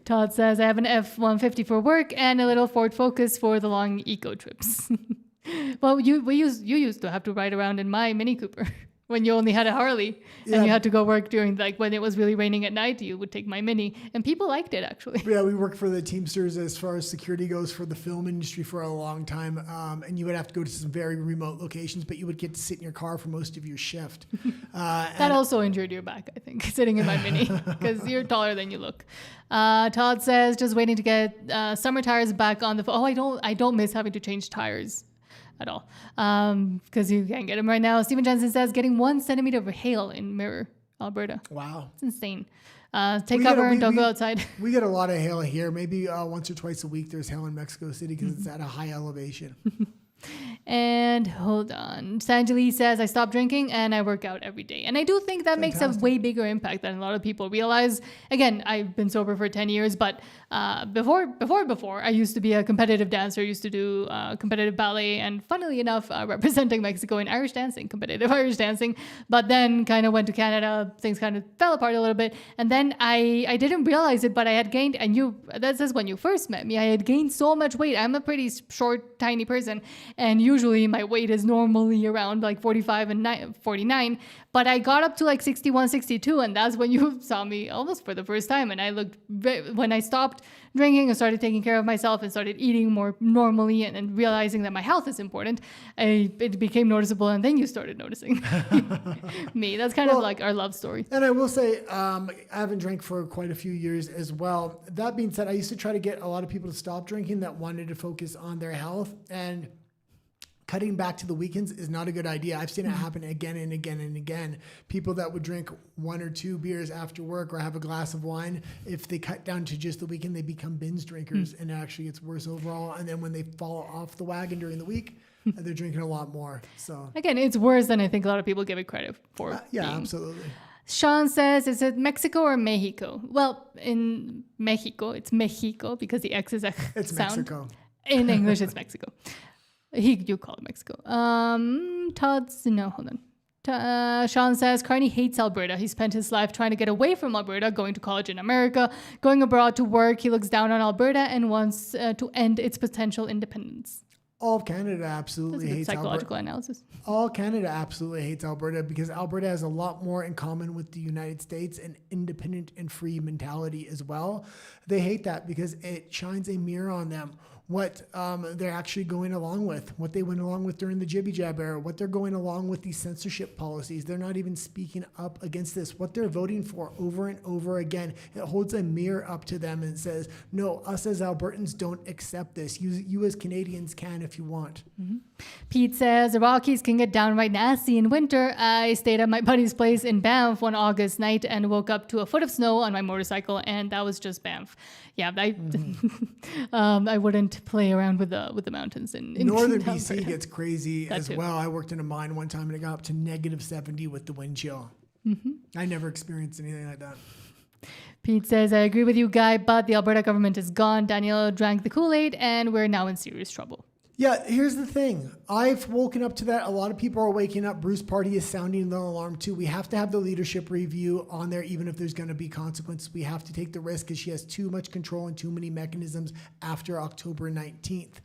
Todd says, I have an F-150 for work and a little Ford Focus for the long eco trips. Well, you used to have to ride around in my Mini Cooper when you only had a Harley and you had to go work during, like, when it was really raining at night. You would take my Mini, and people liked it, actually.
Yeah, we worked for the Teamsters as far as security goes for the film industry for a long time, and you would have to go to some very remote locations, but you would get to sit in your car for most of your shift.
That also injured your back, I think, sitting in my Mini, because you're taller than you look. Todd says, just waiting to get summer tires back on the... I don't miss having to change tires at all, because you can't get them right now. Stephen Jensen says, getting 1 centimeter of hail in Mirror, Alberta.
Wow.
It's insane. Take cover and don't go outside.
We get a lot of hail here. Maybe once or twice a week there's hail in Mexico City because it's at a high elevation.
And hold on. Sanjali says, I stopped drinking and I work out every day. And I do think that makes a way bigger impact than a lot of people realize. Again, I've been sober for 10 years, but before, I used to be a competitive dancer, used to do competitive ballet, and funnily enough, representing Mexico in Irish dancing, competitive Irish dancing. But then kind of went to Canada, things kind of fell apart a little bit. And then I didn't realize it, but I had gained, and this is when you first met me, I had gained so much weight. I'm a pretty short, tiny person. And usually my weight is normally around like 45 and 49, but I got up to like 61, 62, and that's when you saw me almost for the first time. And I looked, when I stopped drinking and started taking care of myself and started eating more normally and realizing that my health is important, it became noticeable. And then you started noticing me. That's kind of like our love story.
And I will say, I haven't drank for quite a few years as well. That being said, I used to try to get a lot of people to stop drinking that wanted to focus on their health, and cutting back to the weekends is not a good idea. I've seen it happen again and again and again. People that would drink 1 or 2 beers after work or have a glass of wine, if they cut down to just the weekend, they become binge drinkers, and it actually gets worse overall. And then when they fall off the wagon during the week, they're drinking a lot more. So
again, it's worse than I think a lot of people give it credit for.
Yeah, absolutely.
Sean says, is it Mexico or Mexico? Well, in Mexico, it's Mexico because the X is a
it's
sound.
Mexico.
In English, it's Mexico. You call it Mexico. Sean says, Carney hates Alberta. He spent his life trying to get away from Alberta, going to college in America, going abroad to work. He looks down on Alberta and wants to end its potential independence.
All of Canada absolutely hates
psychological
Alberta.
Analysis.
All Canada absolutely hates Alberta because Alberta has a lot more in common with the United States, an independent and free mentality as well. They hate that because it shines a mirror on them. what they're actually going along with, what they went along with during the jibby jab era, what they're going along with these censorship policies. They're not even speaking up against this. What they're voting for over and over again, it holds a mirror up to them and says, no, us as Albertans don't accept this. You as Canadians can if you want.
Mm-hmm. Pete says, the Rockies can get downright nasty in winter. I stayed at my buddy's place in Banff one August night and woke up to a foot of snow on my motorcycle, and that was just Banff. Yeah, I wouldn't play around with the mountains in
Northern
Alberta.
BC gets crazy
That
as
too.
well. I worked in a mine one time and it got up to negative 70 with the wind chill.
Mm-hmm.
I never experienced anything like that.
Pete says, I agree with you, Guy, but the Alberta government is gone. Daniel drank the Kool-Aid, and we're now in serious trouble.
Yeah, here's the thing. I've woken up to that. A lot of people are waking up. Bruce Party is sounding the alarm too. We have to have the leadership review on there, even if there's going to be consequences. We have to take the risk because she has too much control and too many mechanisms after October 19th.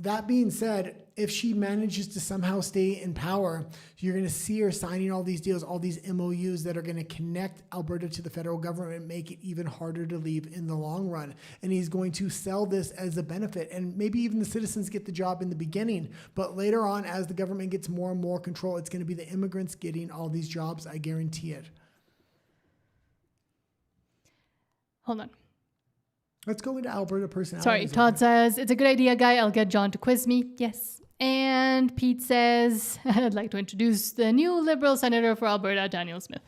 That being said, if she manages to somehow stay in power, you're going to see her signing all these deals, all these MOUs that are going to connect Alberta to the federal government and make it even harder to leave in the long run. And he's going to sell this as a benefit. And maybe even the citizens get the job in the beginning. But later on, as the government gets more and more control, it's going to be the immigrants getting all these jobs. I guarantee it.
Hold on.
Let's go into Alberta Personalities.
Sorry, Todd says, it's a good idea, Guy. I'll get John to quiz me. Yes. And Pete says, I'd like to introduce the new Liberal Senator for Alberta, Daniel Smith.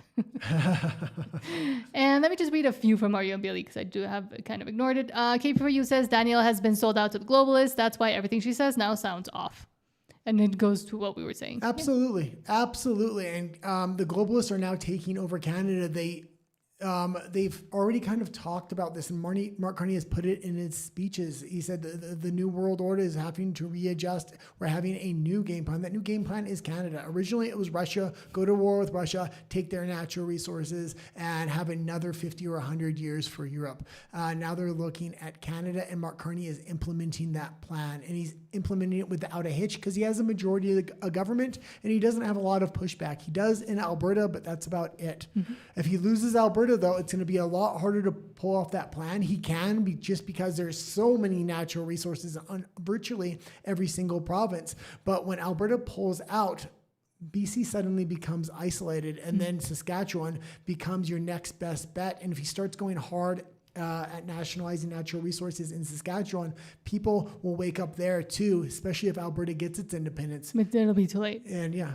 And let me just read a few from Mario and Bailey because I do have kind of ignored it. K4U says, Daniel has been sold out to the globalists. That's why everything she says now sounds off. And it goes to what we were saying.
Absolutely. Yeah. Absolutely. And the globalists are now taking over Canada. They've already kind of talked about this, and Mark Carney has put it in his speeches. He said the new world order is having to readjust. We're having a new game plan. That new game plan is Canada. Originally, it was Russia, go to war with Russia, take their natural resources, and have another 50 or 100 years for Europe. Now they're looking at Canada, and Mark Carney is implementing that plan, and he's implementing it without a hitch because he has a majority of the government, and he doesn't have a lot of pushback. He does in Alberta, but that's about it. Mm-hmm. If he loses Alberta, though, it's going to be a lot harder to pull off that plan. He can be just because there's so many natural resources on virtually every single province. But when Alberta pulls out, BC suddenly becomes isolated, and then Saskatchewan becomes your next best bet. And if he starts going hard at nationalizing natural resources in Saskatchewan, people will wake up there too, especially if Alberta gets its independence.
But it'll be too late.
And yeah.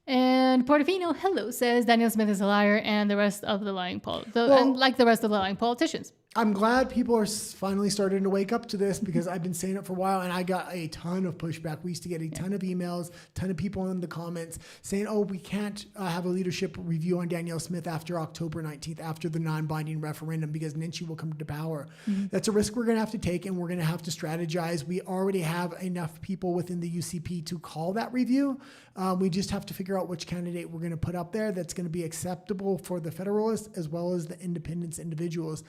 And Portofino, hello, says Daniel Smith is a liar and the rest of the lying and like the rest of the lying politicians.
I'm glad people are finally starting to wake up to this because I've been saying it for a while and I got a ton of pushback. We used to get a ton of emails, ton of people in the comments saying, oh, we can't have a leadership review on Danielle Smith after October 19th, after the non-binding referendum because Nenshi will come to power. Mm-hmm. That's a risk we're going to have to take and we're going to have to strategize. We already have enough people within the UCP to call that review. We just have to figure out which candidate we're going to put up there that's going to be acceptable for the Federalists as well as the independence individuals.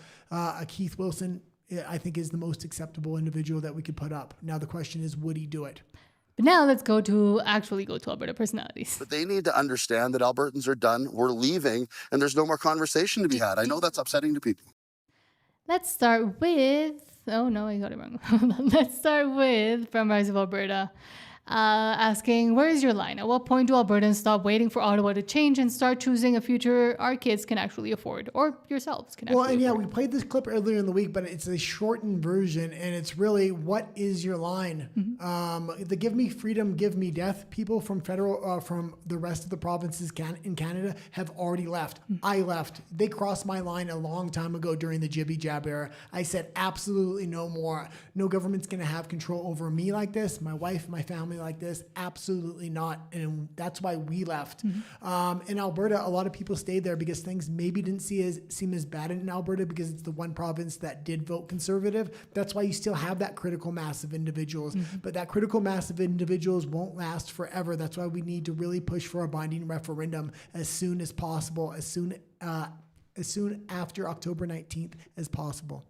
Keith Wilson, I think, is the most acceptable individual that we could put up. Now the question is, would he do it?
But now let's go to Alberta Personalities.
But they need to understand that Albertans are done. We're leaving, and there's no more conversation to be had. I know that's upsetting to people.
Let's start with... Oh, no, I got it wrong. Let's start with, from Rise of Alberta, asking, where is your line? At what point do Albertans stop waiting for Ottawa to change and start choosing a future our kids can actually afford, or yourselves can actually afford?
Well, and yeah, we played this clip earlier in the week, but it's a shortened version, and it's really, what is your line? Mm-hmm. The give me freedom, give me death people from from the rest of the provinces in Canada have already left. Mm-hmm. I left. They crossed my line a long time ago during the jibby jab era. I said, absolutely no more. No government's going to have control over me like this, my wife, my family like this. Absolutely not. And that's why we left. Mm-hmm. In Alberta, a lot of people stayed there because things maybe didn't seem as bad in Alberta because it's the one province that did vote conservative. That's why you still have that critical mass of individuals. Mm-hmm. But that critical mass of individuals won't last forever. That's why we need to really push for a binding referendum as soon as possible, as soon after October 19th as possible.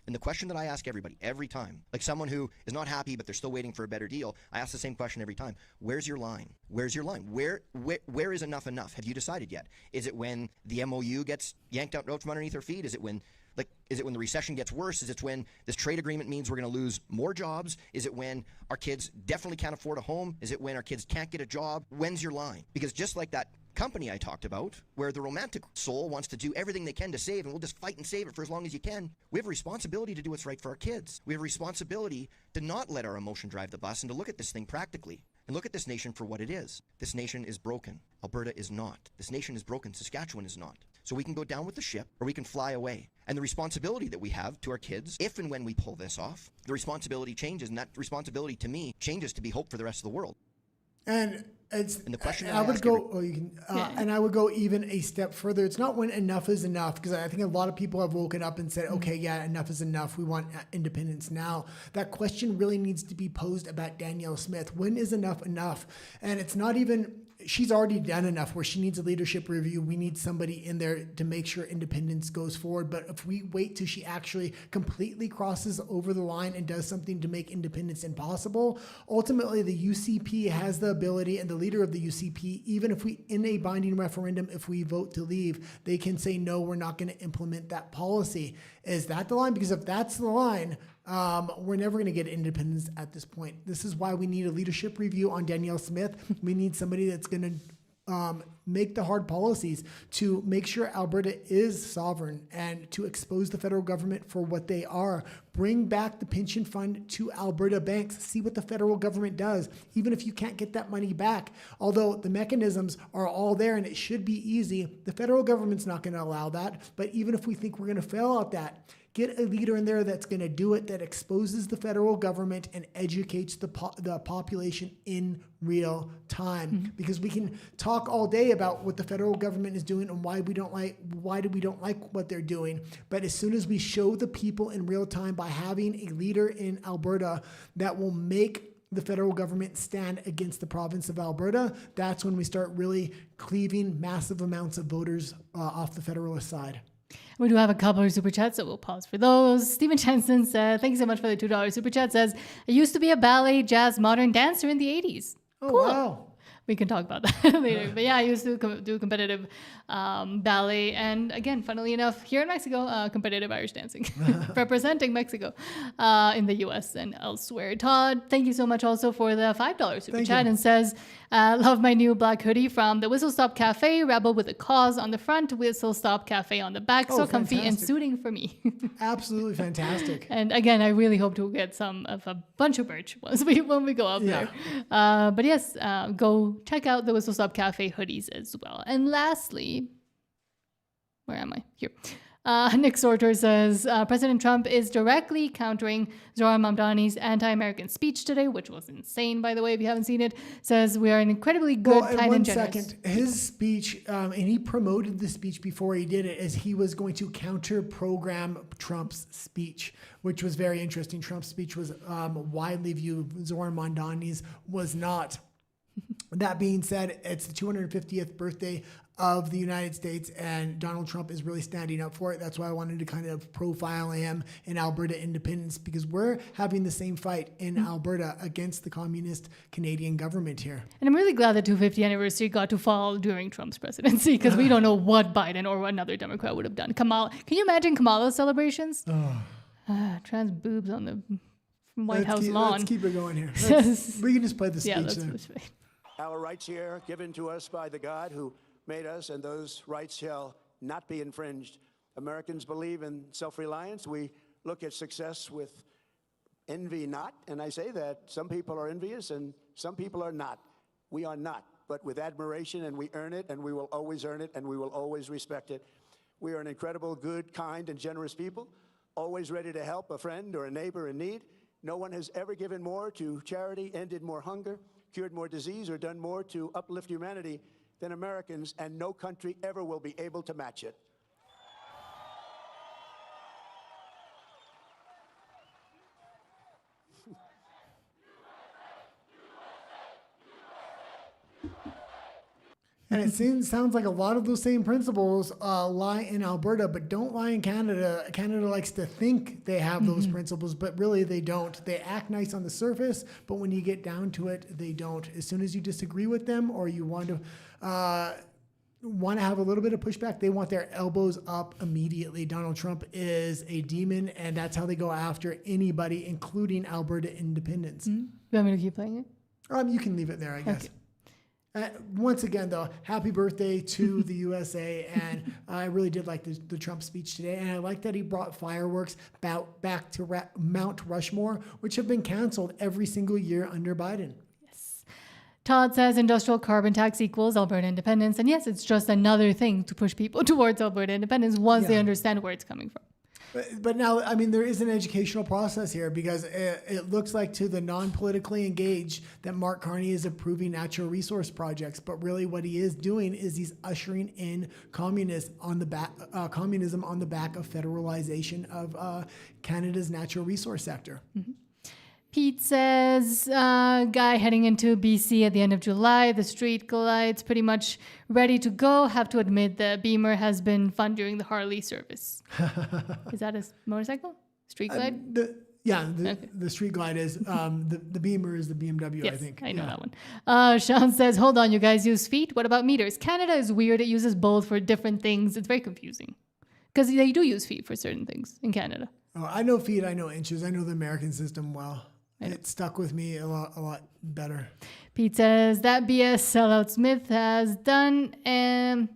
And the question that I ask everybody, every time, like someone who is not happy but they're still waiting for a better deal, I ask the same question every time. Where's your line? Where's your line? Where is enough? Have you decided yet? Is it when the MOU gets yanked out from underneath our feet? Is it when, Is it when the recession gets worse? Is it when this trade agreement means we're going to lose more jobs? Is it when our kids definitely can't afford a home? Is it when our kids can't get a job? When's your line? Because just like that company I talked about, where the romantic soul wants to do everything they can to save, and we'll just fight and save it for as long as you can, we have a responsibility to do what's right for our kids. We have a responsibility to not let our emotion drive the bus and to look at this thing practically and look at this nation for what it is. This nation is broken. Alberta is not. This nation is broken. Saskatchewan is not. So we can go down with the ship or we can fly away. And the responsibility that we have to our kids, if and when we pull this off, the responsibility changes, and that responsibility to me changes to be hope for the rest of the world.
And it's,
and the question
I would go, and I would go even a step further. It's not when enough is enough, because I think a lot of people have woken up and said, okay, yeah, enough is enough. We want independence now. That question really needs to be posed about Danielle Smith. When is enough enough? And it's not even, she's already done enough where she needs a leadership review. We need somebody in there to make sure independence goes forward. But if we wait till she actually completely crosses over the line and does something to make independence impossible, ultimately the UCP has the ability, and the leader of the UCP, even if we, in a binding referendum, if we vote to leave, they can say, no, we're not going to implement that policy. Is that the line? Because if that's the line, we're never going to get independence at this point. This is why we need a leadership review on Danielle Smith. We need somebody that's going to make the hard policies to make sure Alberta is sovereign and to expose the federal government for what they are. Bring back the pension fund to Alberta banks. See what the federal government does, even if you can't get that money back. Although the mechanisms are all there and it should be easy, the federal government's not going to allow that. But even if we think we're going to fail at that, get a leader in there that's going to do it, that exposes the federal government and educates the population in real time. Mm-hmm. Because we can talk all day about what the federal government is doing and why we don't like what they're doing. But as soon as we show the people in real time by having a leader in Alberta that will make the federal government stand against the province of Alberta, that's when we start really cleaving massive amounts of voters off the Federalist side.
We do have a couple of super chats, so we'll pause for those. Stephen Jensen said, thank you so much for the $2 super chat. Says, I used to be a ballet, jazz, modern dancer in the 80s.
Oh,
cool.
Wow.
We can talk about that later. But yeah, I used to do competitive ballet. And again, funnily enough, here in Mexico, competitive Irish dancing, representing Mexico in the US and elsewhere. Todd, thank you so much also for the $5 super chat and says, love my new black hoodie from the Whistle Stop Cafe, Rebel with a cause on the front, Whistle Stop Cafe on the back. So comfy and suiting for me.
Absolutely fantastic.
And again, I really hope to get some of a bunch of merch when we go up there. But yes, go check out the Whistle Stop Cafe hoodies as well. And lastly, where am I? Here. Nick Sorter says, President Trump is directly countering Zohran Mamdani's anti-American speech today, which was insane, by the way, if you haven't seen it. Says, we are an incredibly good, kind, and generous.
1 second. His speech, and he promoted the speech before he did it, as he was going to counter-program Trump's speech, which was very interesting. Trump's speech was widely viewed. Zohran Mamdani's was not. That being said, it's the 250th birthday of the United States, and Donald Trump is really standing up for it. That's why I wanted to kind of profile him in Alberta independence, because we're having the same fight in Alberta against the communist Canadian government here.
And I'm really glad the 250th anniversary got to fall during Trump's presidency, because we don't know what Biden or another Democrat would have done. Kamala, can you imagine Kamala's celebrations? Trans boobs on the White House lawn.
Let's keep it going here. We can just play the speech there.
Our rights here given to us by the God who made us, and those rights shall not be infringed. Americans believe in self-reliance. We look at success with envy not, and I say that some people are envious and some people are not. We are not, but with admiration, and we earn it, and we will always earn it, and we will always respect it. We are an incredible, good, kind, and generous people, always ready to help a friend or a neighbor in need. No one has ever given more to charity, ended more hunger, cured more disease, or done more to uplift humanity than Americans, and no country ever will be able to match it.
And it sounds like a lot of those same principles lie in Alberta, but don't lie in Canada. Canada likes to think they have those principles, but really they don't. They act nice on the surface, but when you get down to it, they don't. As soon as you disagree with them or you want to want to have a little bit of pushback. They want their elbows up immediately. Donald Trump is a demon, and that's how they go after anybody, including Alberta independence.
You want me to keep playing it?
You can leave it there, I guess. Once again, though, happy birthday to the USA, and I really did like the Trump speech today, and I like that he brought fireworks back to Mount Rushmore, which have been canceled every single year under Biden.
Todd says industrial carbon tax equals Alberta independence, and yes, it's just another thing to push people towards Alberta independence once they understand where it's coming from.
But now, I mean, there is an educational process here because it looks like to the non-politically engaged that Mark Carney is approving natural resource projects. But really what he is doing is he's ushering in communism on the back of federalization of Canada's natural resource sector.
Mm-hmm. Pete says, guy heading into BC at the end of July, the street glide's pretty much ready to go. Have to admit the Beamer has been fun during the Harley service. Is that a motorcycle? Street glide?
The street glide is, the Beamer is the BMW,
yes,
I think.
I know that one. Sean says, hold on, you guys use feet? What about meters? Canada is weird. It uses both for different things. It's very confusing. Because they do use feet for certain things in Canada.
Oh, I know feet, I know inches. I know the American system well. It stuck with me a lot better.
Pete says that BS sellout Smith has done, and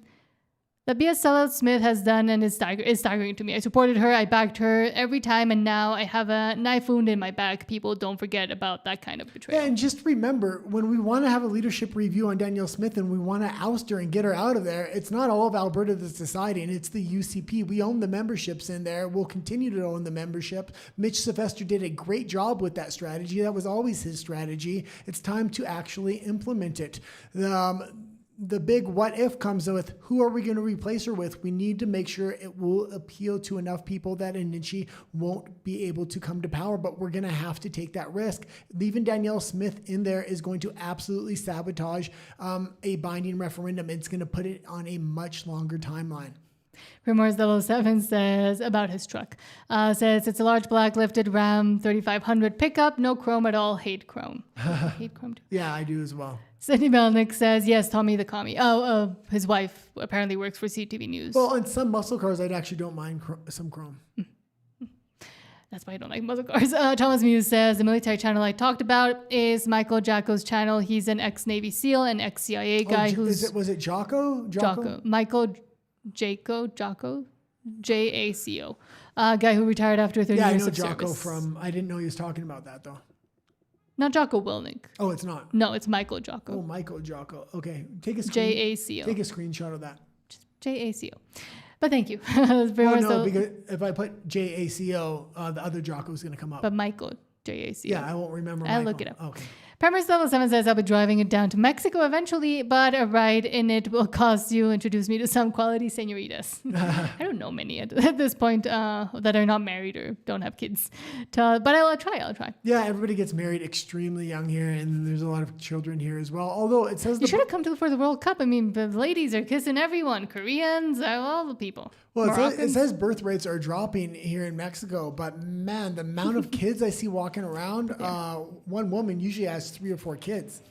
is staggering to me. I supported her, I backed her every time, and now I have a knife wound in my back. People don't forget about that kind of betrayal.
Yeah, and just remember, when we want to have a leadership review on Danielle Smith and we want to oust her and get her out of there, it's not all of Alberta that's deciding. It's the UCP. We own the memberships in there. We'll continue to own the membership. Mitch Sylvester did a great job with that strategy. That was always his strategy. It's time to actually implement it. The big what if comes with who are we going to replace her with? We need to make sure it will appeal to enough people that Anichi won't be able to come to power, but we're going to have to take that risk. Leaving Danielle Smith in there is going to absolutely sabotage a binding referendum. It's going to put it on a much longer timeline.
Remorse 007 says about his truck. Says it's a large black lifted Ram 3500 pickup. No chrome at all. Hate chrome. Hate chrome too.
Yeah, I do as well.
Sidney Melnick says, yes, Tommy the commie. His wife apparently works for CTV News.
Well, on some muscle cars, I actually don't mind some chrome.
That's why I don't like muscle cars. Thomas Muse says, the military channel I talked about is Michael Jacko's channel. He's an ex-Navy SEAL and ex-CIA guy
Was it Jocko?
Jocko. Michael Jacko? J-A-C-O. Guy who retired after 30 years of service.
Yeah, I know Jocko I didn't know he was talking about that, though.
Not Jocko Willink.
Oh, it's not?
No, it's Michael Jocko.
Oh, Michael Jocko. Okay. Take a
J-A-C-O.
Take a screenshot of that.
J-A-C-O. But thank you.
Because if I put J-A-C-O, the other Jocko is going to come up.
But Michael, J-A-C-O.
Yeah, I won't remember
I'll
Michael.
look it up.
Okay.
Primer 7 says, I'll be driving it down to Mexico eventually, but a ride in it will cost you. Introduce me to some quality senoritas. I don't know many at this point that are not married or don't have kids. But I'll try.
Yeah, everybody gets married extremely young here, and there's a lot of children here as well. Although it says
you should have come for the World Cup. I mean, the ladies are kissing everyone. Koreans, all the people.
Well, it says birth rates are dropping here in Mexico, but man, the amount of kids I see walking around, one woman usually has 3 or 4 kids.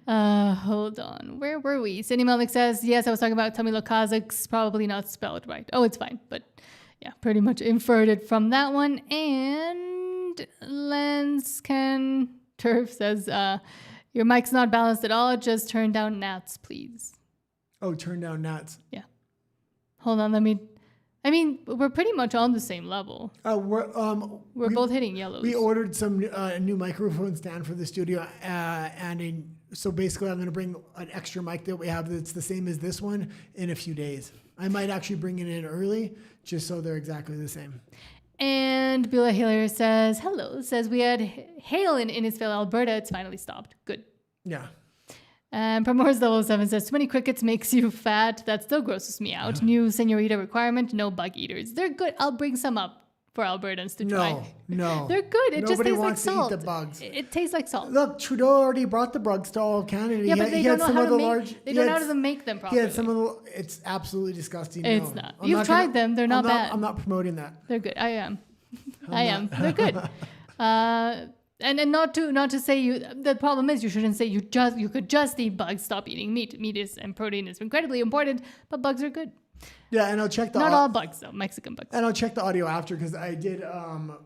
Hold on. Where were we? Cindy Melnick says, yes, I was talking about Tommy Lokazik's probably not spelled right. Oh, it's fine. But yeah, pretty much inferred it from that one. And Lenscan Turf says, your mic's not balanced at all. Just turn down Nats, please.
Oh, turn down Nats.
Yeah. Hold on, we're pretty much on the same level. We're both hitting yellows.
We ordered some new microphone stand for the studio, so basically I'm going to bring an extra mic that we have that's the same as this one in a few days. I might actually bring it in early, just so they're exactly the same.
And Beulah Hiller says, hello, says we had hail in Innisfail, Alberta. It's finally stopped. Good.
Yeah.
And Primorse 007 says, too many crickets makes you fat. That still grosses me out. New senorita requirement, no bug eaters. They're good. I'll bring some up for Albertans to try.
No.
They're good. It just tastes like
wants
salt.
To eat the bugs.
It tastes like salt.
Look, Trudeau already brought the bugs to all of Canada.
Yeah, but they don't know how to make them properly.
He had some of the, it's absolutely disgusting.
It's not. You've tried them. They're not bad.
I'm not promoting that.
They're good. I am. They're good. And not to say the problem is you shouldn't say you could just eat bugs, stop eating meat. Meat and protein is incredibly important, but bugs are good.
Yeah, and I'll check the
not all bugs though, Mexican bugs.
And I'll check the audio after because I did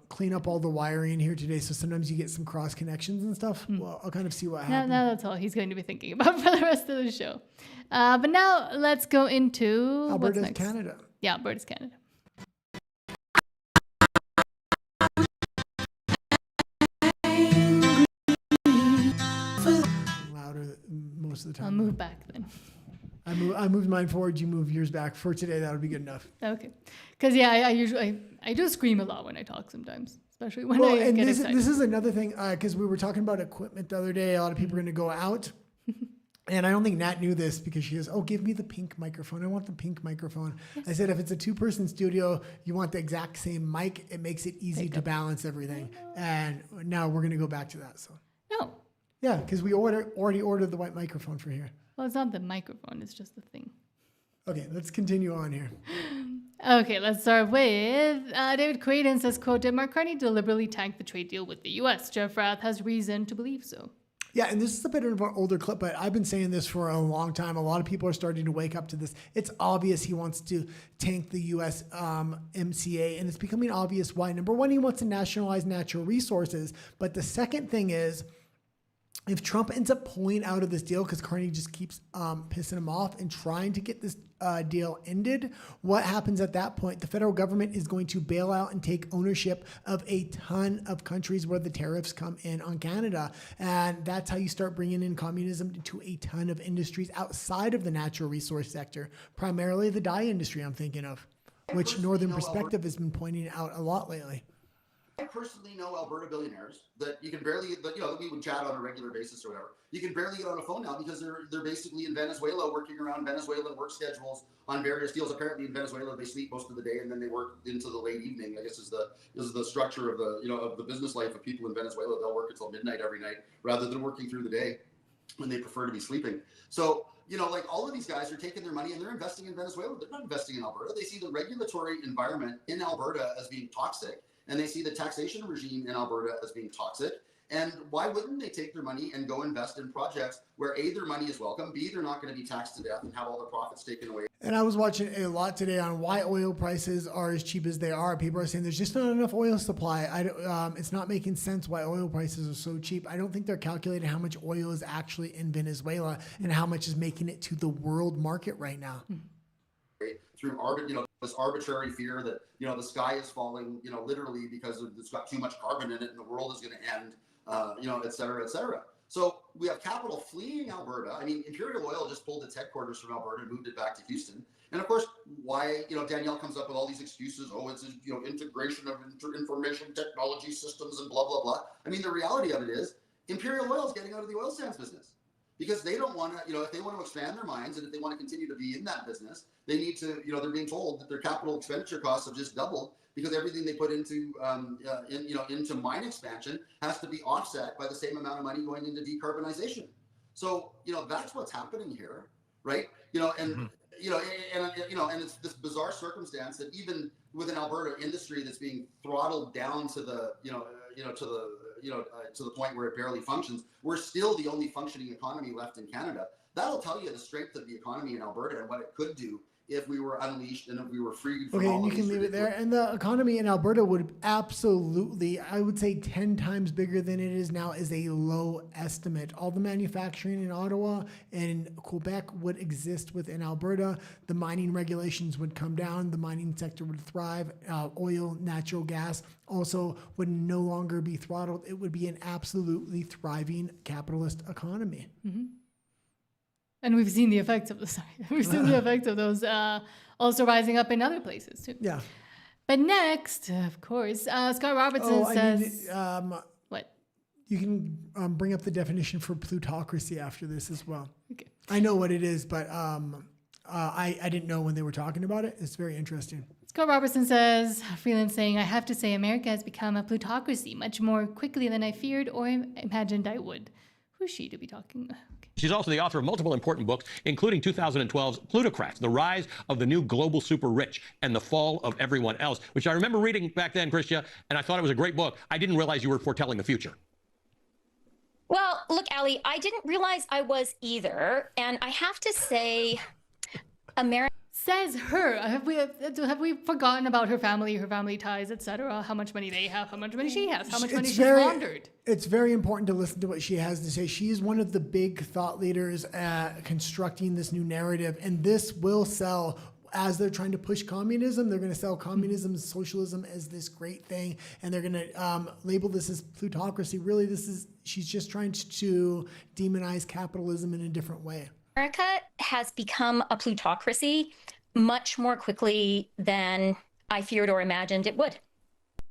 clean up all the wiring here today. So sometimes you get some cross connections and stuff. Well, I'll kind of see what happens.
Now that's all he's going to be thinking about for the rest of the show. But now let's go into
Alberta's Canada.
Yeah, Alberta's Canada.
Louder most of the time.
I'll move back then.
I moved mine forward. You move yours back. For today, that would be good enough.
Okay, because I usually do scream a lot when I talk sometimes, especially when I get excited.
This is another thing because we were talking about equipment the other day. A lot of people are going to go out, and I don't think Nat knew this because she goes, "Oh, give me the pink microphone. I want the pink microphone." Yes. I said, if it's a 2-person studio, you want the exact same mic. It makes it easy to balance everything. And now we're going to go back to that. So
no,
yeah, because we already ordered the white microphone for here.
Well, it's not the microphone, it's just the thing.
Okay, let's continue on here.
Okay, let's start with David Creighton says, quote, did Mark Carney deliberately tank the trade deal with the U.S.? Jeff Rath has reason to believe so.
Yeah, and this is a bit of an older clip, but I've been saying this for a long time. A lot of people are starting to wake up to this. It's obvious he wants to tank the U.S. MCA, and it's becoming obvious why. Number one, he wants to nationalize natural resources, but the second thing is, if Trump ends up pulling out of this deal because Carney just keeps pissing him off and trying to get this deal ended, what happens at that point? The federal government is going to bail out and take ownership of a ton of countries where the tariffs come in on Canada. And that's how you start bringing in communism into a ton of industries outside of the natural resource sector, primarily the dye industry I'm thinking of, which Northern Perspective has been pointing out a lot lately.
I personally know Alberta billionaires that you can barely, that we would chat on a regular basis or whatever. You can barely get on a phone now because they're basically in Venezuela working around Venezuelan work schedules on various deals. Apparently in Venezuela they sleep most of the day and then they work into the late evening. I guess is the structure of the business life of people in Venezuela. They'll work until midnight every night rather than working through the day when they prefer to be sleeping. So like all of these guys are taking their money and they're investing in Venezuela. They're not investing in Alberta. They see the regulatory environment in Alberta as being toxic. And they see the taxation regime in Alberta as being toxic. And why wouldn't they take their money and go invest in projects where A, their money is welcome, B, they're not going to be taxed to death and have all the profits taken away.
And I was watching a lot today on why oil prices are as cheap as they are. People are saying there's just not enough oil supply. It's not making sense why oil prices are so cheap. I don't think they're calculating how much oil is actually in Venezuela and how much is making it to the world market right now.
Through this arbitrary fear that the sky is falling literally because it's got too much carbon in it and the world is going to end, et cetera, et cetera. So we have capital fleeing Alberta. I mean, Imperial Oil just pulled its headquarters from Alberta and moved it back to Houston. And of course, why Danielle comes up with all these excuses. Oh, it's integration of information technology systems and blah blah blah. I mean, the reality of it is Imperial Oil is getting out of the oil sands business. Because they don't want to, if they want to expand their mines and if they want to continue to be in that business, they need to, they're being told that their capital expenditure costs have just doubled because everything they put into, into mine expansion has to be offset by the same amount of money going into decarbonization. So, that's what's happening here, right? And it's this bizarre circumstance that even with an Alberta industry that's being throttled down to the, to the point where it barely functions, we're still the only functioning economy left in Canada. That'll tell you the strength of the economy in Alberta and what it could do if we were unleashed and if we were freed from all
and you can leave it there. And the economy in Alberta would absolutely, I would say 10 times bigger than it is now is a low estimate. All the manufacturing in Ottawa and Quebec would exist within Alberta. The mining regulations would come down. The mining sector would thrive. Oil, natural gas also would no longer be throttled. It would be an absolutely thriving capitalist economy.
Mm-hmm. And we've seen the effects of those. We've seen the effects of those also rising up in other places too.
Yeah.
But next, of course, Scott Robertson says, "What?
You can bring up the definition for plutocracy after this as well."
Okay.
I know what it is, but I didn't know when they were talking about it. It's very interesting.
Scott Robertson says, Freeland saying, "I have to say, America has become a plutocracy much more quickly than I feared or imagined I would." Who's she to be talking? Okay.
She's also the author of multiple important books, including 2012's Plutocrats, The Rise of the New Global Super Rich and the Fall of Everyone Else, which I remember reading back then, Christia, and I thought it was a great book. I didn't realize you were foretelling the future.
Well, look, Ali, I didn't realize I was either. And I have to say, America...
Says her. Have we forgotten about her family ties, etc.? How much money they have, how much money she has, how much money she's laundered.
It's very important to listen to what she has to say. She is one of the big thought leaders constructing this new narrative, and this will sell. As they're trying to push communism, they're going to sell communism, socialism as this great thing, and they're going to label this as plutocracy. Really, she's just trying to demonize capitalism in a different way.
America has become a plutocracy much more quickly than I feared or imagined it would.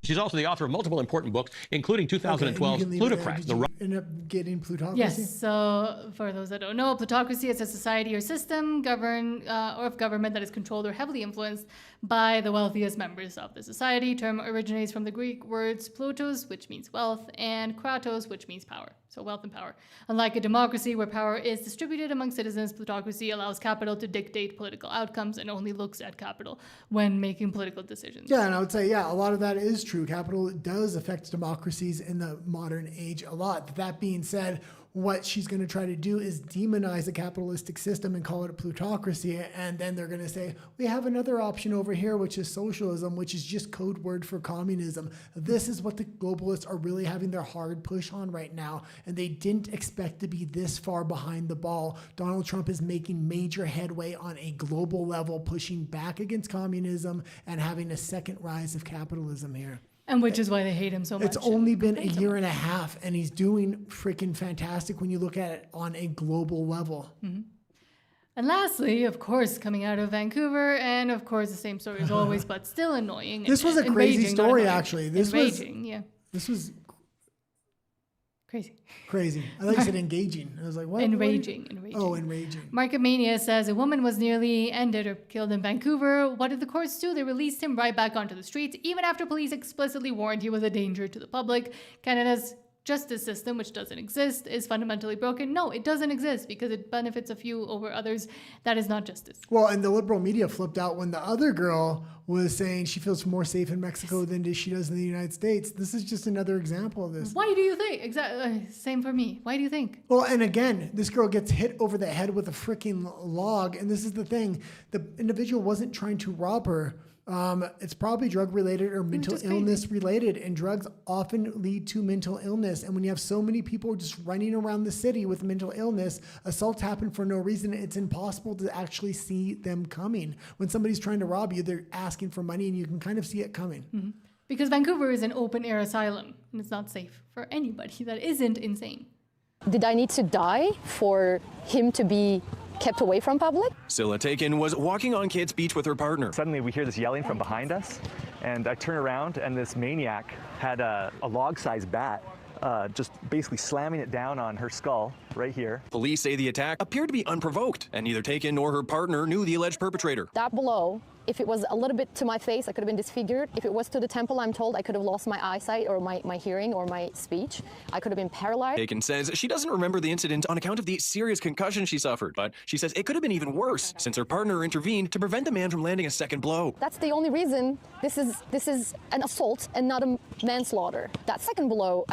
She's also the author of multiple important books, including 2012's Plutocrats.
Did you end up getting plutocracy?
Yes. So for those that don't know, plutocracy is a society or system or of government that is controlled or heavily influenced by the wealthiest members of the society. Term originates from the Greek words plutos, which means wealth, and kratos, which means power. So wealth and power. Unlike a democracy where power is distributed among citizens, plutocracy allows capital to dictate political outcomes and only looks at capital when making political decisions.
Yeah, and I would say, a lot of that is true. Capital does affect democracies in the modern age a lot. That being said, what she's going to try to do is demonize the capitalistic system and call it a plutocracy. And then they're going to say, we have another option over here, which is socialism, which is just code word for communism. This is what the globalists are really having their hard push on right now. And they didn't expect to be this far behind the ball. Donald Trump is making major headway on a global level, pushing back against communism and having a second rise of capitalism here.
And which is why they hate him so much.
It's only been a year and a half, and he's doing freaking fantastic when you look at it on a global level.
Mm-hmm. And lastly, of course, coming out of Vancouver, and of course, the same story as always, but still annoying.
This was a crazy story, actually. This was crazy. I thought you said engaging. I was like, what?
Enraging.
Oh, enraging.
Market Mania says a woman was nearly ended or killed in Vancouver. What did the courts do? They released him right back onto the streets, even after police explicitly warned he was a danger to the public. Canada's justice system, which doesn't exist, is fundamentally broken. No, it doesn't exist because it benefits a few over others. That is not justice.
Well, and the liberal media flipped out when the other girl was saying she feels more safe in Mexico than she does in the United States. This is just another example of this.
Why do you think? Exactly. Same for me. Why do you think?
Well, and again, this girl gets hit over the head with a freaking log. And this is the thing. The individual wasn't trying to rob her. It's probably drug related or mental illness related, and drugs often lead to mental illness. And when you have so many people just running around the city with mental illness, assaults happen for no reason. It's impossible to actually see them coming. When somebody's trying to rob you, they're asking for money, and you can kind of see it coming.
Mm-hmm. Because Vancouver is an open air asylum, and it's not safe for anybody that isn't insane.
Did I need to die for him to be kept away from public?
Scylla Taken was walking on Kate's beach with her partner.
Suddenly we hear this yelling from behind us, and I turn around and this maniac had a log-sized bat just basically slamming it down on her skull right here.
Police say the attack appeared to be unprovoked, and neither Taken nor her partner knew the alleged perpetrator.
That blow, if it was a little bit to my face, I could have been disfigured. If it was to the temple, I'm told I could have lost my eyesight or my hearing or my speech. I could have been paralyzed.
Taken says she doesn't remember the incident on account of the serious concussion she suffered, but she says it could have been even worse since her partner intervened to prevent the man from landing a second blow.
That's the only reason this is an assault and not a manslaughter. That second blow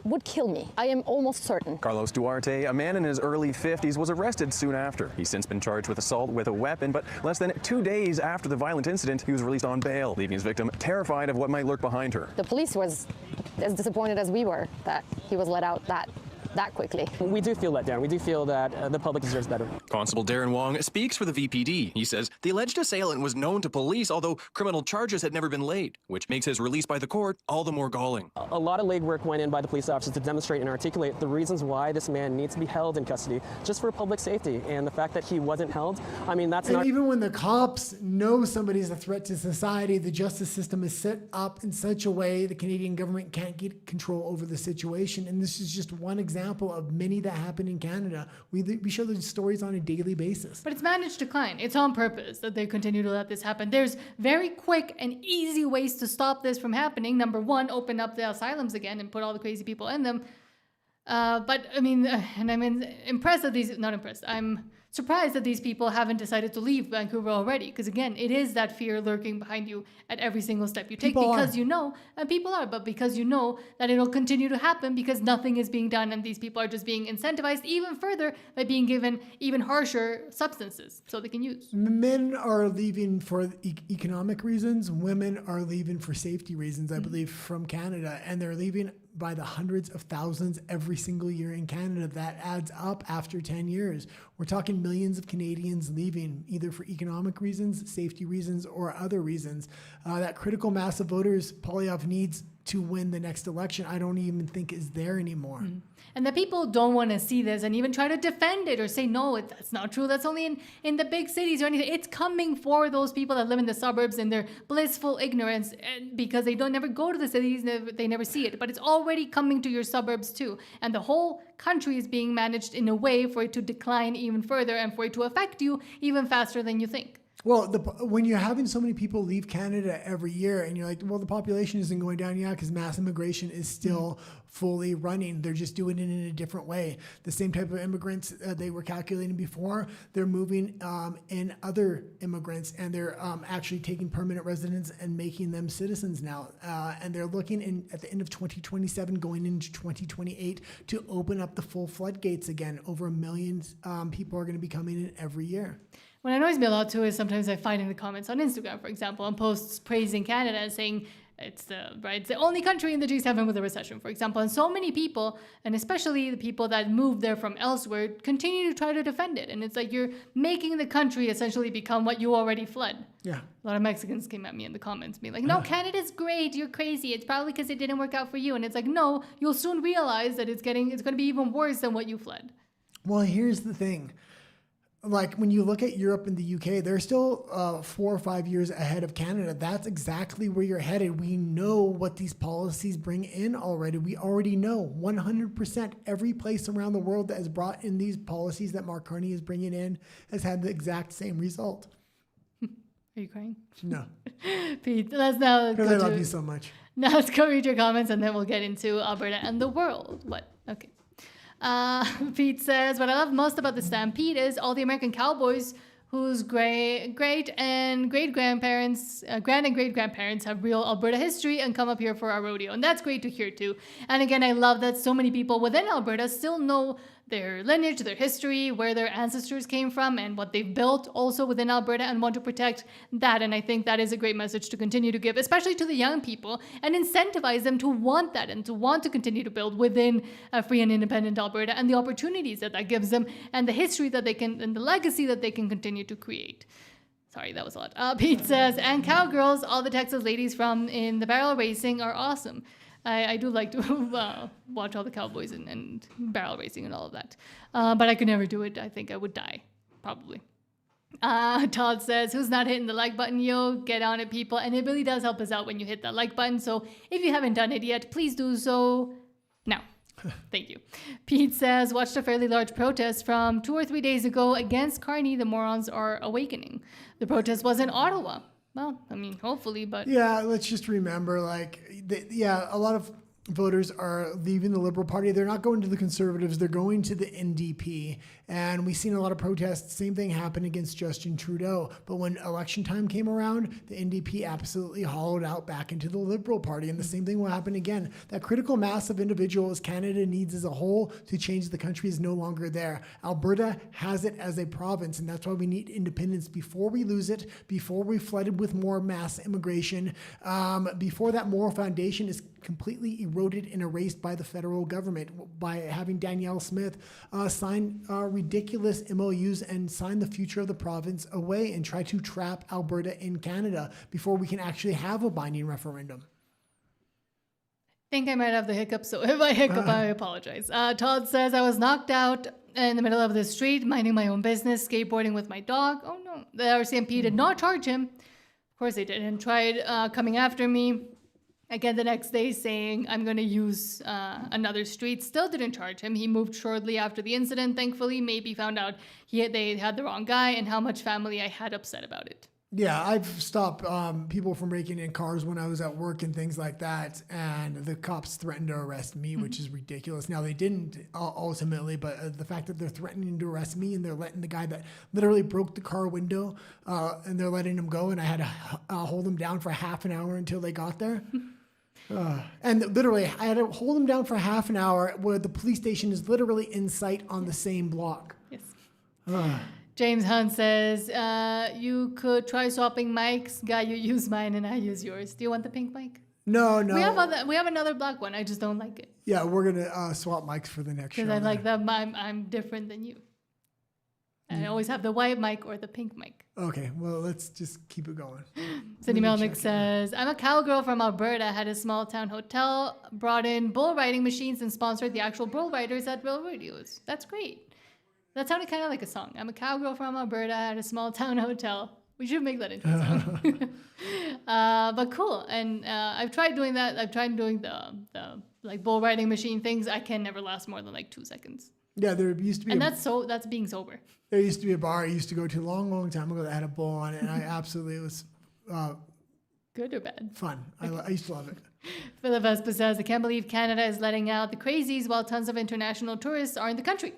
would kill me. I am almost certain.
Carlos Duarte, a man in his early 50s, was arrested soon after. He's since been charged with assault with a weapon, but less than 2 days after the violent incident, he was released on bail, leaving his victim terrified of what might lurk behind her.
The police was as disappointed as we were that he was let out that quickly.
We do feel let down. We do feel that the public deserves better.
Constable Darren Wong speaks for the VPD. He says the alleged assailant was known to police, although criminal charges had never been laid, which makes his release by the court all the more galling.
A lot of legwork went in by the police officers to demonstrate and articulate the reasons why this man needs to be held in custody, just for public safety. And the fact that he wasn't held, I mean, that's not...
Even when the cops know somebody's a threat to society, the justice system is set up in such a way the Canadian government can't get control over the situation. And this is just one example of many that happen in Canada. We show these stories on a daily basis.
But it's managed decline. It's on purpose that they continue to let this happen. There's very quick and easy ways to stop this from happening. Number one, open up the asylums again and put all the crazy people in them. But I mean, and I'm impressed that these, not impressed, I'm surprised that these people haven't decided to leave Vancouver already. Because again, it is that fear lurking behind you at every single step you take, because you know, and people are, but because you know that it'll continue to happen because nothing is being done, and these people are just being incentivized even further by being given even harsher substances so they can use.
Men are leaving for economic reasons. Women are leaving for safety reasons, I believe, from Canada, and they're leaving by the hundreds of thousands every single year in Canada. That adds up after 10 years. We're talking millions of Canadians leaving either for economic reasons, safety reasons, or other reasons. That critical mass of voters Poilievre needs to win the next election, I don't even think is there anymore.
And the people don't want to see this and even try to defend it or say, no, that's not true. That's only in the big cities or anything. It's coming for those people that live in the suburbs in their blissful ignorance, and because they don't never go to the cities, they never see it. But it's already coming to your suburbs too. And the whole country is being managed in a way for it to decline even further and for it to affect you even faster than you think.
Well, when you're having so many people leave Canada every year and you're like, well, the population isn't going down, yeah, because mass immigration is still fully running. They're just doing it in a different way. The same type of immigrants they were calculating before, they're moving in other immigrants, and they're actually taking permanent residents and making them citizens now. And they're looking at the end of 2027, going into 2028, to open up the full floodgates again. Over 1 million people are going to be coming in every year.
What annoys me a lot too is sometimes I find in the comments on Instagram, for example, on posts praising Canada and saying it's the only country in the G7 with a recession, for example. And so many people, and especially the people that moved there from elsewhere, continue to try to defend it. And it's like you're making the country essentially become what you already fled.
Yeah.
A lot of Mexicans came at me in the comments being like, no, Canada's great. You're crazy. It's probably because it didn't work out for you. And it's like, no, you'll soon realize that it's going to be even worse than what you fled.
Well, here's the thing. Like when you look at Europe and the UK, they're still 4 or 5 years ahead of Canada. That's exactly where you're headed. We know what these policies bring in already. We already know 100% every place around the world that has brought in these policies that Mark Carney is bringing in has had the exact same result.
Are you crying?
No.
Pete, let's now
because I love you so much.
Now let's go read your comments and then we'll get into Alberta and the world. What? Okay. Pete says, what I love most about the Stampede is all the American cowboys whose great and great grandparents have real Alberta history and come up here for our rodeo. And that's great to hear too. And again, I love that so many people within Alberta still know their lineage, their history, where their ancestors came from, and what they've built also within Alberta, and want to protect that. And I think that is a great message to continue to give, especially to the young people, and incentivize them to want that and to want to continue to build within a free and independent Alberta, and the opportunities that gives them, and the history that they can, and the legacy that they can continue to create. Sorry, that was a lot. Pete says, and cowgirls, all the Texas ladies from in the barrel racing are awesome. I do like to watch all the cowboys and barrel racing and all of that. But I could never do it. I think I would die, probably. Todd says, who's not hitting the like button, yo? Get on it, people. And it really does help us out when you hit that like button. So if you haven't done it yet, please do so now. Thank you. Pete says, watched a fairly large protest from 2 or 3 days ago against Carney. The morons are awakening. The protest was in Ottawa. Well, I mean, hopefully, but...
Yeah, let's just remember, a lot of voters are leaving the Liberal Party. They're not going to the Conservatives. They're going to the NDP. And we've seen a lot of protests. Same thing happened against Justin Trudeau. But when election time came around, the NDP absolutely hollowed out back into the Liberal Party. And the same thing will happen again. That critical mass of individuals Canada needs as a whole to change the country is no longer there. Alberta has it as a province, and that's why we need independence before we lose it, before we flooded with more mass immigration, before that moral foundation is completely eroded and erased by the federal government, by having Danielle Smith sign ridiculous MOUs and sign the future of the province away and try to trap Alberta in Canada before we can actually have a binding referendum.
I think I might have the hiccup, so if I hiccup, I apologize. Todd says, I was knocked out in the middle of the street, minding my own business, skateboarding with my dog. Oh no, the RCMP did not charge him. Of course they did, and tried coming after me. Again, the next day saying, I'm going to use another street. Still didn't charge him. He moved shortly after the incident, thankfully. Maybe found out they had the wrong guy and how much family I had upset about it.
Yeah, I've stopped people from breaking in cars when I was at work and things like that, and the cops threatened to arrest me, which is ridiculous. Now, they didn't ultimately, but the fact that they're threatening to arrest me and they're letting the guy that literally broke the car window and they're letting him go, and I had to hold him down for half an hour until they got there. And literally, I had to hold him down for half an hour where the police station is literally in sight on the same block.
Yes. James Hunt says, you could try swapping mics. Guy, you use mine and I use yours. Do you want the pink mic?
No.
We have another black one. I just don't like it.
Yeah, we're going to swap mics for the next show.
Because I like that. I'm different than you. I always have the white mic or the pink mic.
Okay, well, let's just keep it going.
Cindy Melnick says, I'm a cowgirl from Alberta, had a small town hotel, brought in bull riding machines and sponsored the actual bull riders at real rodeos. That's great. That sounded kind of like a song. I'm a cowgirl from Alberta, had a small town hotel. We should make that into a song. But cool. And I've tried doing that. I've tried doing the like bull riding machine things. I can never last more than like 2 seconds.
Yeah, there used to be.
And that's being sober.
There used to be a bar I used to go to a long time ago that had a bull on it, and I absolutely, it was
good or bad?
Fun. I used to love it.
Philip Vespa says, I can't believe Canada is letting out the crazies while tons of international tourists are in the country.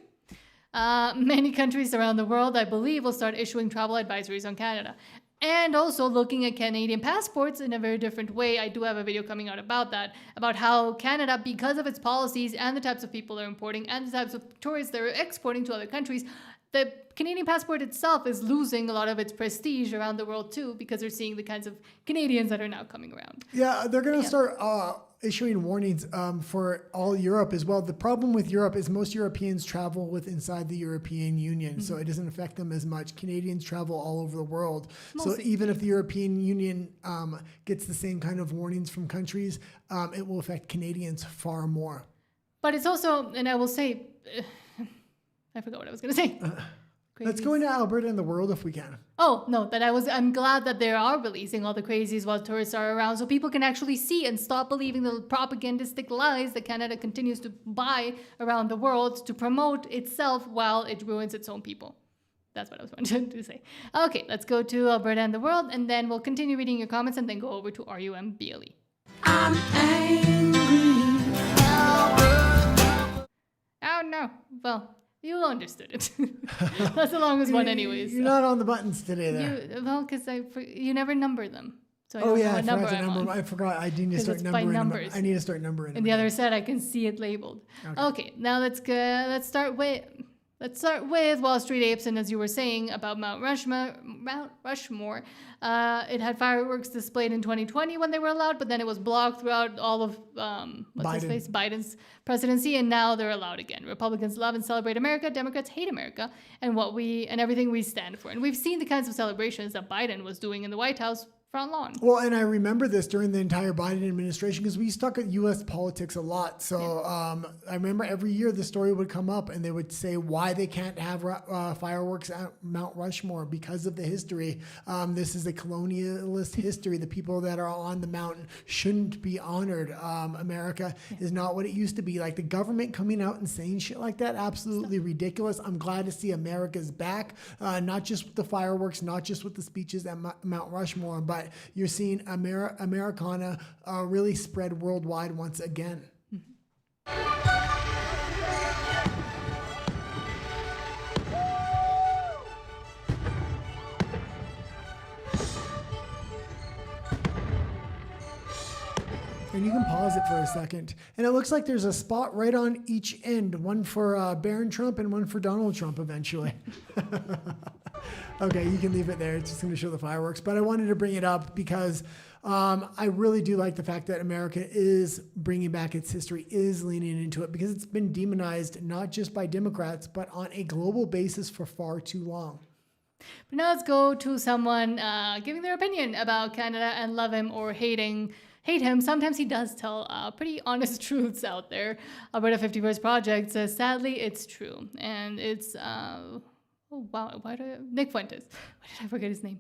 Many countries around the world, I believe, will start issuing travel advisories on Canada. And also looking at Canadian passports in a very different way. I do have a video coming out about that, about how Canada, because of its policies and the types of people they're importing and the types of tourists they're exporting to other countries, the Canadian passport itself is losing a lot of its prestige around the world too, because they're seeing the kinds of Canadians that are now coming around.
Yeah, they're going to start issuing warnings for all Europe as well. The problem with Europe is most Europeans travel with inside the European Union, so it doesn't affect them as much. Canadians travel all over the world. So even if the European Union gets the same kind of warnings from countries, it will affect Canadians far more.
But it's also, and I will say, I forgot what I was going to say.
Let's go into Alberta and the world if we can.
Oh, no, I'm glad that they are releasing all the crazies while tourists are around so people can actually see and stop believing the propagandistic lies that Canada continues to buy around the world to promote itself while it ruins its own people. That's what I was wanting to say. Okay, let's go to Alberta and the world, and then we'll continue reading your comments and then go over to RUMBLE. I'm angry. Oh, no. Well, you understood it. That's the longest one anyways.
You're not on the buttons today there.
Because you never number them. So I
I forgot. I need to start numbering them.
Numbers.
I need to start numbering them.
And the other side, I can see it labeled. Okay, now let's start with Wall Street Apes, and as you were saying about Mount Rushmore, it had fireworks displayed in 2020 when they were allowed, but then it was blocked throughout all of Biden's presidency, and now they're allowed again. Republicans love and celebrate America, Democrats hate America, and everything we stand for. And we've seen the kinds of celebrations that Biden was doing in the White House front lawn.
Well, and I remember this during the entire Biden administration because we stuck at U.S. politics a lot. So I remember every year the story would come up and they would say why they can't have fireworks at Mount Rushmore because of the history. This is a colonialist history. The people that are on the mountain shouldn't be honored. America is not what it used to be. Like the government coming out and saying shit like that, absolutely ridiculous. I'm glad to see America's back, not just with the fireworks, not just with the speeches at Mount Rushmore, but you're seeing Americana really spread worldwide once again. And you can pause it for a second. And it looks like there's a spot right on each end, one for Barron Trump and one for Donald Trump eventually. Okay, you can leave it there. It's just going to show the fireworks. But I wanted to bring it up because I really do like the fact that America is bringing back its history, is leaning into it, because it's been demonized not just by Democrats, but on a global basis for far too long.
But now let's go to someone giving their opinion about Canada and love him or hate him. Sometimes he does tell pretty honest truths out there. Alberta 51st Project says, sadly, it's true. And it's... Nick Fuentes. Why did I forget his name?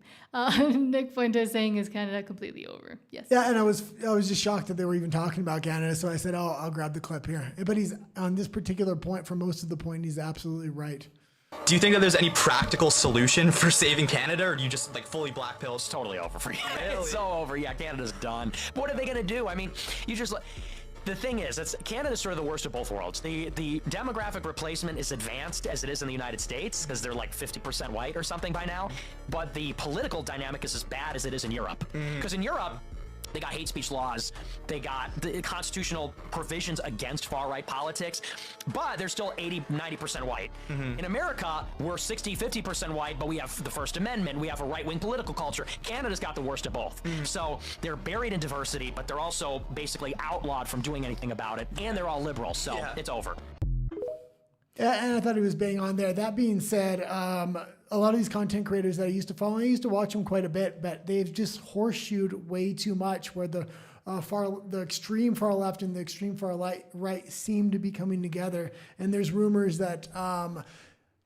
Nick Fuentes saying, is Canada completely over? Yes.
Yeah, and I was just shocked that they were even talking about Canada, so I said, I'll grab the clip here. But he's on this particular point, for most of the point, he's absolutely right.
Do you think that there's any practical solution for saving Canada, or do you just like fully black pill?
It's totally over for you. It's so over. Yeah, Canada's done. But what are they going to do? I mean, the thing is, Canada's sort of the worst of both worlds. The demographic replacement is advanced as it is in the United States, because they're like 50% white or something by now. But the political dynamic is as bad as it is in Europe. Because in Europe, they got hate speech laws, they got the constitutional provisions against far-right politics, but they're still 80-90% white. In America, we're 60-50% white, but we have the First Amendment, we have a right-wing political culture. Canada's got the worst of both. So they're buried in diversity, but they're also basically outlawed from doing anything about it, and they're all liberal, so it's over.
Yeah, and I thought he was bang on there. That being said, a lot of these content creators that I used to follow, I used to watch them quite a bit, but they've just horseshoed way too much, where the extreme far left and the extreme far right seem to be coming together. And there's rumors that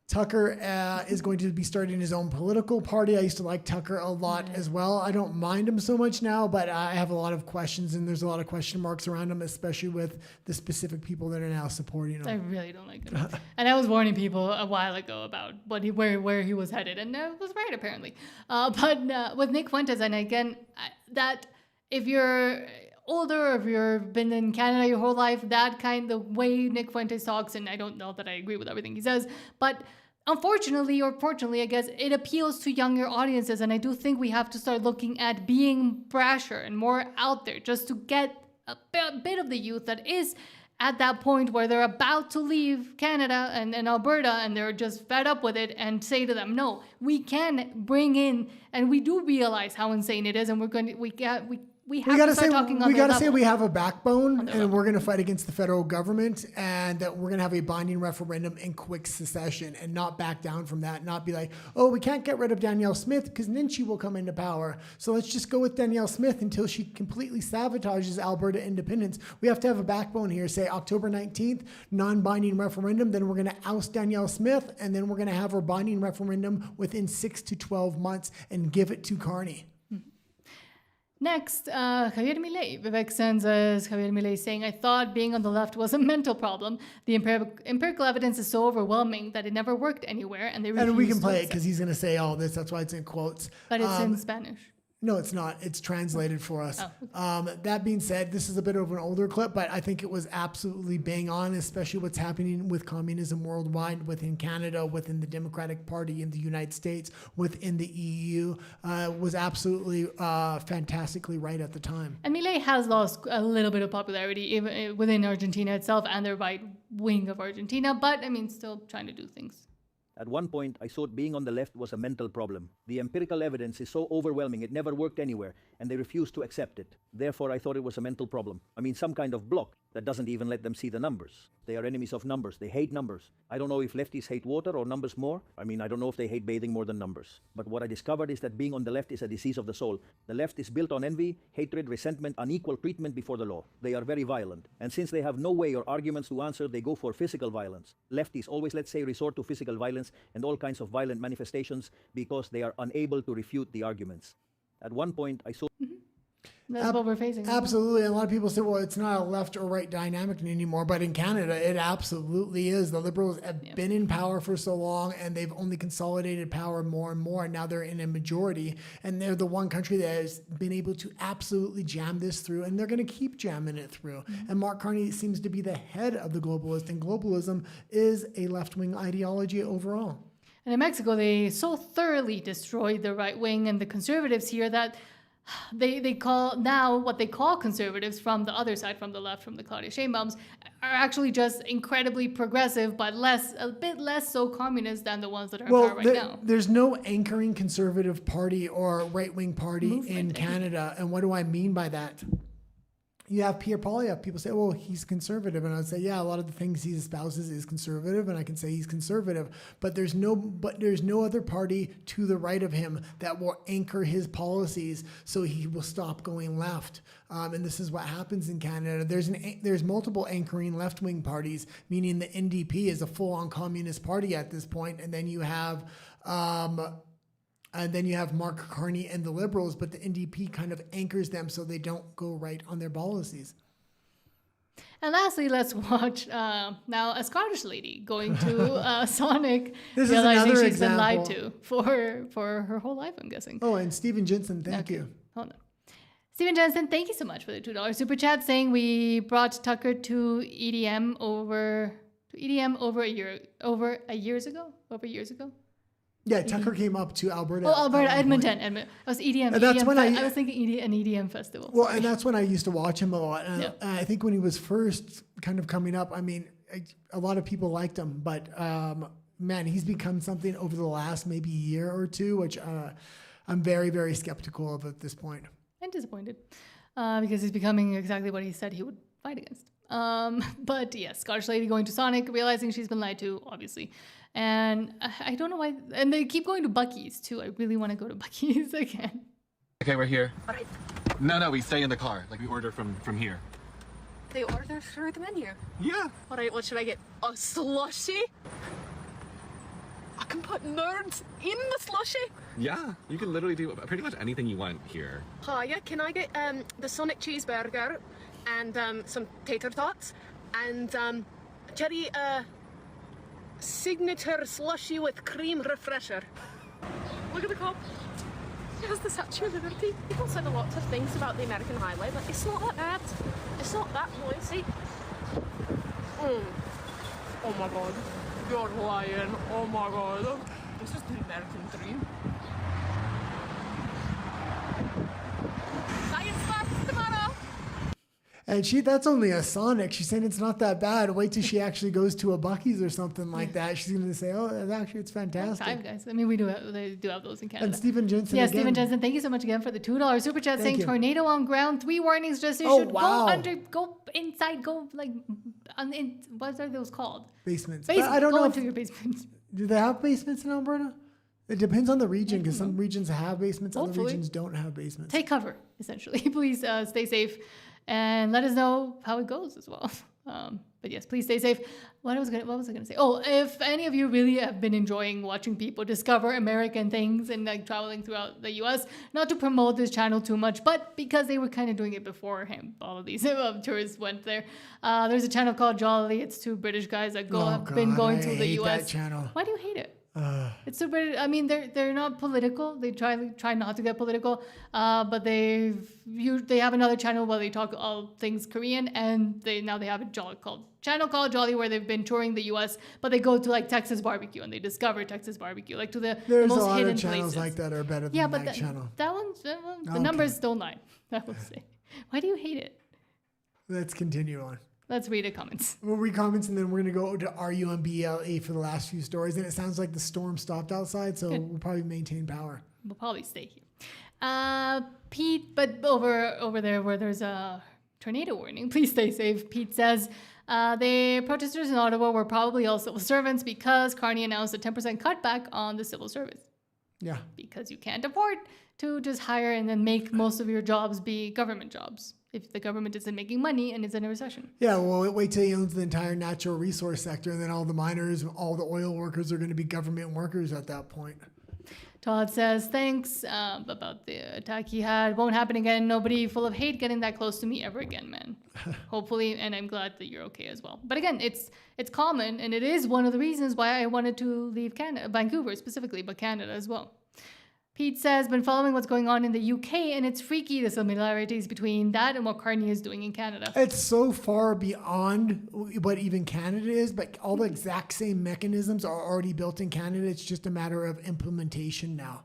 Tucker is going to be starting his own political party. I used to like Tucker a lot as well. I don't mind him so much now, but I have a lot of questions, and there's a lot of question marks around him, especially with the specific people that are now supporting him.
I really don't like him. And I was warning people a while ago about where he was headed, and I was right, apparently. But with Nick Fuentes, and again, that if you're older, if you've been in Canada your whole life, the way Nick Fuentes talks, and I don't know that I agree with everything he says, but unfortunately, or fortunately, I guess, it appeals to younger audiences, and I do think we have to start looking at being brasher and more out there, just to get a bit of the youth that is at that point where they're about to leave Canada and Alberta, and they're just fed up with it, and say to them, no, we can bring in, and we do realize how insane it is, and we have to start talking on
We
their
got to
level.
say we have a backbone, and we're going to fight against the federal government, and that we're going to have a binding referendum in quick succession, and not back down from that, not be like, oh, we can't get rid of Danielle Smith because then she will come into power. So let's just go with Danielle Smith until she completely sabotages Alberta independence. We have to have a backbone here. Say October 19th, non-binding referendum, then we're going to oust Danielle Smith, and then we're going to have our binding referendum within 6 to 12 months and give it to Carney.
Next, Javier Milei. Vivek sends us Javier Milei saying, I thought being on the left was a mental problem. The empirical evidence is so overwhelming that it never worked anywhere, and they refuse.
And we can
to
play it
accept
because he's going to say all this. That's why it's in quotes.
But it's in Spanish.
No, it's not. It's translated for us.
Oh.
That being said, this is a bit of an older clip, but I think it was absolutely bang on, especially what's happening with communism worldwide, within Canada, within the Democratic Party in the United States, within the EU, was absolutely fantastically right at the time.
And Milei has lost a little bit of popularity even within Argentina itself and the right wing of Argentina, but I mean, still trying to do things.
At one point, I thought being on the left was a mental problem. The empirical evidence is so overwhelming, it never worked anywhere, and they refused to accept it. Therefore, I thought it was a mental problem. I mean, some kind of block that doesn't even let them see the numbers. They are enemies of numbers. They hate numbers. I don't know if lefties hate water or numbers more. I mean, I don't know if they hate bathing more than numbers. But what I discovered is that being on the left is a disease of the soul. The left is built on envy, hatred, resentment, unequal treatment before the law. They are very violent. And since they have no way or arguments to answer, they go for physical violence. Lefties always, let's say, resort to physical violence and all kinds of violent manifestations because they are unable to refute the arguments. At one point, I saw...
That's what we're facing.
Absolutely. And a lot of people say, well, it's not a left or right dynamic anymore. But in Canada, it absolutely is. The Liberals have been in power for so long, and they've only consolidated power more and more. And now they're in a majority. And they're the one country that has been able to absolutely jam this through. And they're going to keep jamming it through. And Mark Carney seems to be the head of the globalist. And globalism is a left-wing ideology overall.
And in Mexico, they so thoroughly destroyed the right wing and the conservatives here that they call now what they call conservatives from the other side, from the left, from the Claudia Sheinbaums, are actually just incredibly progressive, but a bit less so communist than the ones that are in power right now.
There's no anchoring conservative party or right-wing party in Canada. And what do I mean by that? You have Pierre Poilievre. People say, well, he's conservative. And I'd say, yeah, a lot of the things he espouses is conservative, and I can say he's conservative. But there's no other party to the right of him that will anchor his policies so he will stop going left. And this is what happens in Canada. There's multiple anchoring left-wing parties, meaning the NDP is a full-on communist party at this point. And then you have... And then you have Mark Carney and the Liberals, but the NDP kind of anchors them so they don't go right on their policies.
And lastly, let's watch now a Scottish lady going to Sonic,
This is
realizing
another
she's been lied
example.
to for her whole life, I'm guessing.
Oh, and Stephen Jensen, thank you.
Hold on. Stephen Jensen, thank you so much for the $2 super chat, saying we brought Tucker to EDM over years ago.
Yeah, Tucker came up to Alberta.
Oh, Alberta,
at one point.
Edmonton. I was EDM.
And that's
EDM
when
I was thinking an EDM festival.
Well, and that's when I used to watch him a lot. And
Yeah.
I think when he was first kind of coming up, I mean, a lot of people liked him, but man, he's become something over the last maybe year or two, which I'm very, very skeptical of at this point.
And disappointed because he's becoming exactly what he said he would fight against. But yes, Scottish lady going to Sonic, realizing she's been lied to, obviously. And I don't know why. And they keep going to Buc-ee's too. I really want to go to Buc-ee's again.
Okay, we're here. No, we stay in the car. Like we order from here.
They order through the menu?
Yeah.
All right, what should I get? A slushie? I can put nerds in the slushie?
Yeah, you can literally do pretty much anything you want here.
Hiya, can I get the Sonic cheeseburger and some tater tots and cherry signature slushie with cream refresher? Look at the cop. He has the Statue of Liberty. People said a lot of things about the American highway, but it's not that bad. It's not that noisy. Oh my god. You're lying. Oh my god. This is the American dream. Science class tomorrow.
And that's only a Sonic. She's saying it's not that bad. Wait till she actually goes to a Buc-ee's or something like that. She's going to say, oh, it's fantastic.
Five Guys. I mean, they do have those in Canada.
And Stephen Jensen
Yeah,
again.
Stephen Jensen, thank you so much again for the $2 super chat, saying
you.
tornado on ground, 3 warnings just issued.
Oh, wow.
Go inside, go like, what are those called?
Basements.
Basement.
But I don't
go
know
into your basement.
Do they have basements in Alberta? It depends on the region, because some regions have basements, other
Hopefully.
regions don't have basements.
Take cover, essentially. Please stay safe and let us know how it goes as well. But yes, please stay safe. What was I gonna say? Oh, if any of you really have been enjoying watching people discover American things and like traveling throughout the U.S., not to promote this channel too much, but because they were kind of doing it before him, all of these tourists went there. There's a channel called Jolly. It's 2 British guys that been going through the U.S.
That channel.
Why do you hate it? It's so British. I mean, they're not political. They try not to get political. But they have another channel where they talk all things Korean, and they have a channel called Jolly where they've been touring the U.S. But they go to like Texas barbecue and they discover Texas barbecue, like to the
There's
most
a lot
hidden
of channels
places.
like that are better than
but
that channel.
That one's the numbers don't lie. I will say. Why do you hate it?
Let's continue on.
Let's read the comments.
We'll read comments and then we're going to go to RUMBLA for the last few stories. And it sounds like the storm stopped outside, so
Good.
we'll probably maintain power.
We'll probably stay here. Pete, but over there where there's a tornado warning, please stay safe. Pete says the protesters in Ottawa were probably all civil servants because Carney announced a 10% cutback on the civil service.
Yeah.
Because you can't afford to just hire and then make most of your jobs be government jobs if the government isn't making money and is in a recession.
Yeah, well, wait till he owns the entire natural resource sector, and then all the miners, all the oil workers are going to be government workers at that point.
Todd says, thanks about the attack he had. Won't happen again. Nobody full of hate getting that close to me ever again, man. Hopefully, and I'm glad that you're okay as well. But again, it's common, and it is one of the reasons why I wanted to leave Canada, Vancouver specifically, but Canada as well. Pete says, been following what's going on in the UK, and it's freaky, the similarities between that and what Carney is doing in Canada.
It's so far beyond what even Canada is, but all the exact same mechanisms are already built in Canada. It's just a matter of implementation now.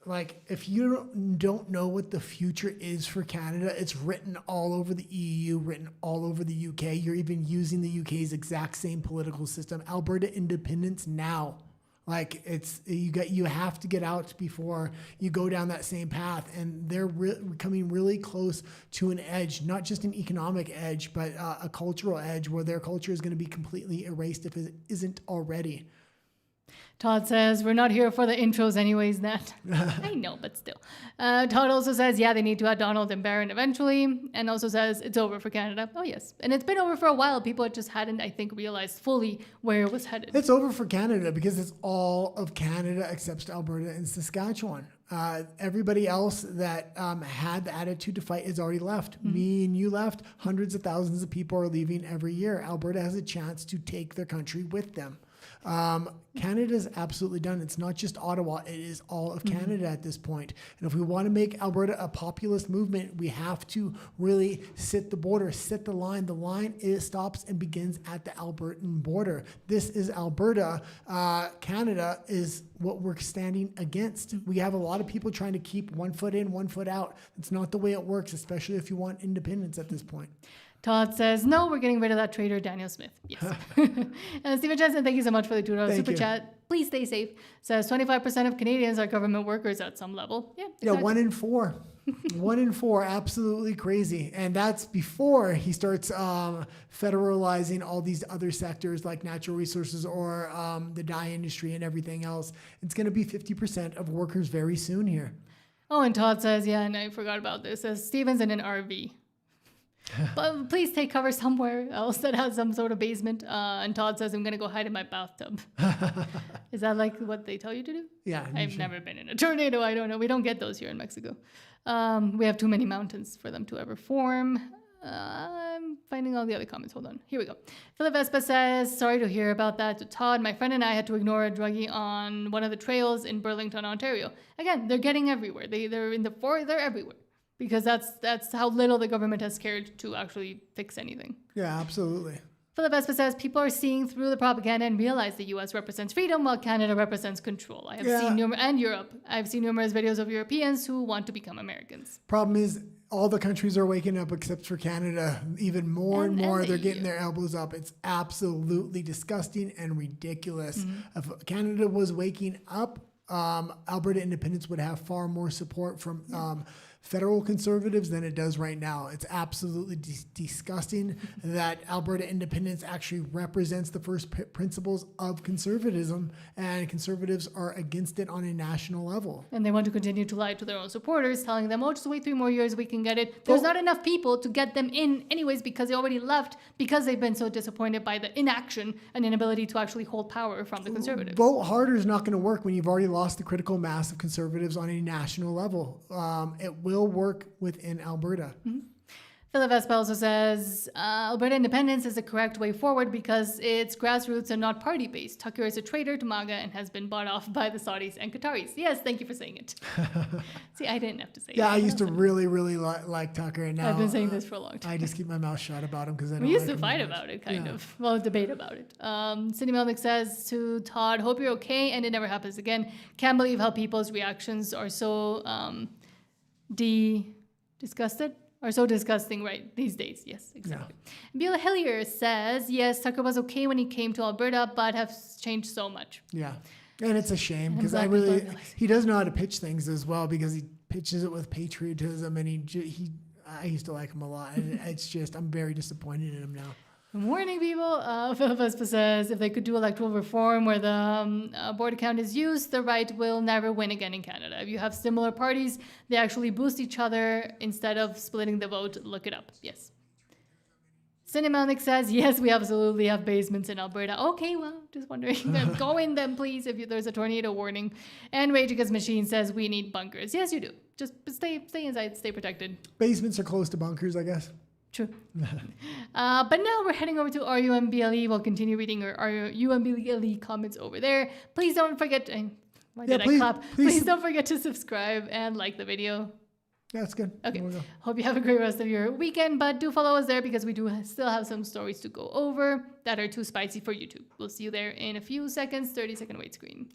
Like, if you don't know what the future is for Canada, it's written all over the EU, written all over the UK. You're even using the UK's exact same political system. Alberta independence now. Like, it's you have to get out before you go down that same path, and they're coming really close to an edge, not just an economic edge, but a cultural edge where their culture is going to be completely erased if it isn't already.
Todd says, we're not here for the intros anyways, Nat. I know, but still. Todd also says, yeah, they need to add Donald and Barron eventually. And also says, it's over for Canada. Oh, yes. And it's been over for a while. People just hadn't, I think, realized fully where it was headed.
It's over for Canada because it's all of Canada except Alberta and Saskatchewan. Everybody else that had the attitude to fight has already left. Me and you left. Hundreds of thousands of people are leaving every year. Alberta has a chance to take their country with them. Canada's absolutely done. It's not just Ottawa. It is all of Canada at this point. And if we want to make Alberta a populist movement, we have to really sit the border, sit the line. The line stops and begins at the Albertan border. This is Alberta. Canada is what we're standing against. We have a lot of people trying to keep one foot in, one foot out. It's not the way it works, especially if you want independence at this point.
Todd says, no, we're getting rid of that traitor, Daniel Smith. Yes. And Stephen Jensen, thank you so much for the $2 super chat. Please stay safe. Says 25% of Canadians are government workers at some level. Yeah, exactly.
Yeah, 1 in 4. 1 in 4, absolutely crazy. And that's before he starts federalizing all these other sectors like natural resources or the dye industry and everything else. It's going to be 50% of workers very soon here.
Oh, and Todd says, yeah, and I forgot about this. Says Stephen's in an RV. But please take cover somewhere else that has some sort of basement. And Todd says, I'm going to go hide in my bathtub. Is that like what they tell you to do?
Yeah.
I've never been in a tornado. I don't know. We don't get those here in Mexico. We have too many mountains for them to ever form. I'm finding all the other comments. Hold on. Here we go. Philip Vespa says, sorry to hear about that to Todd. My friend and I had to ignore a druggie on one of the trails in Burlington, Ontario. Again, they're getting everywhere. They're in the forest. They're everywhere. Because that's how little the government has cared to actually fix anything.
Yeah, absolutely.
Philip Vespa says, people are seeing through the propaganda and realize the U.S. represents freedom while Canada represents control. I have seen and Europe. I've seen numerous videos of Europeans who want to become Americans.
Problem is, all the countries are waking up except for Canada. Even more and more, they're getting their elbows up. It's absolutely disgusting and ridiculous. If Canada was waking up, Alberta independence would have far more support from federal conservatives than it does right now. It's absolutely disgusting that Alberta independence actually represents the first principles of conservatism, and conservatives are against it on a national level.
And they want to continue to lie to their own supporters, telling them, oh, just wait 3 more years, we can get it. There's not enough people to get them in anyways because they already left because they've been so disappointed by the inaction and inability to actually hold power from the conservatives.
Vote harder is not going to work when you've already lost the critical mass of conservatives on a national level. It will work within Alberta.
Philip Vespa also says, Alberta independence is the correct way forward because it's grassroots and not party-based. Tucker is a traitor to MAGA and has been bought off by the Saudis and Qataris. Yes, thank you for saying it. See, I didn't have to say it.
Yeah, I used to really, really like Tucker, and now
I've been saying this for a long time.
I just keep my mouth shut about him because I don't
We used
like
to fight about it, kind of. Well, debate about it. Cindy Melnick says to Todd, hope you're okay and it never happens again. Can't believe how people's reactions are so disgusted. Are so disgusting right these days. Yes, exactly. Yeah. Beulah Hillier says, yes, Tucker was okay when he came to Alberta, but has changed so much.
Yeah. And it's a shame because he does know how to pitch things as well because he pitches it with patriotism and I used to like him a lot. And it's just, I'm very disappointed in him now.
Good morning, people. Philip Vespa says, if they could do electoral reform where the border count is used, the right will never win again in Canada. If you have similar parties, they actually boost each other instead of splitting the vote. Look it up. Yes. Cinemanic says, yes, we absolutely have basements in Alberta. Okay, well, just wondering. Go in them, please, if there's a tornado warning. And Rage Against Machine says, we need bunkers. Yes, you do. Just stay inside, stay protected.
Basements are close to bunkers, I guess.
True. But now we're heading over to RUMBLE. We'll continue reading our RUMBLE comments over there. Please don't forget. Why did I clap? Please don't forget to subscribe and like the video.
That's good.
Okay. Hope you have a great rest of your weekend, but do follow us there because we do still have some stories to go over that are too spicy for YouTube. We'll see you there in a few seconds. 30-second wait screen.